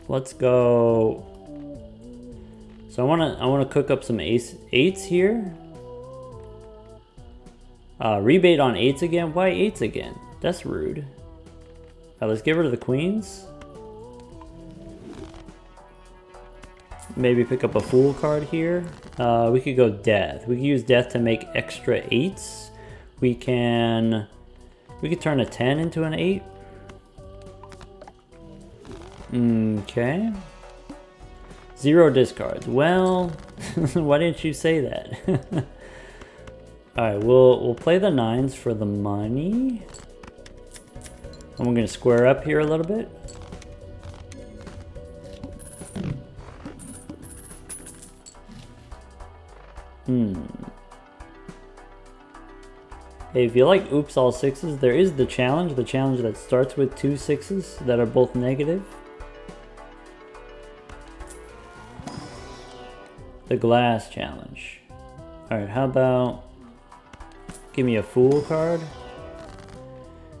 [SPEAKER 1] Let's go. So I wanna cook up some eights here. Rebate on 8s again? Why 8s again? That's rude. Alright, let's get rid of the queens. Maybe pick up a fool card here. We could go death. We could use death to make extra 8s. We could turn a 10 into an 8. Okay. 0 discards. Well, why didn't you say that? Alright, we'll play the 9s for the money. And we're going to square up here a little bit. Hey, if you like oops all 6s, there is the challenge that starts with 2 6s that are both negative. The glass challenge. Alright, how about give me a fool card.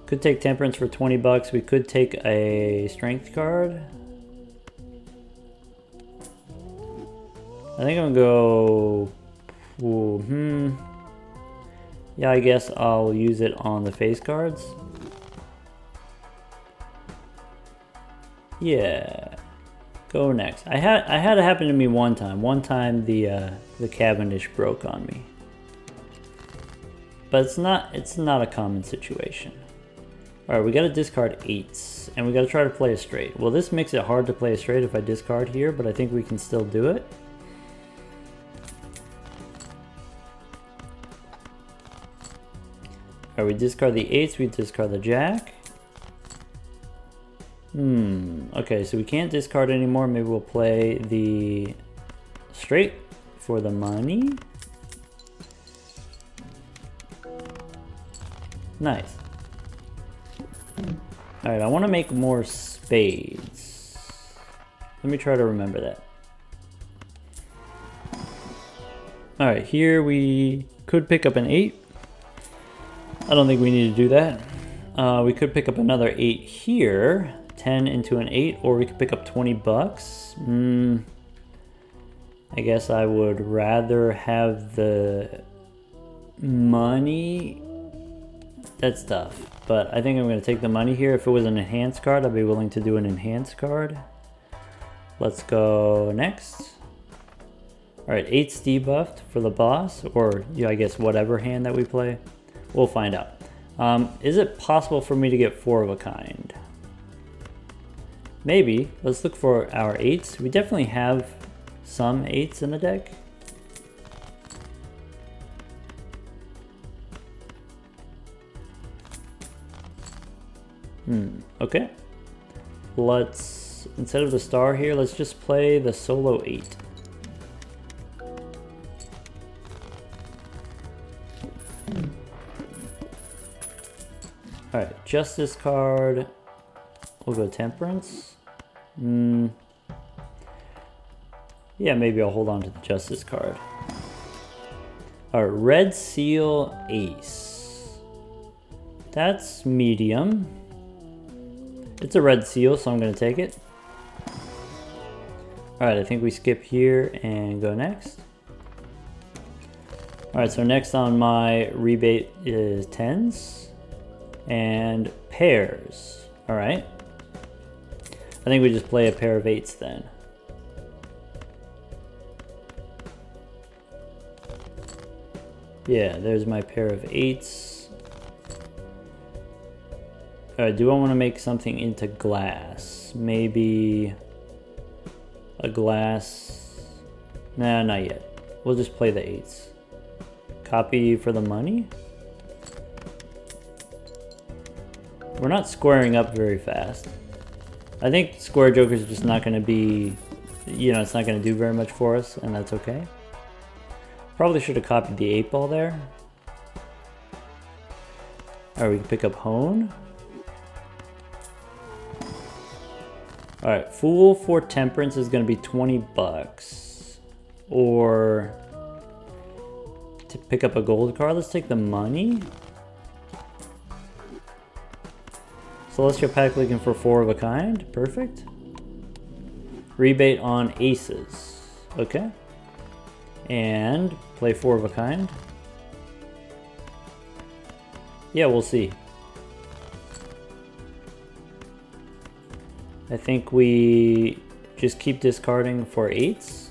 [SPEAKER 1] Could take temperance for 20 bucks. We could take a strength card. I think I'm gonna go. Yeah, I guess I'll use it on the face cards. Yeah. Go next. I had it happen to me one time. One time the Cavendish broke on me. But it's not a common situation. Alright, we gotta discard 8s, and we gotta try to play a straight. Well, this makes it hard to play a straight if I discard here, but I think we can still do it. Alright, we discard the 8s, we discard the jack. Okay, so we can't discard anymore. Maybe we'll play the straight for the money. Nice. Alright, I want to make more spades. Let me try to remember that. Alright, here we could pick up an 8. I don't think we need to do that. We could pick up another 8 here. 10 into an 8, or we could pick up 20 bucks. I guess I would rather have the money. That's tough, but I think I'm going to take the money here. If it was an enhanced card, I'd be willing to do an enhanced card. Let's go next. Alright, 8's debuffed for the boss, or yeah, I guess whatever hand that we play. We'll find out. Is it possible for me to get 4 of a kind? Maybe. Let's look for our 8s. We definitely have some 8s in the deck. Okay. Let's, instead of the star here, let's just play the solo 8. Alright, justice card. We'll go temperance. Yeah, maybe I'll hold on to the justice card. Alright, red seal ace. That's medium. It's a red seal, so I'm going to take it. Alright, I think we skip here and go next. Alright, so next on my rebate is 10s and pairs. Alright. I think we just play a pair of 8s then. Yeah, there's my pair of 8s. Alright, do I want to make something into glass? Maybe a glass... Nah, not yet. We'll just play the 8s. Copy for the money? We're not squaring up very fast. I think Square Joker is just not going to be... You know, it's not going to do very much for us, and that's okay. Probably should have copied the 8-ball there. Alright, we can pick up Hone. Alright, Fool for Temperance is going to be 20 bucks. Or to pick up a gold card, let's take the money. Celestial Pack looking for 4 of a kind. Perfect. Rebate on aces. Okay. And play 4 of a kind. Yeah, we'll see. I think we just keep discarding for 8s.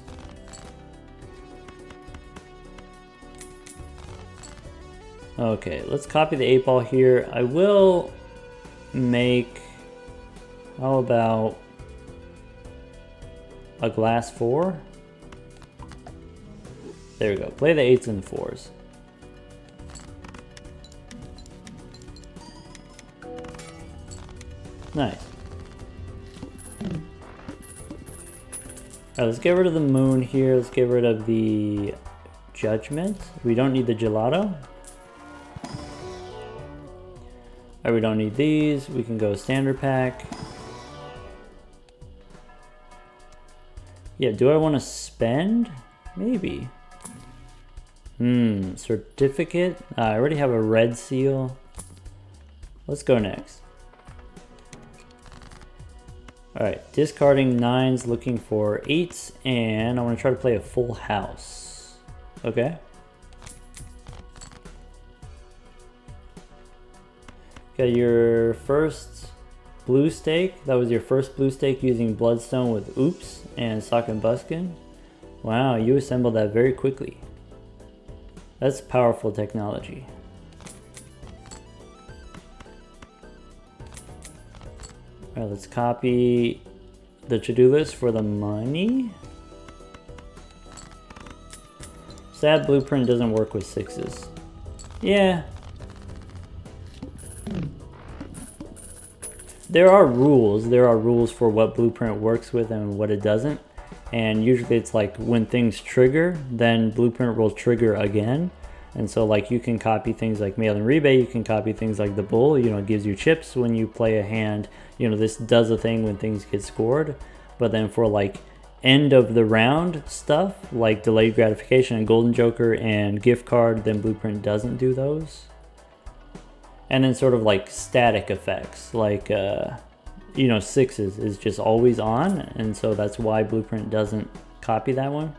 [SPEAKER 1] Okay, let's copy the 8-ball here. I will make, how about a glass 4? There we go. Play the 8s and 4s. Nice. Alright, let's get rid of the moon here. Let's get rid of the judgment. We don't need the gelato. Alright, we don't need these. We can go standard pack. Yeah, do I want to spend? Maybe. Certificate. I already have a red seal. Let's go next. Alright, discarding 9s, looking for 8s, and I want to try to play a full house. Okay. Got your first blue stake. That was your first blue stake using Bloodstone with Oops and Sock and Buskin. Wow, you assembled that very quickly. That's powerful technology. Alright, let's copy the to-do list for the money. Sad Blueprint doesn't work with 6s. Yeah. There are rules. There are rules for what Blueprint works with and what it doesn't. And usually it's like when things trigger, then Blueprint will trigger again. And so like you can copy things like Mail and Rebate, you can copy things like the Bull, you know, it gives you chips when you play a hand. You know, this does a thing when things get scored. But then for like end of the round stuff, like Delayed Gratification and Golden Joker and Gift Card, then Blueprint doesn't do those. And then sort of like static effects, like, you know, 6s is just always on. And so that's why Blueprint doesn't copy that one.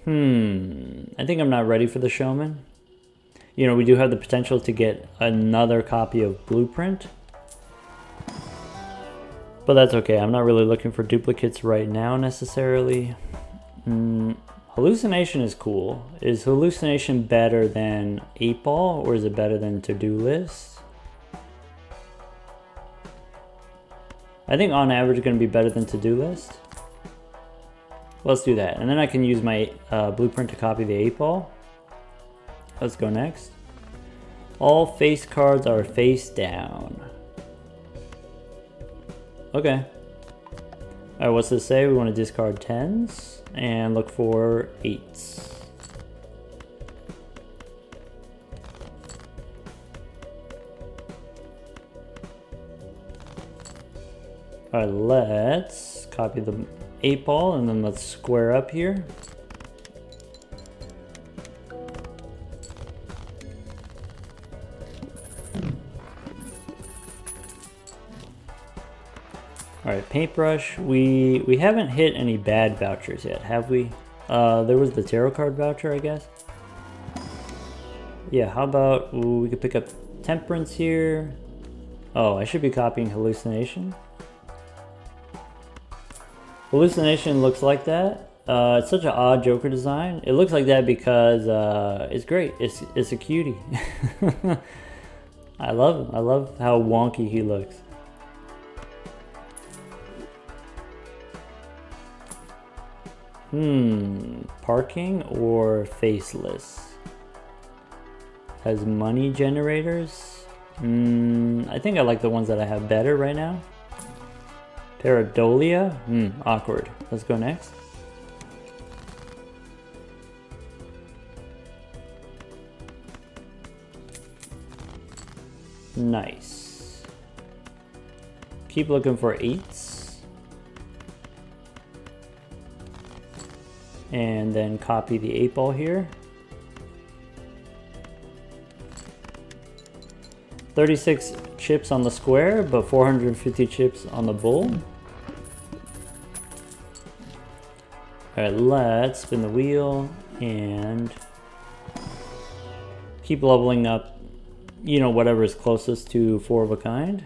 [SPEAKER 1] I think I'm not ready for the Showman. You know, we do have the potential to get another copy of Blueprint. But that's okay. I'm not really looking for duplicates right now necessarily. Hallucination is cool. Is Hallucination better than 8-ball or is it better than To-Do List? I think on average it's going to be better than To-Do List. Let's do that. And then I can use my Blueprint to copy the 8-ball. Let's go next. All face cards are face down. Okay. Alright, what's this say? We want to discard 10s and look for 8s. Alright, let's copy the 8-ball and then let's square up here. Alright, Paintbrush. We haven't hit any bad vouchers yet, have we? There was the tarot card voucher, I guess. Yeah, how about we could pick up Temperance here. Oh, I should be copying Hallucination. Hallucination looks like that. It's such an odd Joker design. It looks like that because it's great. It's a cutie. I love him. I love how wonky he looks. Parking or faceless? Has money generators? I think I like the ones that I have better right now. Pareidolia? Awkward. Let's go next. Nice. Keep looking for 8s. And then copy the 8-ball here. 36 chips on the square, but 450 chips on the bull. Alright, let's spin the wheel and keep leveling up, you know, whatever is closest to 4 of a kind.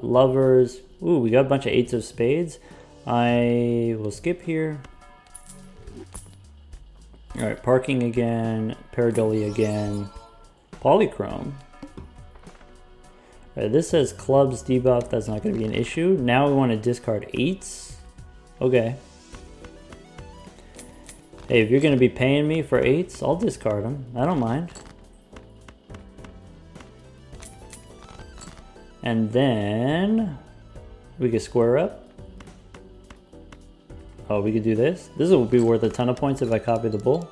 [SPEAKER 1] Lovers. Ooh, we got a bunch of 8s of spades. I will skip here. Alright, parking again, Pareidolia again, Polychrome. Alright, this says clubs debuff, that's not going to be an issue. Now we want to discard 8s. Okay. Hey, if you're going to be paying me for 8s, I'll discard them. I don't mind. And then we can square up. Oh, we could do this. This will be worth a ton of points if I copy the bull.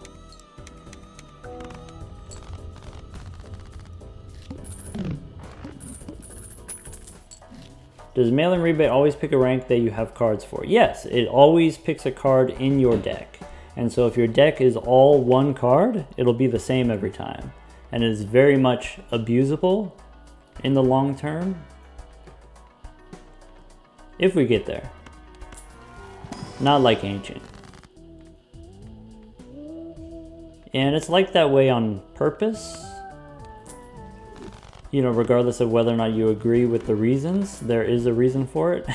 [SPEAKER 1] Does mail-in rebate always pick a rank that you have cards for? Yes, it always picks a card in your deck. And so if your deck is all one card, it'll be the same every time. And it is very much abusable in the long term. If we get there. Not like Ancient. And it's like that way on purpose. You know, regardless of whether or not you agree with the reasons, there is a reason for it.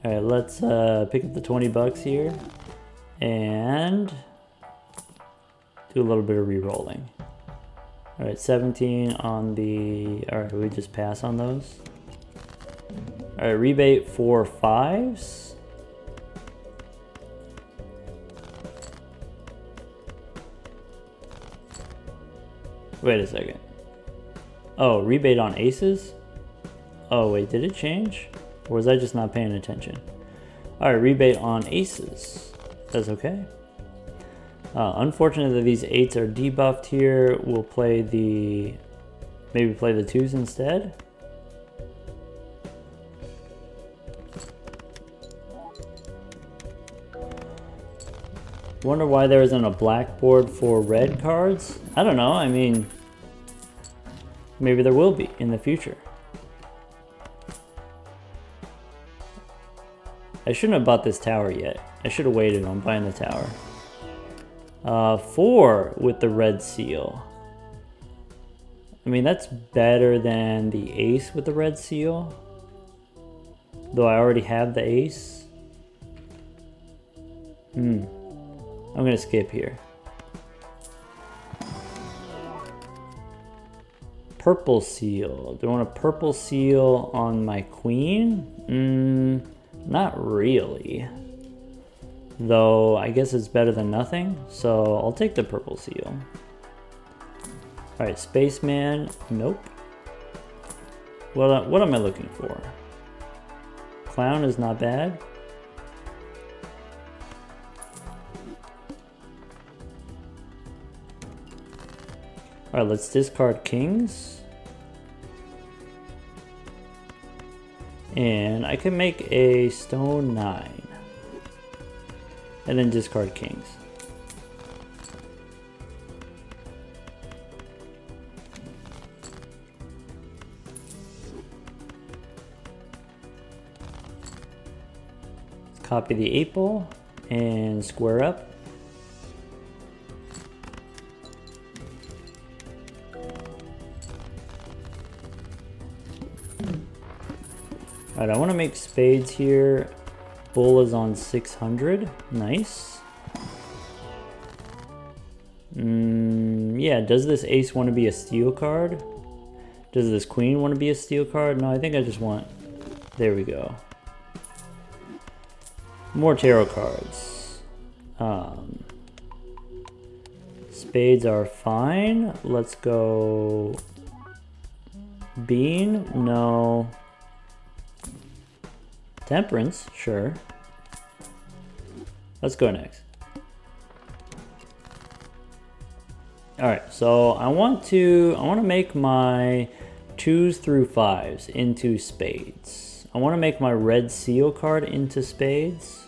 [SPEAKER 1] Alright, let's pick up the 20 bucks here. And do a little bit of re-rolling. Alright, 17 on the... Alright, we just pass on those. Alright, rebate for 5s. Wait a second. Oh, rebate on aces? Oh wait, did it change? Or was I just not paying attention? Alright, rebate on aces. That's okay. Unfortunately, these 8s are debuffed here. We'll play the... Maybe play the 2s instead. Wonder why there isn't a blackboard for red cards? I don't know, I mean... Maybe there will be in the future. I shouldn't have bought this tower yet. I should have waited on buying the tower. 4 with the red seal. I mean, that's better than the ace with the red seal. Though I already have the ace. I'm gonna skip here. Purple seal. Do I want a purple seal on my queen? Not really. Though, I guess it's better than nothing, so I'll take the purple seal. Alright, Spaceman. Nope. Well, what am I looking for? Clown is not bad. Alright, let's discard kings. And I can make a stone 9. And then discard kings. Let's copy the 8-ball and square up. Alright, I want to make spades here. Bull is on 600. Nice. Yeah, does this ace want to be a steal card? Does this queen want to be a steal card? No, I think I just want... There we go. More tarot cards. Spades are fine. Let's go... Bean? No. Temperance? Sure. Let's go next. Alright, so I want to make my 2s through 5s into spades. I want to make my red seal card into spades.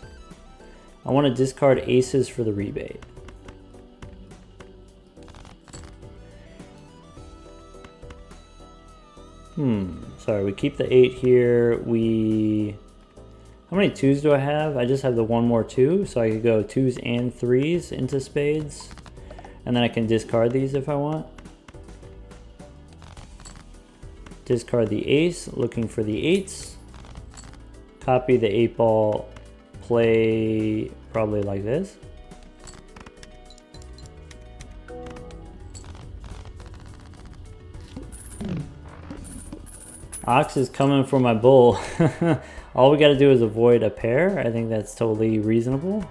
[SPEAKER 1] I want to discard aces for the rebate. Sorry, we keep the 8 here. How many 2s do I have? I just have the one more 2, so I could go 2s and 3s into spades. And then I can discard these if I want. Discard the ace, looking for the 8s. Copy the 8 ball, play probably like this. Ox is coming for my bull. All we gotta do is avoid a pair. I think that's totally reasonable.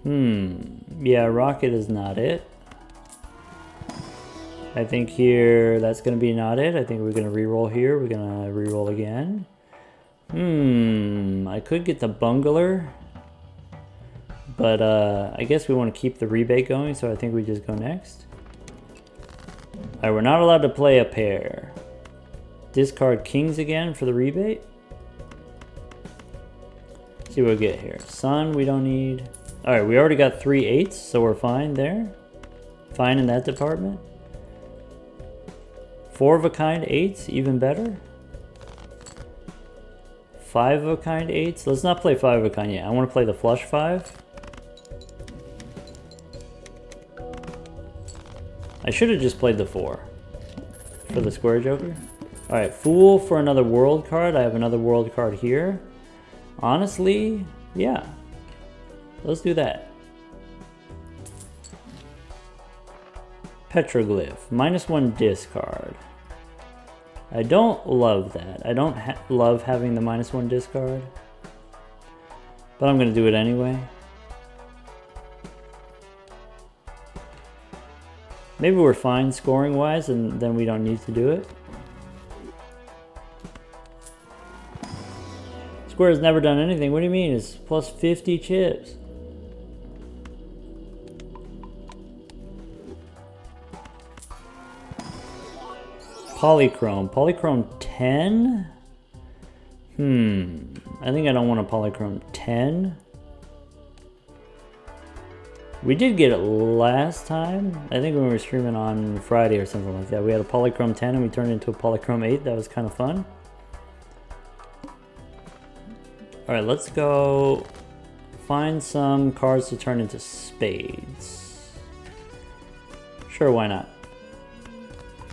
[SPEAKER 1] Yeah, rocket is not it. I think here, that's gonna be not it. I think we're gonna re-roll here. We're gonna re-roll again. I could get the bungler. But I guess we want to keep the rebate going, so I think we just go next. Alright, we're not allowed to play a pair. Discard kings again for the rebate. See what we get here. Sun, we don't need. Alright, we already got 3 8s, so we're fine there. Fine in that department. 4 of a kind 8s, even better. 5 of a kind 8s. Let's not play 5 of a kind yet. I want to play the flush 5. I should have just played the 4 for the square joker. Alright, fool for another world card. I have another world card here. Honestly, yeah. Let's do that. Petroglyph. -1 discard. I don't love that. I don't love having the -1 discard. But I'm going to do it anyway. Maybe we're fine scoring wise and then we don't need to do it. Square has never done anything. What do you mean? It's plus 50 chips. Polychrome. Polychrome 10? I think I don't want a Polychrome 10. We did get it last time. I think when we were streaming on Friday or something like that. We had a Polychrome 10 and we turned it into a Polychrome 8. That was kind of fun. Alright, let's go find some cards to turn into spades. Sure, why not?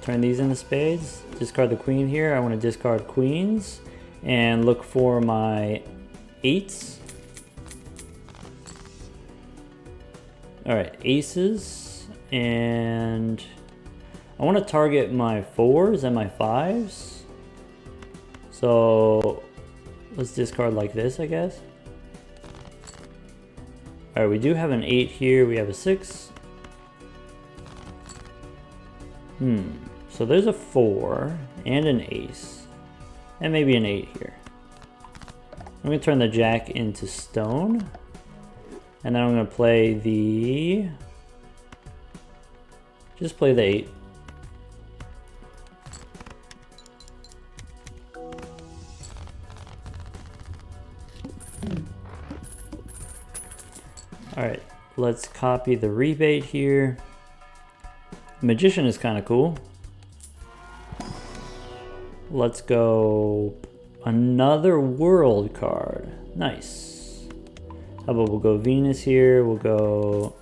[SPEAKER 1] Turn these into spades. Discard the queen here. I want to discard queens and look for my 8s. Alright, aces, and I want to target my 4s and my 5s. So let's discard like this, I guess. Alright, we do have an 8 here. We have a 6. So there's a 4 and an ace. And maybe an 8 here. I'm going to turn the jack into stone. And then I'm going to play the... Just play the 8. Alright, let's copy the rebate here. Magician is kind of cool. Let's go another world card. Nice. How about we'll go Venus here. We'll go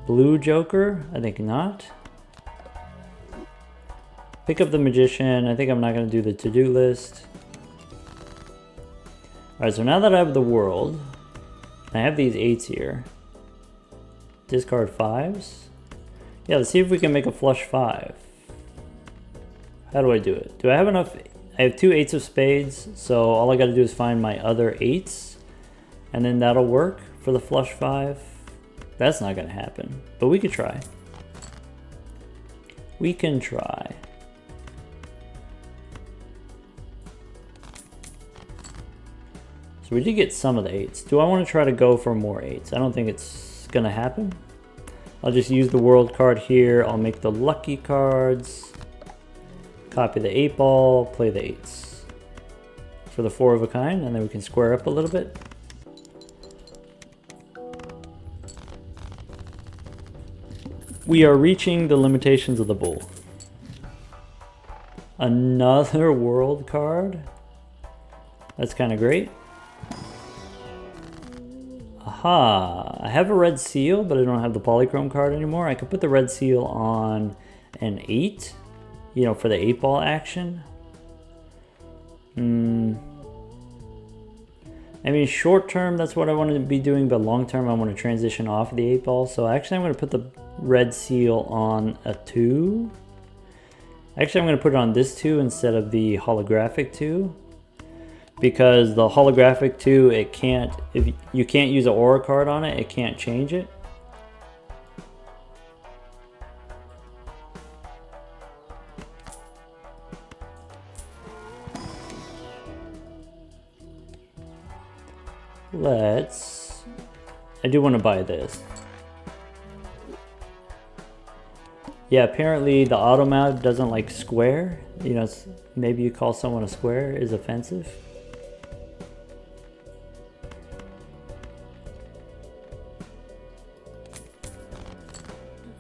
[SPEAKER 1] blue joker. I think not. Pick up the Magician. I think I'm not going to do the to-do list. Alright, so now that I have the world, I have these 8s here. Discard 5s. Yeah, let's see if we can make a flush 5. How do I do it? Do I have enough? I have 2 8s of spades, so all I got to do is find my other 8s. And then that'll work for the flush 5. That's not going to happen, but we could try. We can try. So we did get some of the 8s. Do I want to try to go for more 8s? I don't think it's going to happen. I'll just use the world card here. I'll make the lucky cards. Copy the 8 ball, play the 8s. For the 4 of a kind, and then we can square up a little bit. We are reaching the limitations of the bull. Another world card. That's kind of great. Aha, I have a red seal, but I don't have the polychrome card anymore. I could put the red seal on an 8, you know, for the 8 ball action. I mean, short term, that's what I want to be doing, but long term, I want to transition off the 8 ball. So actually, I'm going to put the red seal on a 2. Actually, I'm going to put it on this 2 instead of the holographic 2. Because the holographic 2, it can't, if you can't use an aura card on it, it can't change it. I do want to buy this. Yeah, apparently the Automod doesn't like square. You know, maybe you call someone a square is offensive.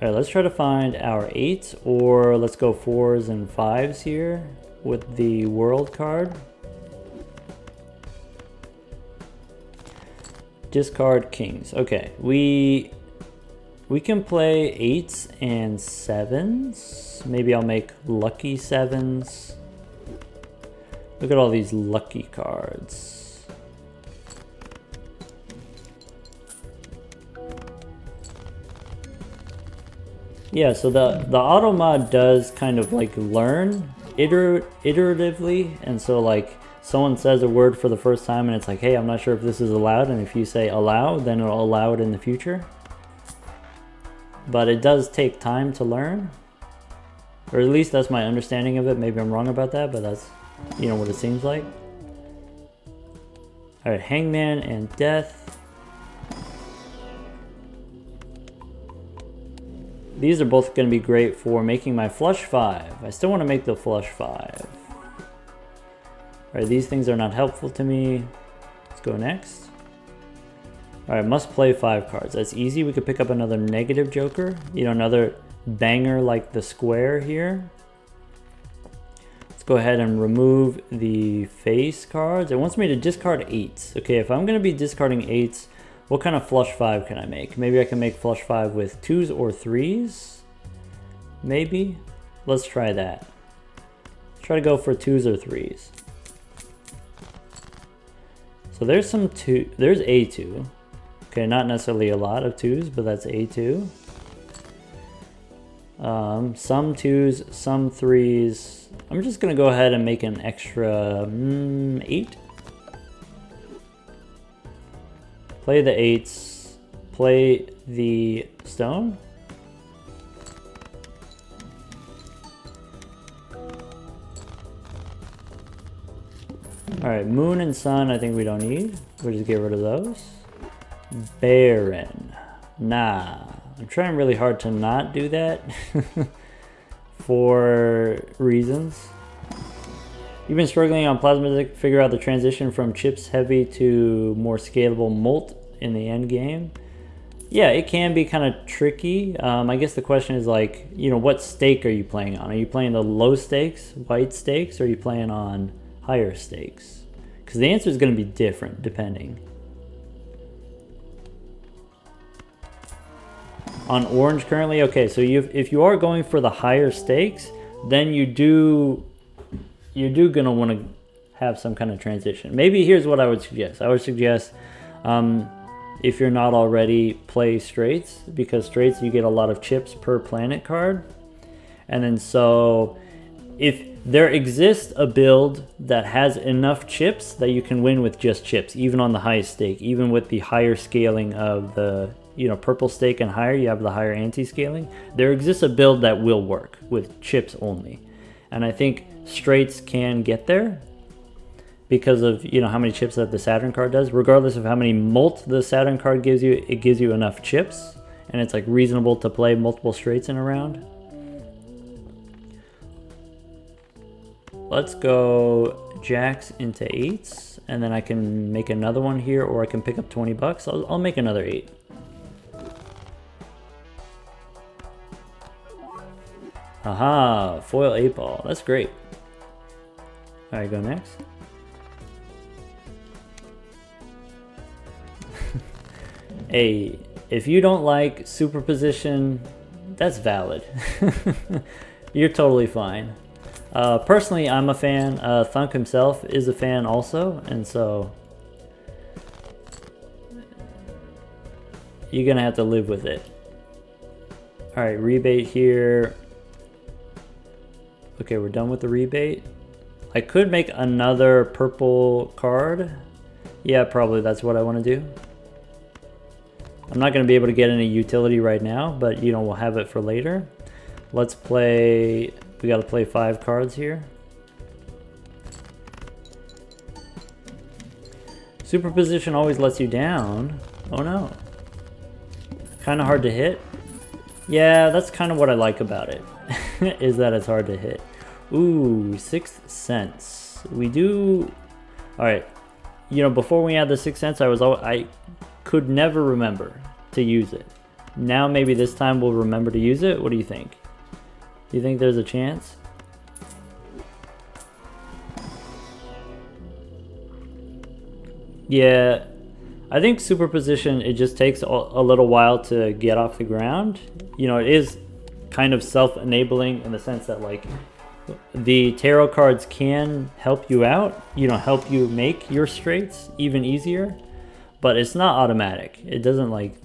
[SPEAKER 1] Alright, let's try to find our 8s, or let's go 4s and 5s here with the world card. Discard kings. Okay, we can play 8s and 7s. Maybe I'll make lucky 7s. Look at all these lucky cards. Yeah, so the Automod does kind of like learn iteratively, and so like someone says a word for the first time and it's like, hey, I'm not sure if this is allowed, and if you say allow, then it'll allow it in the future. But it does take time to learn, or at least that's my understanding of it. Maybe I'm wrong about that, but that's, you know, what it seems like. All right, Hangman and Death. These are both going to be great for making my flush 5. I still want to make the flush 5. Alright, these things are not helpful to me. Let's go next. Alright, must play 5 cards. That's easy. We could pick up another negative joker. You know, another banger like the square here. Let's go ahead and remove the face cards. It wants me to discard 8s. Okay, if I'm going to be discarding 8s, what kind of flush 5 can I make? Maybe I can make flush 5 with 2s or 3s? Maybe? Let's try that. Let's try to go for 2s or 3s. So there's there's a 2. Okay, not necessarily a lot of 2s, but that's a 2. Some 2s, some 3s. I'm just gonna go ahead and make an extra 8. Play the 8s, play the stone. Alright, moon and sun I think we don't need. We'll just get rid of those. Baron. Nah. I'm trying really hard to not do that. For reasons. You've been struggling on Plasma to figure out the transition from chips heavy to more scalable molt in the end game. Yeah, it can be kind of tricky. I guess the question is like, you know, what stake are you playing on? Are you playing the low stakes, white stakes, or are you playing on higher stakes? Because the answer is going to be different depending. On orange currently, okay, so if you are going for the higher stakes, then you're gonna want to have some kind of transition. Maybe here's what I would suggest. I would suggest, if you're not already, play straights, because straights you get a lot of chips per planet card. And then so if there exists a build that has enough chips that you can win with just chips, even on the highest stake, even with the higher scaling of the, you know, purple stake and higher, you have the higher anti-scaling. There exists a build that will work with chips only. And I think straights can get there because of, you know, how many chips that the Saturn card does. Regardless of how many molt the Saturn card gives you, it gives you enough chips, and it's like reasonable to play multiple straights in a round. Let's go jacks into 8s, and then I can make another one here, or I can pick up 20 bucks. I'll make another 8. Aha, foil 8-ball. That's great. All right, go next. Hey, if you don't like superposition, that's valid. You're totally fine. Personally, I'm a fan. Thunk himself is a fan also, and so you're gonna have to live with it. All right, rebate here. Okay, we're done with the rebate. I could make another purple card. Yeah, probably that's what I want to do. I'm not going to be able to get any utility right now, but you know, we'll have it for later. Let's play, we got to play 5 cards here. Superposition always lets you down. Oh no. Kind of hard to hit. Yeah, that's kind of what I like about it, is that it's hard to hit. Ooh, 6th Sense. We do, all right. You know, before we had the 6th Sense, I could never remember to use it. Now maybe this time we'll remember to use it. What do you think? Do you think there's a chance? Yeah, I think superposition, it just takes a little while to get off the ground. You know, it is kind of self-enabling in the sense that, like, the tarot cards can help you out, you know, help you make your straights even easier, but it's not automatic. It doesn't like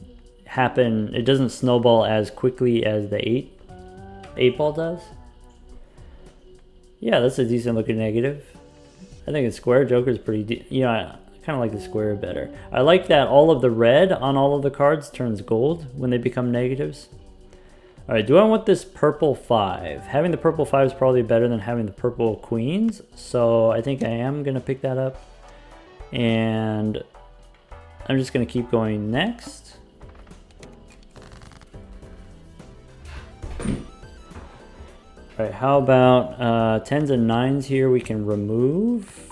[SPEAKER 1] happen, it doesn't snowball as quickly as the 8-ball does. Yeah, that's a decent looking negative. I think the square joker is pretty, you know, I kind of like the square better. I like that all of the red on all of the cards turns gold when they become negatives. All right, do I want this purple 5? Having the purple 5 is probably better than having the purple queens, so I think I am gonna pick that up. And I'm just gonna keep going next. All right, how about 10s and 9s here we can remove.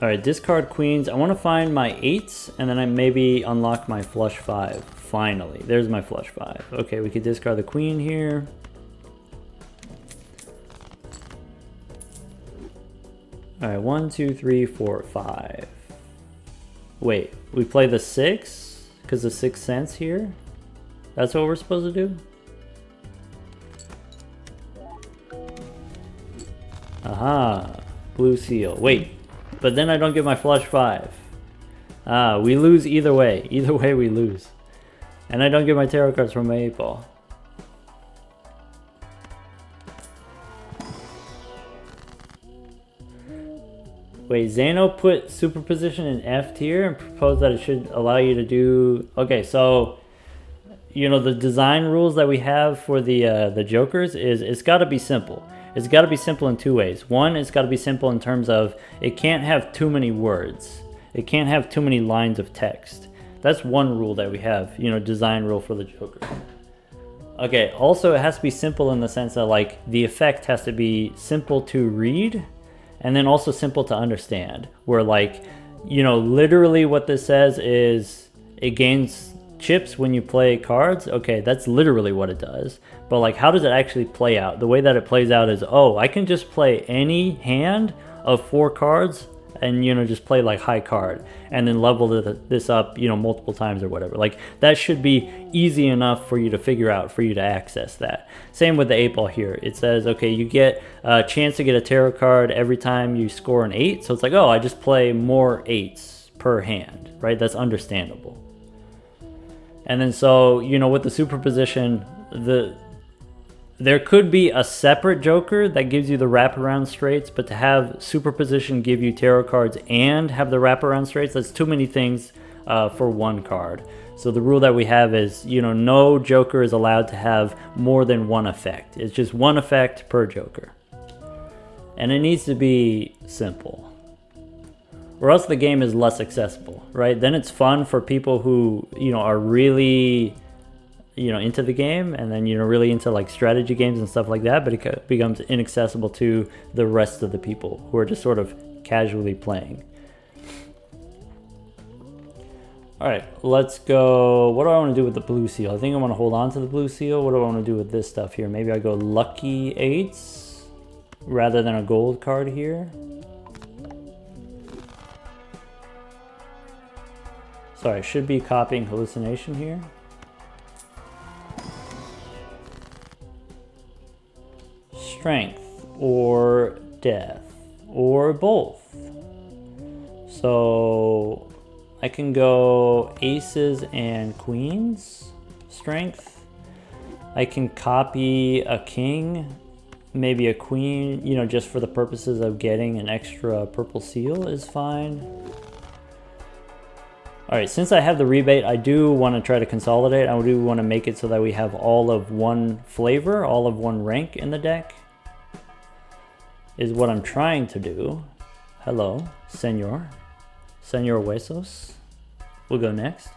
[SPEAKER 1] All right, discard queens. I wanna find my 8s, and then I maybe unlock my flush 5. Finally, there's my flush 5. Okay, we could discard the queen here. All right, 1, 2, 3, 4, 5. Wait, we play the 6 because the 6th Sense here. That's what we're supposed to do. Aha, blue seal. Wait, but then I don't get my flush 5. Ah, we lose either way. Either way, we lose. And I don't get my tarot cards from my 8-ball. Wait, Zano put superposition in F tier and proposed that it should allow you to do... Okay, so, you know, the design rules that we have for the jokers is it's got to be simple. It's got to be simple in 2 ways. One, it's got to be simple in terms of it can't have too many words. It can't have too many lines of text. That's one rule that we have, you know, design rule for the Joker. Okay, also it has to be simple in the sense that, like, the effect has to be simple to read and then also simple to understand. Where, like, you know, literally what this says is it gains chips when you play cards. Okay, that's literally what it does. But, like, how does it actually play out? The way that it plays out is, oh, I can just play any hand of 4 cards and, you know, just play like high card and then level this up, you know, multiple times or whatever. Like that should be easy enough for you to figure out, for you to access that. Same with the 8-ball here. It says, okay, you get a chance to get a tarot card every time you score an 8. So it's like, oh, I just play more 8s per hand, right? That's understandable. And then so, you know, with the superposition, there could be a separate joker that gives you the wraparound straights, but to have superposition give you tarot cards and have the wraparound straights, that's too many things for one card. So the rule that we have is, you know, no joker is allowed to have more than one effect. It's just one effect per joker. And it needs to be simple, or else the game is less accessible, right? Then it's fun for people who, you know, are really, you know, into the game, and then, you know, really into like strategy games and stuff like that, but it becomes inaccessible to the rest of the people who are just sort of casually playing. All right, let's go. What do I want to do with the blue seal? I think I want to hold on to the blue seal. What do I want to do with this stuff here? Maybe I go lucky 8s rather than a gold card here. Sorry, I should be copying hallucination here. Strength or death or both. So I can go aces and queens strength. I can copy a king, maybe a queen, you know, just for the purposes of getting an extra purple seal is fine. All right, since I have the rebate, I do want to try to consolidate. I do want to make it so that we have all of one flavor, all of one rank in the deck. Is what I'm trying to do. Hello, Senor Huesos. We'll go next.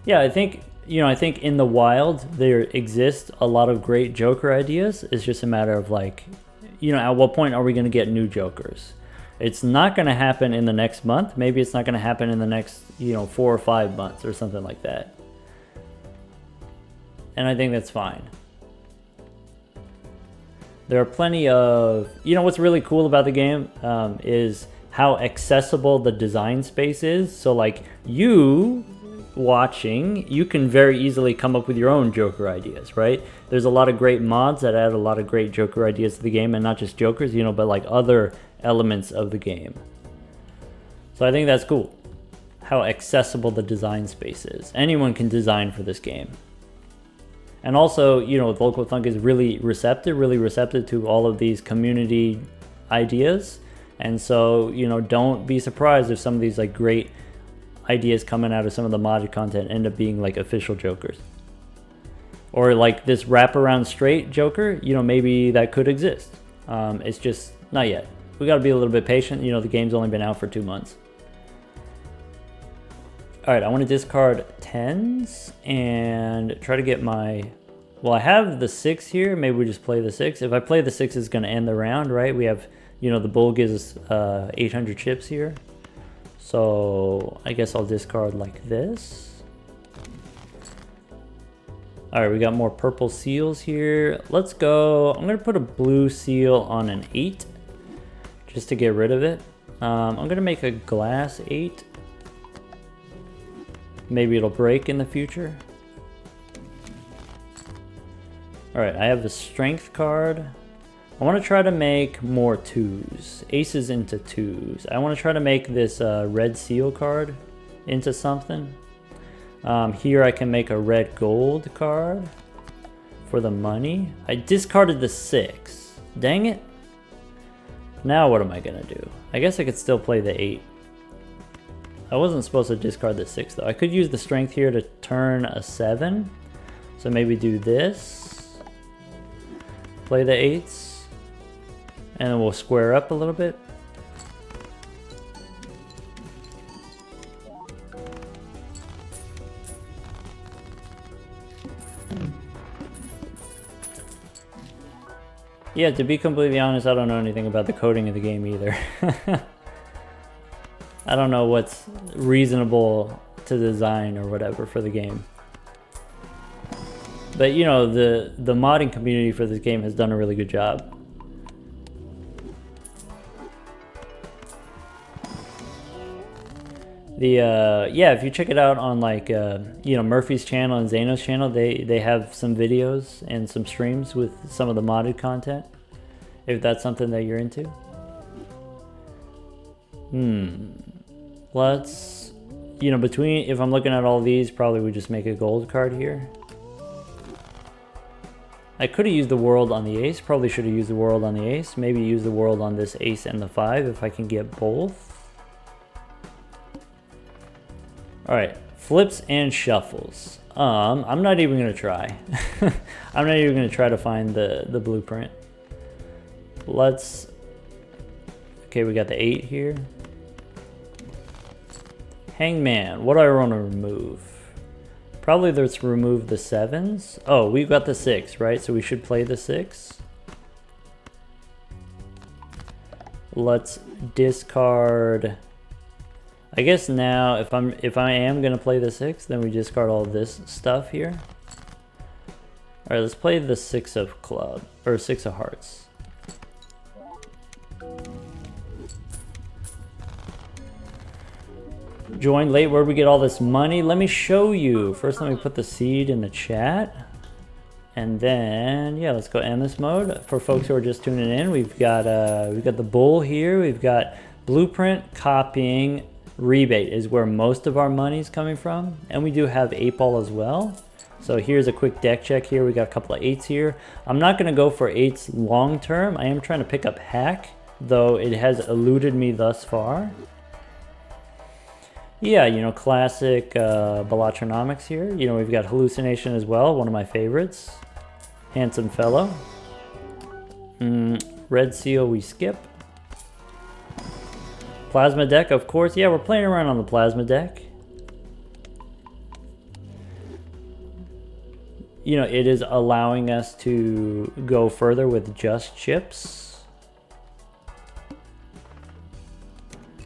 [SPEAKER 1] Yeah, I think, you know, I think in the wild there exist a lot of great Joker ideas. It's just a matter of like, you know, at what point are we going to get new Jokers? It's not going to happen in the next month. Maybe it's not going to happen in the next, you know, 4 or 5 months or something like that. And I think that's fine. There are plenty of, you know, what's really cool about the game is how accessible the design space is. So like you watching, you can very easily come up with your own Joker ideas, right? There's a lot of great mods that add a lot of great Joker ideas to the game, and not just Jokers, you know, but like other elements of the game. So I think that's cool, how accessible the design space is. Anyone can design for this game. And also, you know, Local Thunk is really receptive to all of these community ideas. And so, you know, don't be surprised if some of these like great ideas coming out of some of the modded content end up being like official Jokers. Or like this wraparound straight Joker, you know, maybe that could exist. It's just not yet. We got to be a little bit patient. You know, the game's only been out for 2 months. All right, I want to discard 10s and try to get my, well, I have the 6 here. Maybe we just play the 6. If I play the 6, it's going to end the round, right? We have, you know, the bull gives us 800 chips here. So I guess I'll discard like this. All right, we got more purple seals here. Let's go. I'm going to put a blue seal on an 8 just to get rid of it. I'm going to make a glass 8. Maybe it'll break in the future. All right, I have the strength card. I want to try to make more 2s, aces into 2s. I want to try to make this red seal card into something. Here I can make a red gold card for the money. I discarded the 6. Dang it. Now what am I gonna do? I guess I could still play the 8. I wasn't supposed to discard the 6 though. I could use the strength here to turn a 7. So maybe do this. Play the 8s. And then we'll square up a little bit. Yeah, to be completely honest, I don't know anything about the coding of the game either. I don't know what's reasonable to design or whatever for the game. But you know, the modding community for this game has done a really good job. Yeah, if you check it out on like you know, Murphy's channel and Zano's channel, they have some videos and some streams with some of the modded content, if that's something that you're into. Let's, you know, between, if I'm looking at all these, probably we just make a gold card here. I could have used the world on the ace, probably should have used the world on the ace, maybe use the world on this ace and the 5 if I can get both. Alright, flips and shuffles. I'm not even gonna try. I'm not even gonna try to find the blueprint. Let's, okay, we got the 8 here. Hangman, what do I want to remove? Probably let's remove the 7s. Oh, we've got the 6, right? So we should play the 6. Let's discard. I guess now if I am gonna play the 6, then we discard all this stuff here. All right, let's play the 6 of club or 6 of hearts. Joined late, where we get all this money? Let me show you. First, let me put the seed in the chat. And then, yeah, let's go endless mode. For folks who are just tuning in, we've got the bull here. We've got blueprint, copying, rebate is where most of our money is coming from. And we do have 8-ball as well. So here's a quick deck check here. We got a couple of 8s here. I'm not gonna go for 8s long term. I am trying to pick up hack, though it has eluded me thus far. Yeah, you know, classic Balatronomics here. You know, we've got hallucination as well, one of my favorites. Handsome fellow. Red seal we skip. Plasma deck, of course. Yeah, we're playing around on the plasma deck. You know, it is allowing us to go further with just chips.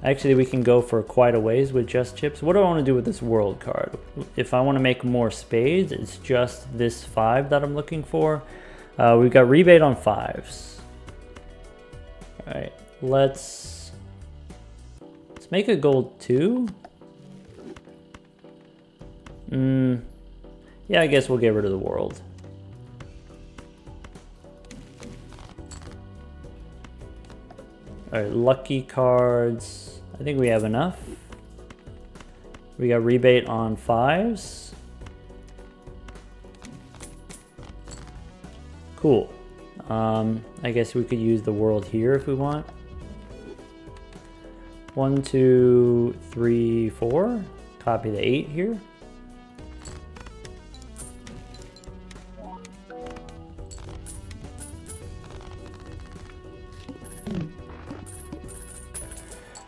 [SPEAKER 1] Actually, we can go for quite a ways with just chips. What do I want to do with this world card? If I want to make more spades, it's just this 5 that I'm looking for. We've got rebate on 5s. All right, let's make a gold 2. Yeah, I guess we'll get rid of the world. All right, lucky cards. I think we have enough. We got rebate on 5s. Cool. I guess we could use the world here if we want. 1, 2, 3, 4. Copy the 8 here.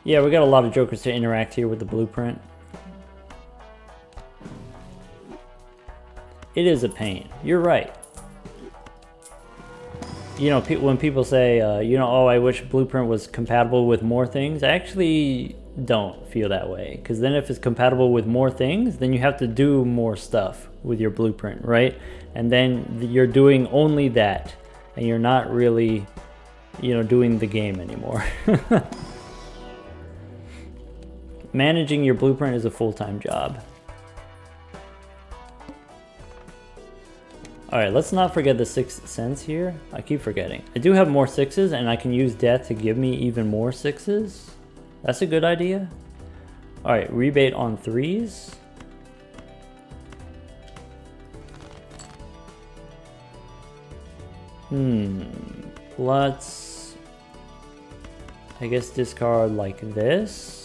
[SPEAKER 1] Yeah, we got a lot of jokers to interact here with the blueprint. It is a pain. You're right. You know, when people say, you know, oh, I wish Blueprint was compatible with more things, I actually don't feel that way. Because then if it's compatible with more things, then you have to do more stuff with your Blueprint, right? And then you're doing only that. And you're not really, you know, doing the game anymore. Managing your Blueprint is a full-time job. Alright, let's not forget the 6th sense here. I keep forgetting. I do have more 6s, and I can use death to give me even more 6s. That's a good idea. Alright, rebate on 3s. Let's, I guess, discard like this.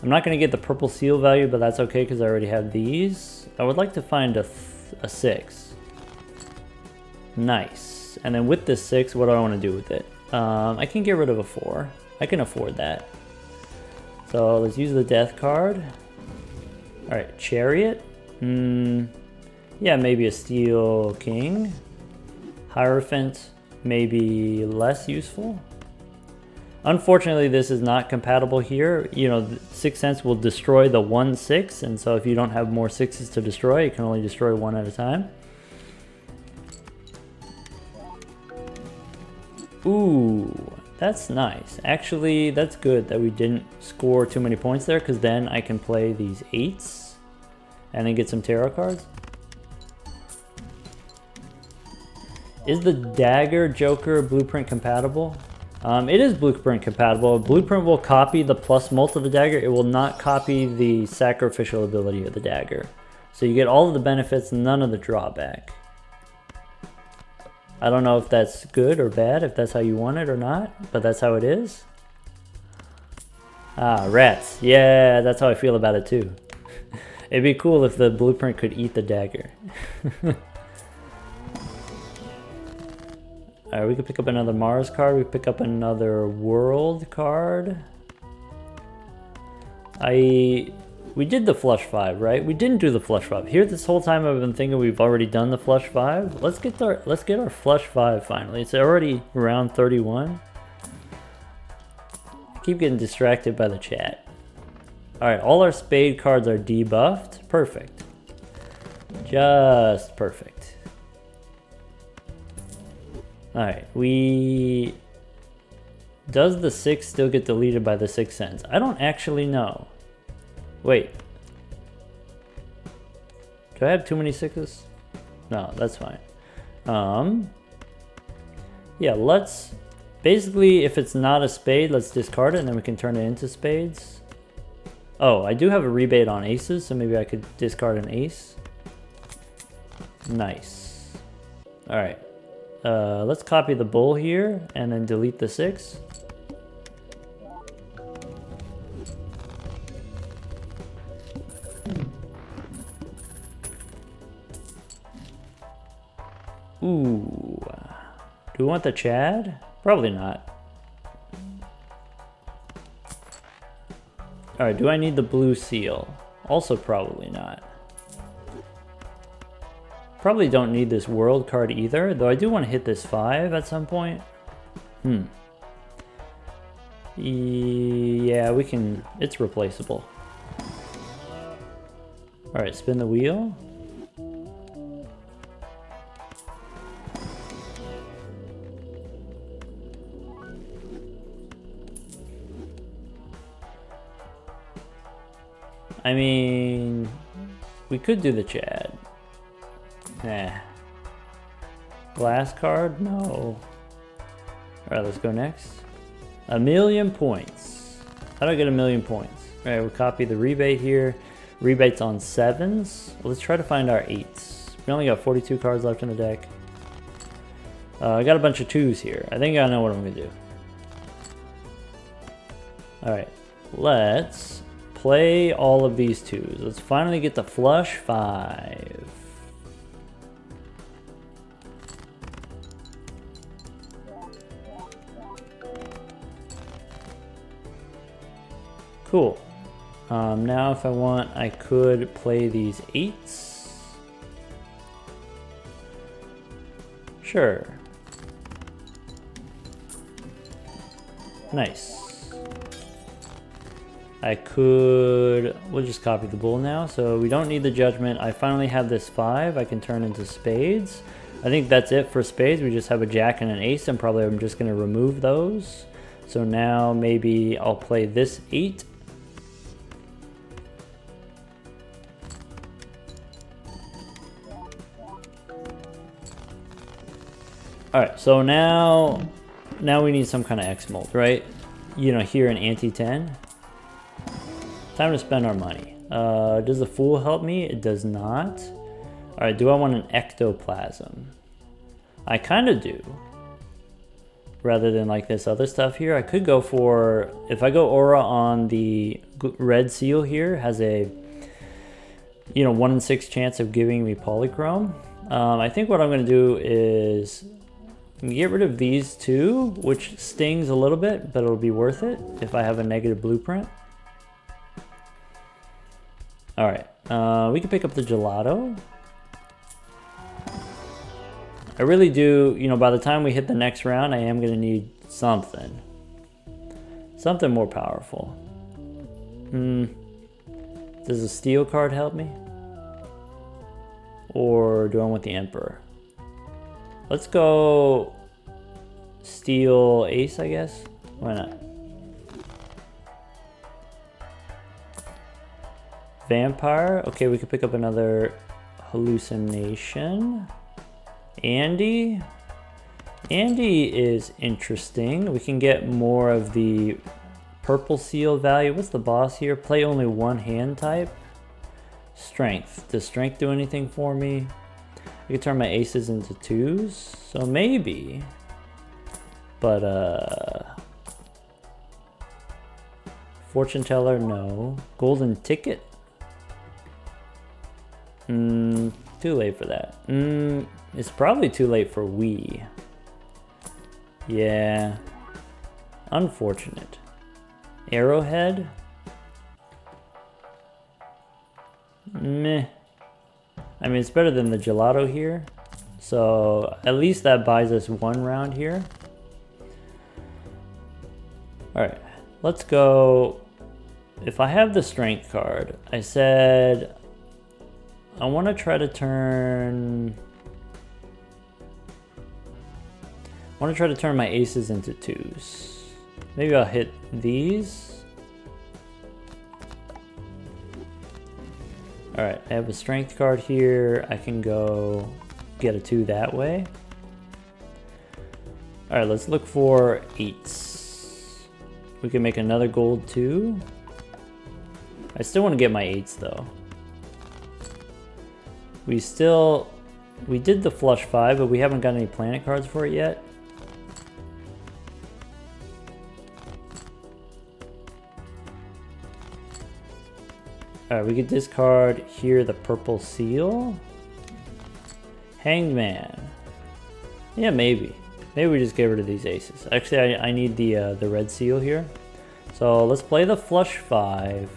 [SPEAKER 1] I'm not going to get the purple seal value, but that's okay because I already have these. I would like to find a 6. Nice. And then with this 6, what do I want to do with it? I can get rid of a 4. I can afford that. So let's use the death card. Alright, chariot. Yeah, maybe a steel king. Hierophant, maybe less useful. Unfortunately, this is not compatible here. You know, 6th sense will destroy the 1/6, and so if you don't have more 6s to destroy, you can only destroy 1 at a time. Ooh, that's nice. Actually, that's good that we didn't score too many points there, because then I can play these 8s and then get some tarot cards. Is the Dagger Joker Blueprint compatible? It is Blueprint compatible. Blueprint will copy the plus mult of the Dagger. It will not copy the sacrificial ability of the Dagger. So you get all of the benefits, none of the drawback. I don't know if that's good or bad, if that's how you want it or not, but that's how it is. Ah, rats. Yeah, that's how I feel about it too. It'd be cool if the Blueprint could eat the Dagger. Alright, we could pick up another Mars card. We pick up another World card. We did the flush 5, right? We didn't do the flush 5. Here this whole time I've been thinking we've already done the flush 5. Let's get our flush 5 finally. It's already round 31. I keep getting distracted by the chat. Alright, all our spade cards are debuffed. Perfect. Just perfect. Alright, does the 6 still get deleted by the 6th Sense? I don't actually know. Wait. Do I have too many 6s? No, that's fine. Yeah, basically, if it's not a spade, let's discard it and then we can turn it into spades. Oh, I do have a rebate on aces, so maybe I could discard an ace. Nice. Alright. Let's copy the bull here and then delete the 6. Ooh. Do we want the Chad? Probably not. Alright, do I need the blue seal? Also probably not. Probably don't need this world card either, though I do want to hit this 5 at some point. Yeah, we can, it's replaceable. Alright, spin the wheel. I mean, we could do the Chad. Nah. Glass card? No. Alright, let's go next. 1,000,000 points. How do I get 1,000,000 points? Alright, we'll copy the rebate here. Rebates on 7s. Let's try to find our 8s. We only got 42 cards left in the deck. I got a bunch of 2s here. I think I know what I'm going to do. Alright, let's play all of these 2s. Let's finally get the flush 5. Cool. Now if I want, I could play these 8s. Sure. Nice. We'll just copy the bull now, so we don't need the judgment. I finally have this 5 I can turn into spades. I think that's it for spades. We just have a jack and an ace, and probably I'm just going to remove those. So now maybe I'll play this 8. Alright, so now we need some kind of X mult, right? You know, here in ante 10. Time to spend our money. Does the Fool help me? It does not. Alright, do I want an ectoplasm? I kind of do. Rather than like this other stuff here. I could go for, if I go aura on the red seal here, has a, 1 in 6 chance of giving me polychrome. I think what I'm going to do is get rid of these 2, which stings a little bit, but it'll be worth it if I have a negative blueprint. Alright, we can pick up the gelato. I really do, by the time we hit the next round, I am going to need something. Something more powerful. Does a steel card help me? Or do I want the Emperor? Let's go steal ace, I guess. Why not? Vampire. Okay, we could pick up another hallucination. Andy. Andy is interesting. We can get more of the purple seal value. What's the boss here? Play only one hand type. Strength. Does strength do anything for me? I can turn my aces into twos. So maybe. But fortune teller, no. Golden ticket. Too late for that. It's probably too late for Wii. Yeah. Unfortunate. Arrowhead? Meh. I mean, it's better than the gelato here. So at least that buys us one round here. Alright, let's go. If I have the strength card, I said I want to try to turn... I want to try to turn my aces into twos. Maybe I'll hit these. Alright, I have a strength card here. I can go get a 2 that way. Alright, let's look for 8s. We can make another gold 2. I still want to get my 8s though. We did the flush 5, but we haven't got any planet cards for it yet. Alright, we could discard here the purple seal. Hanged Man. Yeah, maybe. Maybe we just get rid of these aces. Actually, I need the red seal here. So let's play the flush 5.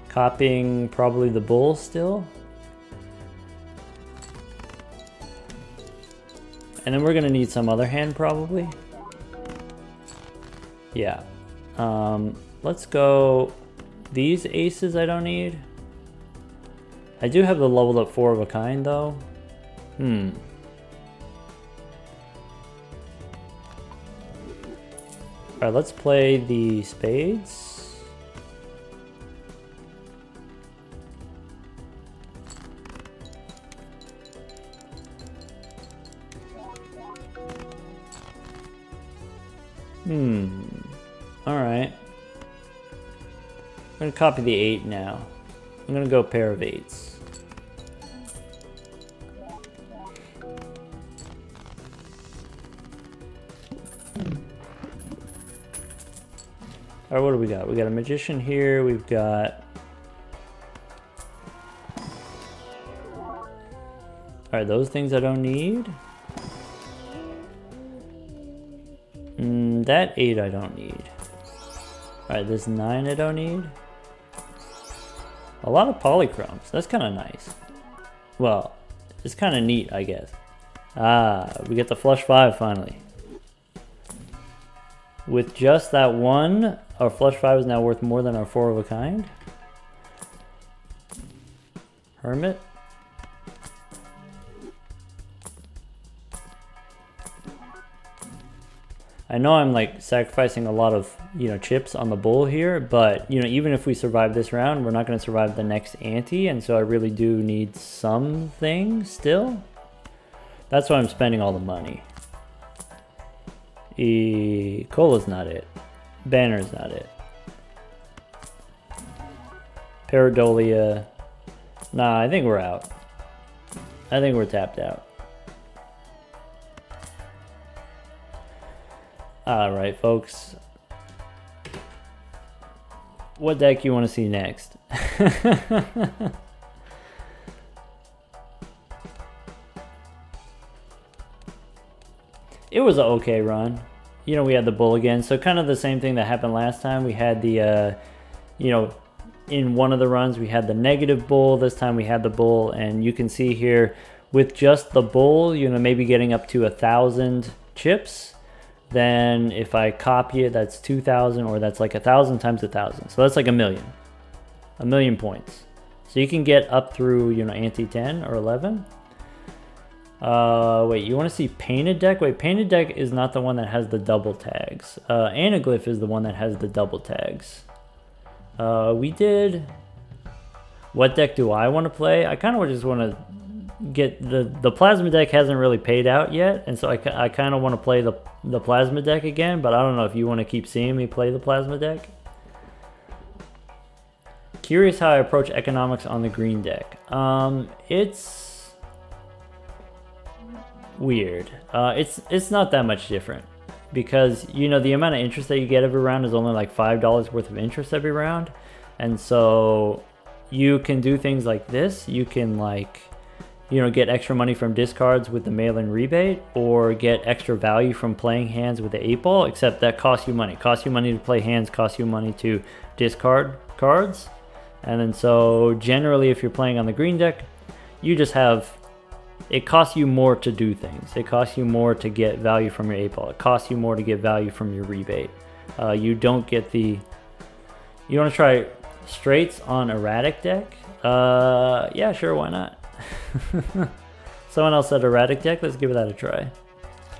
[SPEAKER 1] Copying probably the bull still. And then we're gonna need some other hand probably. Yeah. Let's go. These aces I don't need. I do have the leveled up 4 of a kind though. Alright, let's play the spades. Alright. I'm gonna copy the 8 now. I'm gonna go pair of 8s. Alright, what do we got? We got a magician here, we've got... Alright, those things I don't need. That 8 I don't need. Alright, this 9 I don't need. A lot of polychromes. That's kind of nice. Well, it's kind of neat, I guess. Ah, we get the flush 5 finally. With just that one, our flush 5 is now worth more than our 4 of a kind. Hermit. I know I'm like sacrificing a lot of, chips on the bull here, but even if we survive this round, we're not going to survive the next ante, and so I really do need something still. That's why I'm spending all the money. Cola's not it. Banner's not it. Paradolia. Nah, I think we're out. I think we're tapped out. Alright, folks. What deck you want to see next? It was an okay run. We had the bull again. So kind of the same thing that happened last time. We had the, in one of the runs we had the negative bull. This time we had the bull. And you can see here with just the bull, maybe getting up to 1,000 chips. Then if I copy it, that's 2,000, or that's like 1,000 times 1,000. So that's like 1,000,000. 1,000,000 points. So you can get up through, ante 10 or 11. Wait, you want to see painted deck? Wait, painted deck is not the one that has the double tags. Anaglyph is the one that has the double tags. We did... What deck do I want to play? I kind of just want to get... The Plasma deck hasn't really paid out yet, and so I kind of want to play the Plasma deck again, but I don't know if you want to keep seeing me play the Plasma deck. Curious how I approach economics on the green deck. It's weird. It's not that much different because, you know, the amount of interest that you get every round is only like $5 worth of interest every round, and so you can do things like this. You can, like, you know, get extra money from discards with the mail-in rebate, or get extra value from playing hands with the 8-ball, except that costs you money. Costs you money to play hands, costs you money to discard cards. And then so generally if you're playing on the green deck, you just have, it costs you more to do things. It costs you more to get value from your 8-ball. It costs you more to get value from your rebate. You don't get the, you want to try straights on erratic deck? Yeah, sure, why not? Someone else said erratic deck, let's give that a try.